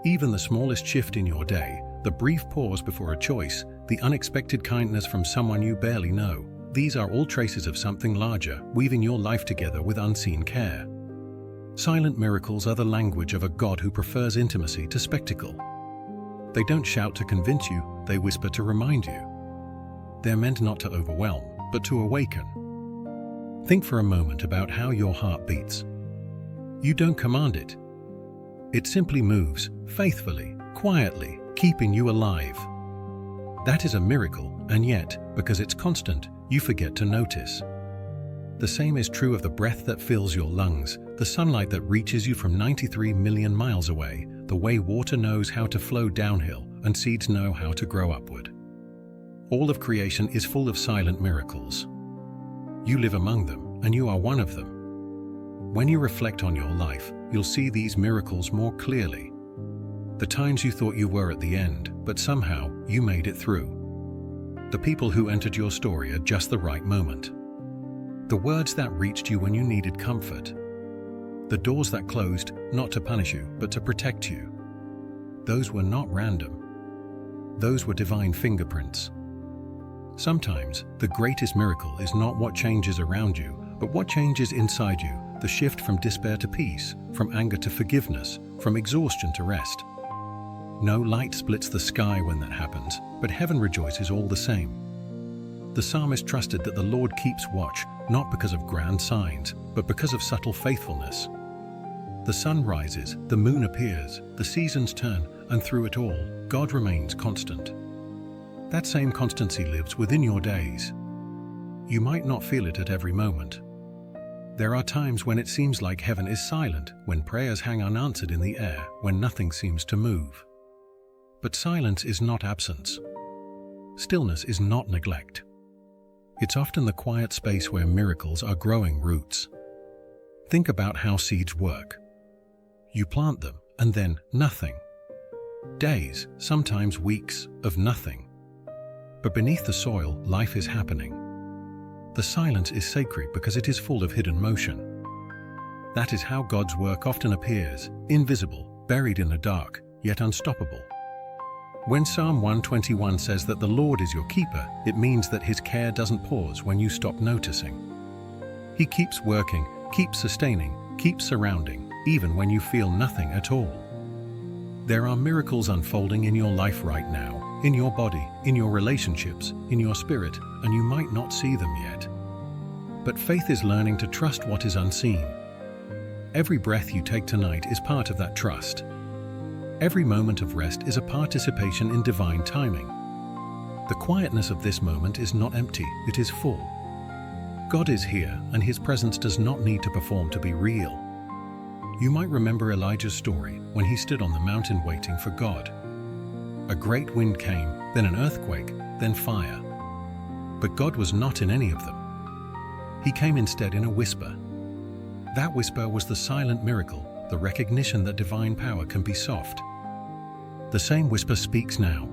Even the smallest shift in your day, the brief pause before a choice, the unexpected kindness from someone you barely know, these are all traces of something larger, weaving your life together with unseen care. Silent miracles are the language of a God who prefers intimacy to spectacle. They don't shout to convince you, they whisper to remind you. They're meant not to overwhelm, but to awaken. Think for a moment about how your heart beats. You don't command it. It simply moves, faithfully, quietly, keeping you alive. That is a miracle, and yet, because it's constant, you forget to notice. The same is true of the breath that fills your lungs, the sunlight that reaches you from 93 million miles away, the way water knows how to flow downhill and seeds know how to grow upward. All of creation is full of silent miracles. You live among them, and you are one of them. When you reflect on your life, you'll see these miracles more clearly. The times you thought you were at the end, but somehow you made it through. The people who entered your story at just the right moment. The words that reached you when you needed comfort. The doors that closed, not to punish you, but to protect you. Those were not random. Those were divine fingerprints. Sometimes, the greatest miracle is not what changes around you, but what changes inside you, the shift from despair to peace, from anger to forgiveness, from exhaustion to rest. No light splits the sky when that happens, but heaven rejoices all the same. The psalmist trusted that the Lord keeps watch, not because of grand signs, but because of subtle faithfulness. The sun rises, the moon appears, the seasons turn, and through it all, God remains constant. That same constancy lives within your days. You might not feel it at every moment. There are times when it seems like heaven is silent, when prayers hang unanswered in the air, when nothing seems to move. But silence is not absence. Stillness is not neglect. It's often the quiet space where miracles are growing roots. Think about how seeds work. You plant them, and then nothing. Days, sometimes weeks, of nothing. But beneath the soil, life is happening. The silence is sacred because it is full of hidden motion. That is how God's work often appears, invisible, buried in the dark, yet unstoppable. When Psalm 121 says that the Lord is your keeper, it means that His care doesn't pause when you stop noticing. He keeps working, keeps sustaining, keeps surrounding, even when you feel nothing at all. There are miracles unfolding in your life right now, in your body, in your relationships, in your spirit, and you might not see them yet. But faith is learning to trust what is unseen. Every breath you take tonight is part of that trust. Every moment of rest is a participation in divine timing. The quietness of this moment is not empty, it is full. God is here, and His presence does not need to perform to be real. You might remember Elijah's story when he stood on the mountain waiting for God. A great wind came, then an earthquake, then fire. But God was not in any of them. He came instead in a whisper. That whisper was the silent miracle, the recognition that divine power can be soft. The same whisper speaks now.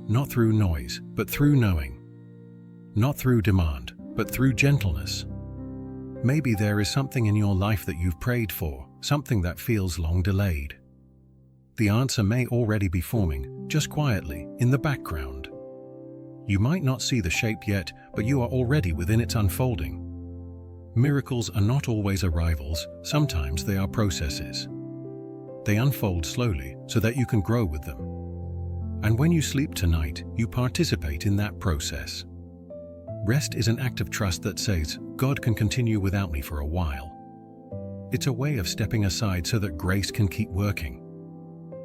Not through noise, but through knowing. Not through demand, but through gentleness. Maybe there is something in your life that you've prayed for, something that feels long delayed. The answer may already be forming, just quietly, in the background. You might not see the shape yet, but you are already within its unfolding. Miracles are not always arrivals, sometimes they are processes. They unfold slowly so that you can grow with them. And when you sleep tonight, you participate in that process. Rest is an act of trust that says, God can continue without me for a while. It's a way of stepping aside so that grace can keep working.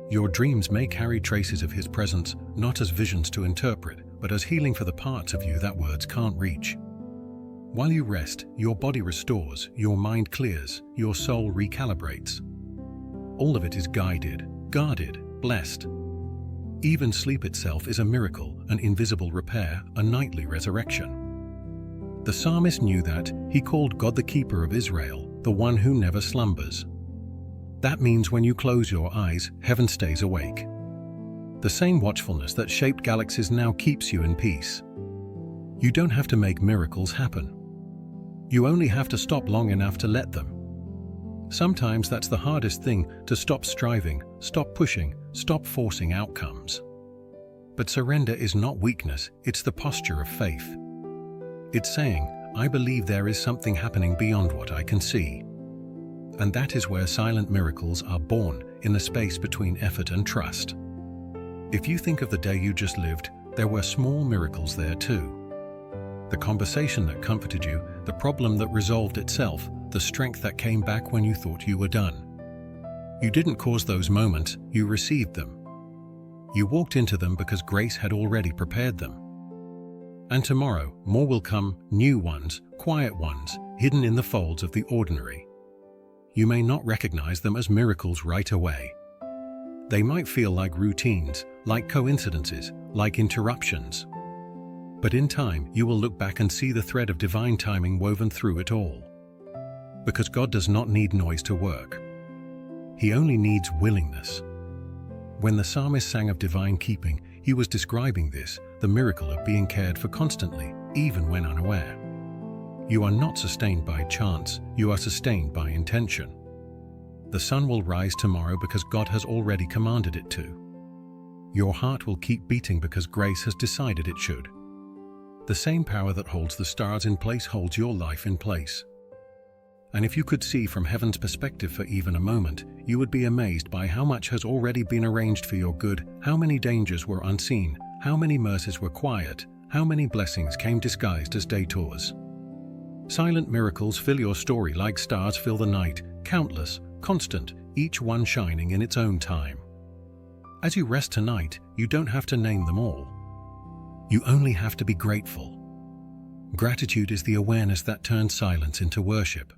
Your dreams may carry traces of His presence, not as visions to interpret, but as healing for the parts of you that words can't reach. While you rest, your body restores, your mind clears, your soul recalibrates. All of it is guided, guarded, blessed. Even sleep itself is a miracle, an invisible repair, a nightly resurrection. The psalmist knew that. He called God the keeper of Israel, the one who never slumbers. That means when you close your eyes, heaven stays awake. The same watchfulness that shaped galaxies now keeps you in peace. You don't have to make miracles happen. You only have to stop long enough to let them. Sometimes that's the hardest thing, to stop striving, stop pushing, stop forcing outcomes. But surrender is not weakness, it's the posture of faith. It's saying, I believe there is something happening beyond what I can see. And that is where silent miracles are born, in the space between effort and trust. If you think of the day you just lived, there were small miracles there too. The conversation that comforted you, the problem that resolved itself, the strength that came back when you thought you were done. You didn't cause those moments, you received them. You walked into them because grace had already prepared them. And tomorrow, more will come, new ones, quiet ones, hidden in the folds of the ordinary. You may not recognize them as miracles right away. They might feel like routines, like coincidences, like interruptions. But in time, you will look back and see the thread of divine timing woven through it all. Because God does not need noise to work. He only needs willingness. When the psalmist sang of divine keeping, he was describing this, the miracle of being cared for constantly, even when unaware. You are not sustained by chance, you are sustained by intention. The sun will rise tomorrow because God has already commanded it to. Your heart will keep beating because grace has decided it should. The same power that holds the stars in place holds your life in place. And if you could see from heaven's perspective for even a moment, you would be amazed by how much has already been arranged for your good, how many dangers were unseen, how many mercies were quiet, how many blessings came disguised as detours. Silent miracles fill your story like stars fill the night, countless, constant, each one shining in its own time. As you rest tonight, you don't have to name them all. You only have to be grateful. Gratitude is the awareness that turns silence into worship.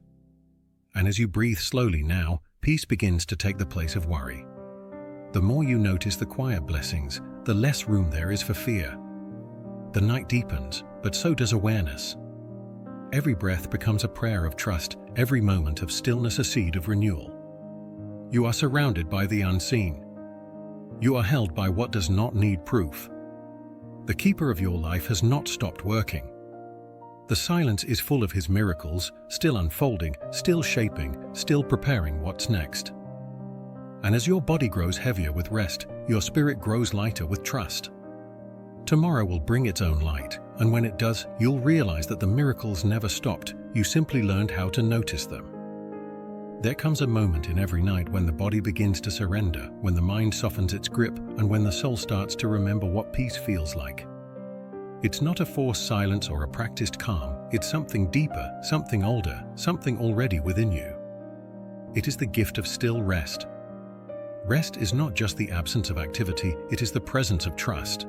And as you breathe slowly now, peace begins to take the place of worry. The more you notice the quiet blessings, the less room there is for fear. The night deepens, but so does awareness. Every breath becomes a prayer of trust, every moment of stillness a seed of renewal. You are surrounded by the unseen. You are held by what does not need proof. The keeper of your life has not stopped working. The silence is full of his miracles, still unfolding, still shaping, still preparing what's next. And as your body grows heavier with rest, your spirit grows lighter with trust. Tomorrow will bring its own light, and when it does, you'll realize that the miracles never stopped, you simply learned how to notice them. There comes a moment in every night when the body begins to surrender, when the mind softens its grip, and when the soul starts to remember what peace feels like. It's not a forced silence or a practiced calm, it's something deeper, something older, something already within you. It is the gift of still rest. Rest is not just the absence of activity, it is the presence of trust.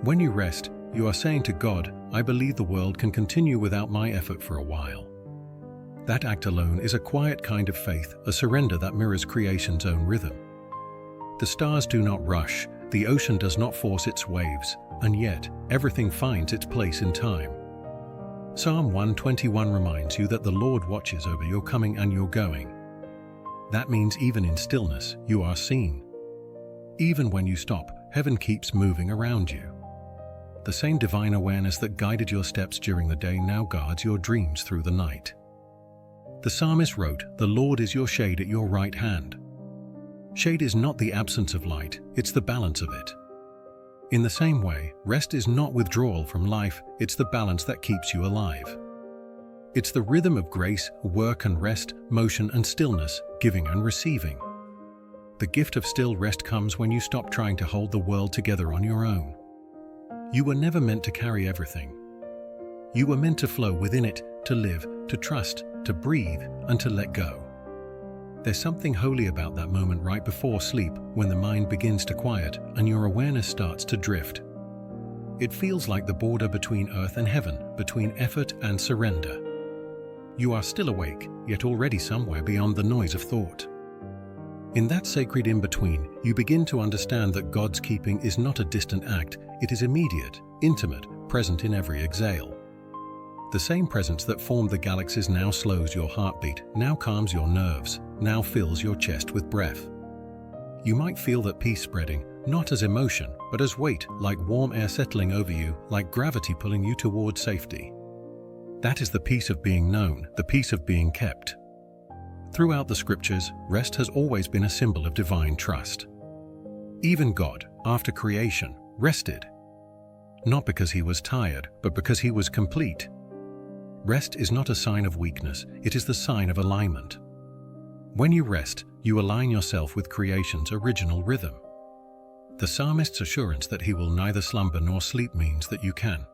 When you rest, you are saying to God, I believe the world can continue without my effort for a while. That act alone is a quiet kind of faith, a surrender that mirrors creation's own rhythm. The stars do not rush, the ocean does not force its waves, and yet everything finds its place in time. Psalm 121 reminds you that the Lord watches over your coming and your going. That means even in stillness, you are seen. Even when you stop, heaven keeps moving around you. The same divine awareness that guided your steps during the day now guards your dreams through the night. The psalmist wrote, "The Lord is your shade at your right hand." Shade is not the absence of light, it's the balance of it. In the same way, rest is not withdrawal from life, it's the balance that keeps you alive. It's the rhythm of grace, work and rest, motion and stillness, giving and receiving. The gift of still rest comes when you stop trying to hold the world together on your own. You were never meant to carry everything. You were meant to flow within it, to live, to trust, to breathe, and to let go. There's something holy about that moment right before sleep, when the mind begins to quiet and your awareness starts to drift. It feels like the border between earth and heaven, between effort and surrender. You are still awake, yet already somewhere beyond the noise of thought. In that sacred in-between, you begin to understand that God's keeping is not a distant act, it is immediate, intimate, present in every exhale. The same presence that formed the galaxies now slows your heartbeat, now calms your nerves, now fills your chest with breath. You might feel that peace spreading, not as emotion, but as weight, like warm air settling over you, like gravity pulling you toward safety. That is the peace of being known, the peace of being kept. Throughout the scriptures, rest has always been a symbol of divine trust. Even God, after creation, rested. Not because he was tired, but because he was complete. Rest is not a sign of weakness, it is the sign of alignment. When you rest, you align yourself with creation's original rhythm. The psalmist's assurance that he will neither slumber nor sleep means that you can.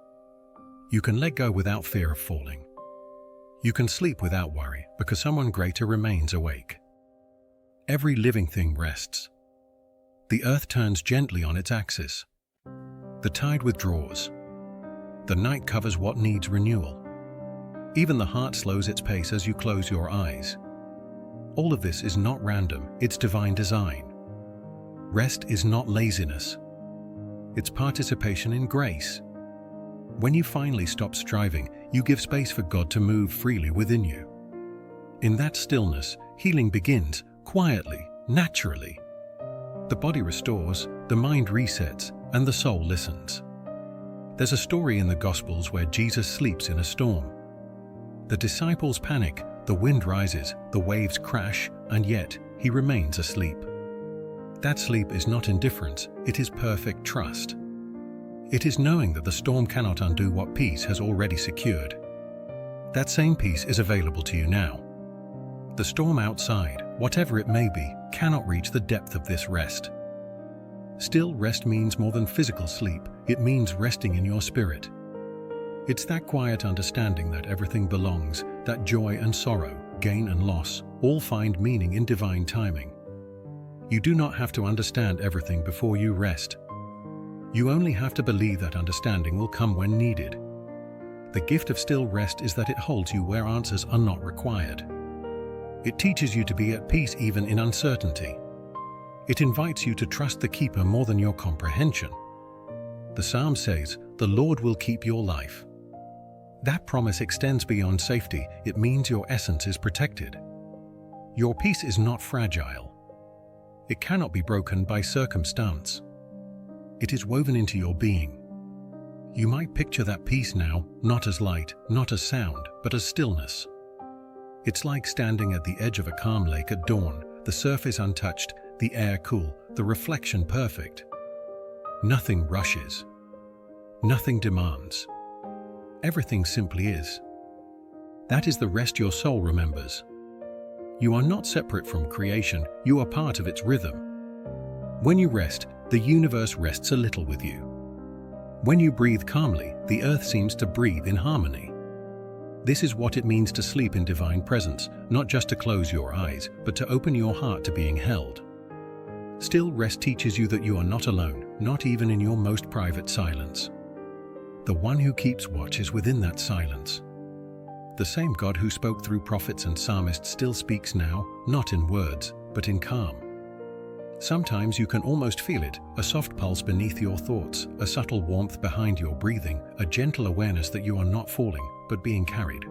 You can let go without fear of falling. You can sleep without worry because someone greater remains awake. Every living thing rests. The earth turns gently on its axis. The tide withdraws. The night covers what needs renewal. Even the heart slows its pace as you close your eyes. All of this is not random, it's divine design. Rest is not laziness. It's participation in grace. When you finally stop striving, you give space for God to move freely within you. In that stillness, healing begins, quietly, naturally. The body restores, the mind resets, and the soul listens. There's a story in the Gospels where Jesus sleeps in a storm. The disciples panic, the wind rises, the waves crash, and yet he remains asleep. That sleep is not indifference, it is perfect trust. It is knowing that the storm cannot undo what peace has already secured. That same peace is available to you now. The storm outside, whatever it may be, cannot reach the depth of this rest. Still rest means more than physical sleep, it means resting in your spirit. It's that quiet understanding that everything belongs, that joy and sorrow, gain and loss, all find meaning in divine timing. You do not have to understand everything before you rest. You only have to believe that understanding will come when needed. The gift of still rest is that it holds you where answers are not required. It teaches you to be at peace even in uncertainty. It invites you to trust the keeper more than your comprehension. The psalm says, "The Lord will keep your life." That promise extends beyond safety. It means your essence is protected. Your peace is not fragile. It cannot be broken by circumstance. It is woven into your being. You might picture that peace now, not as light, not as sound, but as stillness. It's like standing at the edge of a calm lake at dawn, the surface untouched, the air cool, the reflection perfect. Nothing rushes. Nothing demands. Everything simply is. That is the rest your soul remembers. You are not separate from creation, you are part of its rhythm. When you rest, the universe rests a little with you. When you breathe calmly, the earth seems to breathe in harmony. This is what it means to sleep in divine presence, not just to close your eyes, but to open your heart to being held. Still rest teaches you that you are not alone, not even in your most private silence. The one who keeps watch is within that silence. The same God who spoke through prophets and psalmists still speaks now, not in words, but in calm. Sometimes you can almost feel it, a soft pulse beneath your thoughts, a subtle warmth behind your breathing, a gentle awareness that you are not falling, but being carried.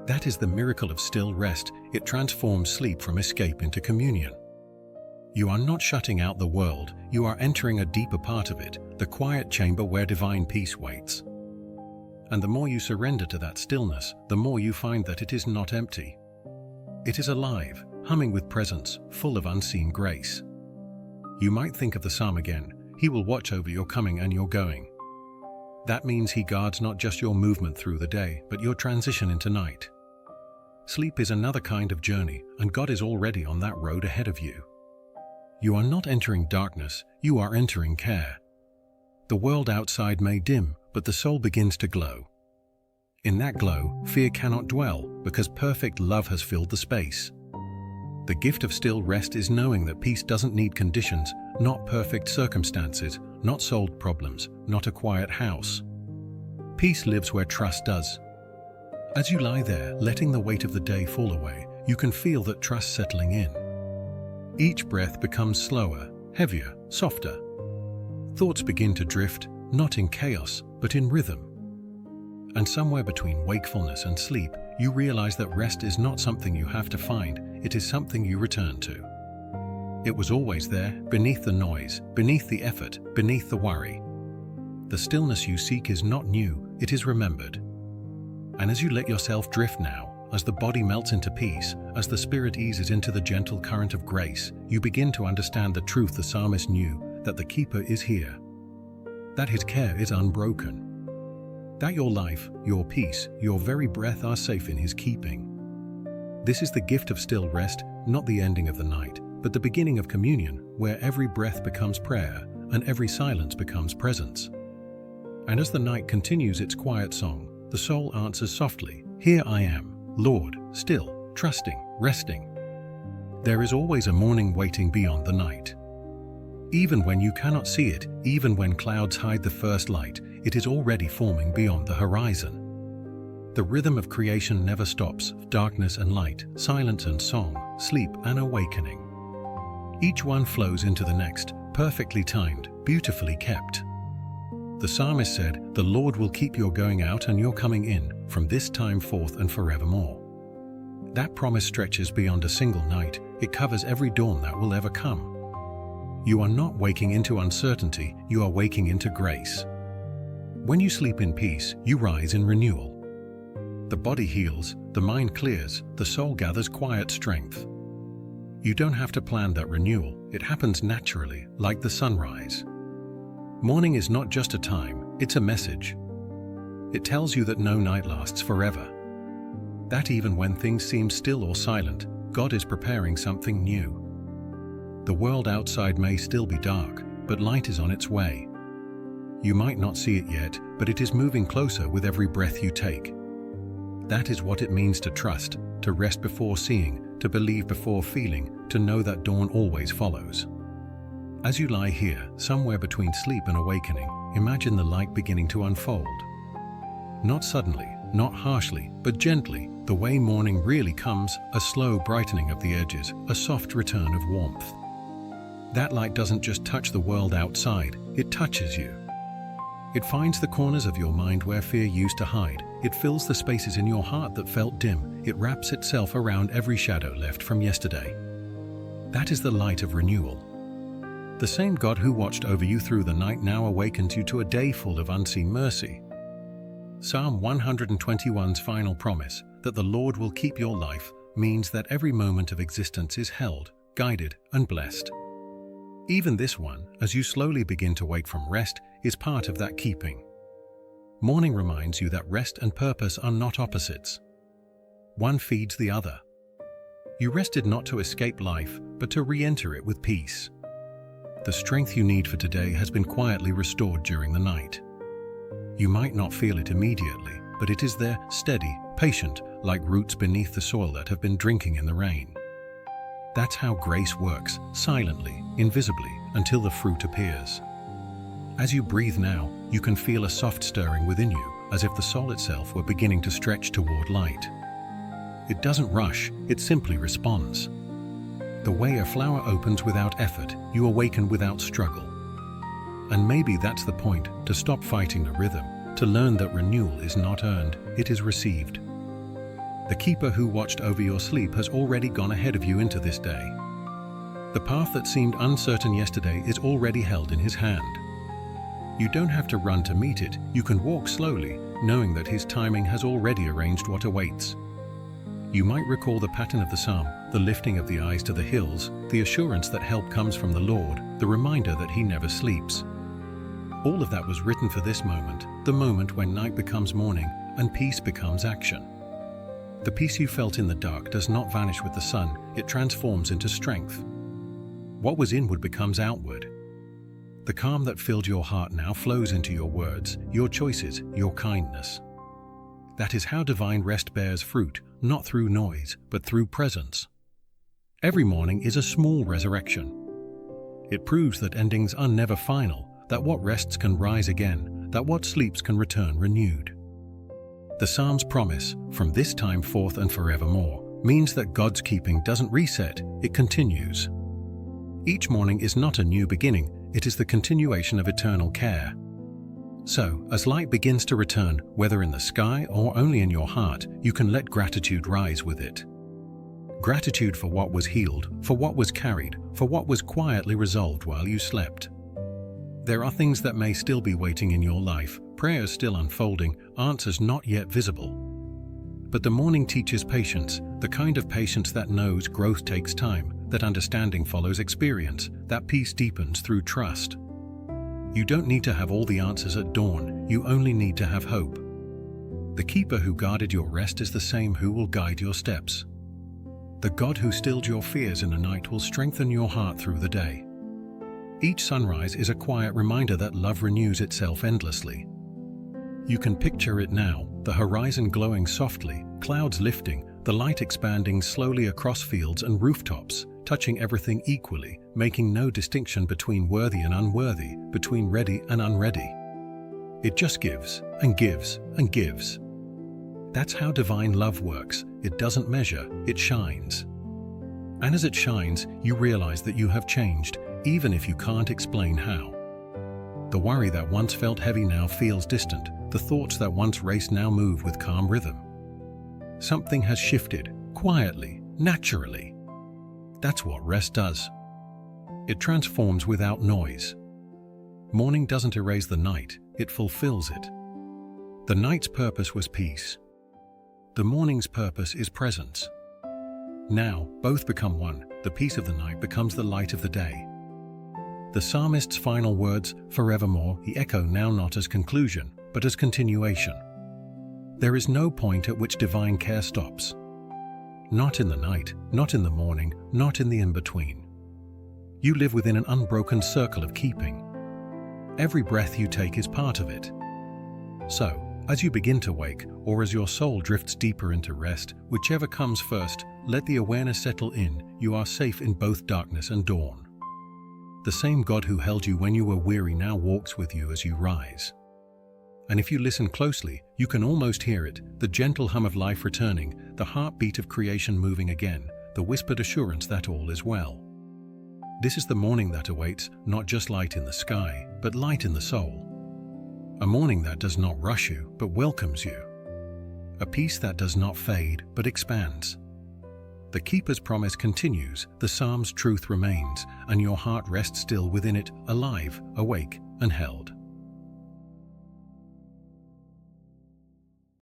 That is the miracle of still rest. It transforms sleep from escape into communion. You are not shutting out the world, you are entering a deeper part of it, the quiet chamber where divine peace waits. And the more you surrender to that stillness, the more you find that it is not empty. It is alive, humming with presence, full of unseen grace. You might think of the psalm again, "He will watch over your coming and your going." That means he guards not just your movement through the day, but your transition into night. Sleep is another kind of journey, and God is already on that road ahead of you. You are not entering darkness, you are entering care. The world outside may dim, but the soul begins to glow. In that glow, fear cannot dwell, because perfect love has filled the space. The gift of still rest is knowing that peace doesn't need conditions, not perfect circumstances, not solved problems, not a quiet house. Peace lives where trust does. As you lie there, letting the weight of the day fall away, you can feel that trust settling in. Each breath becomes slower, heavier, softer. Thoughts begin to drift, not in chaos, but in rhythm. And somewhere between wakefulness and sleep, you realize that rest is not something you have to find, it is something you return to. It was always there, beneath the noise, beneath the effort, beneath the worry. The stillness you seek is not new, it is remembered. And as you let yourself drift now, as the body melts into peace, as the spirit eases into the gentle current of grace, you begin to understand the truth the psalmist knew, that the keeper is here. That his care is unbroken. That your life, your peace, your very breath are safe in his keeping. This is the gift of still rest, not the ending of the night, but the beginning of communion, where every breath becomes prayer, and every silence becomes presence. And as the night continues its quiet song, the soul answers softly, "Here I am, Lord, still, trusting, resting." There is always a morning waiting beyond the night. Even when you cannot see it, even when clouds hide the first light, it is already forming beyond the horizon. The rhythm of creation never stops: darkness and light, silence and song, sleep and awakening. Each one flows into the next, perfectly timed, beautifully kept. The psalmist said, "The Lord will keep your going out and your coming in, from this time forth and forevermore." That promise stretches beyond a single night. It covers every dawn that will ever come. You are not waking into uncertainty, you are waking into grace. When you sleep in peace, you rise in renewal. The body heals, the mind clears, the soul gathers quiet strength. You don't have to plan that renewal, it happens naturally, like the sunrise. Morning is not just a time, it's a message. It tells you that no night lasts forever. That even when things seem still or silent, God is preparing something new. The world outside may still be dark, but light is on its way. You might not see it yet, but it is moving closer with every breath you take. That is what it means to trust, to rest before seeing, to believe before feeling, to know that dawn always follows. As you lie here, somewhere between sleep and awakening, imagine the light beginning to unfold. Not suddenly, not harshly, but gently, the way morning really comes, a slow brightening of the edges, a soft return of warmth. That light doesn't just touch the world outside, it touches you. It finds the corners of your mind where fear used to hide. It fills the spaces in your heart that felt dim. It wraps itself around every shadow left from yesterday. That is the light of renewal. The same God who watched over you through the night now awakens you to a day full of unseen mercy. Psalm 121's final promise, that the Lord will keep your life, means that every moment of existence is held, guided, and blessed. Even this one, as you slowly begin to wake from rest, is part of that keeping. Morning reminds you that rest and purpose are not opposites. One feeds the other. You rested not to escape life, but to re-enter it with peace. The strength you need for today has been quietly restored during the night. You might not feel it immediately, but it is there, steady, patient, like roots beneath the soil that have been drinking in the rain. That's how grace works, silently, invisibly, until the fruit appears. As you breathe now, you can feel a soft stirring within you, as if the soul itself were beginning to stretch toward light. It doesn't rush, it simply responds. The way a flower opens without effort, you awaken without struggle. And maybe that's the point, to stop fighting the rhythm, to learn that renewal is not earned, it is received. The keeper who watched over your sleep has already gone ahead of you into this day. The path that seemed uncertain yesterday is already held in his hand. You don't have to run to meet it, you can walk slowly, knowing that his timing has already arranged what awaits. You might recall the pattern of the psalm, the lifting of the eyes to the hills, the assurance that help comes from the Lord, the reminder that he never sleeps. All of that was written for this moment, the moment when night becomes morning and peace becomes action. The peace you felt in the dark does not vanish with the sun, it transforms into strength. What was inward becomes outward. The calm that filled your heart now flows into your words, your choices, your kindness. That is how divine rest bears fruit, not through noise, but through presence. Every morning is a small resurrection. It proves that endings are never final, that what rests can rise again, that what sleeps can return renewed. The Psalm's promise, from this time forth and forevermore, means that God's keeping doesn't reset, it continues. Each morning is not a new beginning, it is the continuation of eternal care. So, as light begins to return, whether in the sky or only in your heart, you can let gratitude rise with it. Gratitude for what was healed, for what was carried, for what was quietly resolved while you slept. There are things that may still be waiting in your life, prayers still unfolding, answers not yet visible. But the morning teaches patience, the kind of patience that knows growth takes time, that understanding follows experience, that peace deepens through trust. You don't need to have all the answers at dawn, you only need to have hope. The keeper who guarded your rest is the same who will guide your steps. The God who stilled your fears in the night will strengthen your heart through the day. Each sunrise is a quiet reminder that love renews itself endlessly. You can picture it now, the horizon glowing softly, clouds lifting, the light expanding slowly across fields and rooftops, touching everything equally, making no distinction between worthy and unworthy, between ready and unready. It just gives and gives and gives. That's how divine love works. It doesn't measure, it shines. And as it shines, you realize that you have changed, even if you can't explain how. The worry that once felt heavy now feels distant. The thoughts that once raced now move with calm rhythm. Something has shifted, quietly, naturally. That's what rest does. It transforms without noise. Morning doesn't erase the night, it fulfills it. The night's purpose was peace. The morning's purpose is presence. Now, both become one. The peace of the night becomes the light of the day. The psalmist's final words, forevermore, echo now not as conclusion, but as continuation. There is no point at which divine care stops. Not in the night, not in the morning, not in the in-between. You live within an unbroken circle of keeping. Every breath you take is part of it. So, as you begin to wake, or as your soul drifts deeper into rest, whichever comes first, let the awareness settle in. You are safe in both darkness and dawn. The same God who held you when you were weary now walks with you as you rise. And if you listen closely, you can almost hear it, the gentle hum of life returning, the heartbeat of creation moving again, the whispered assurance that all is well. This is the morning that awaits, not just light in the sky, but light in the soul. A morning that does not rush you, but welcomes you. A peace that does not fade, but expands. The Keeper's promise continues, the Psalm's truth remains, and your heart rests still within it, alive, awake, and held.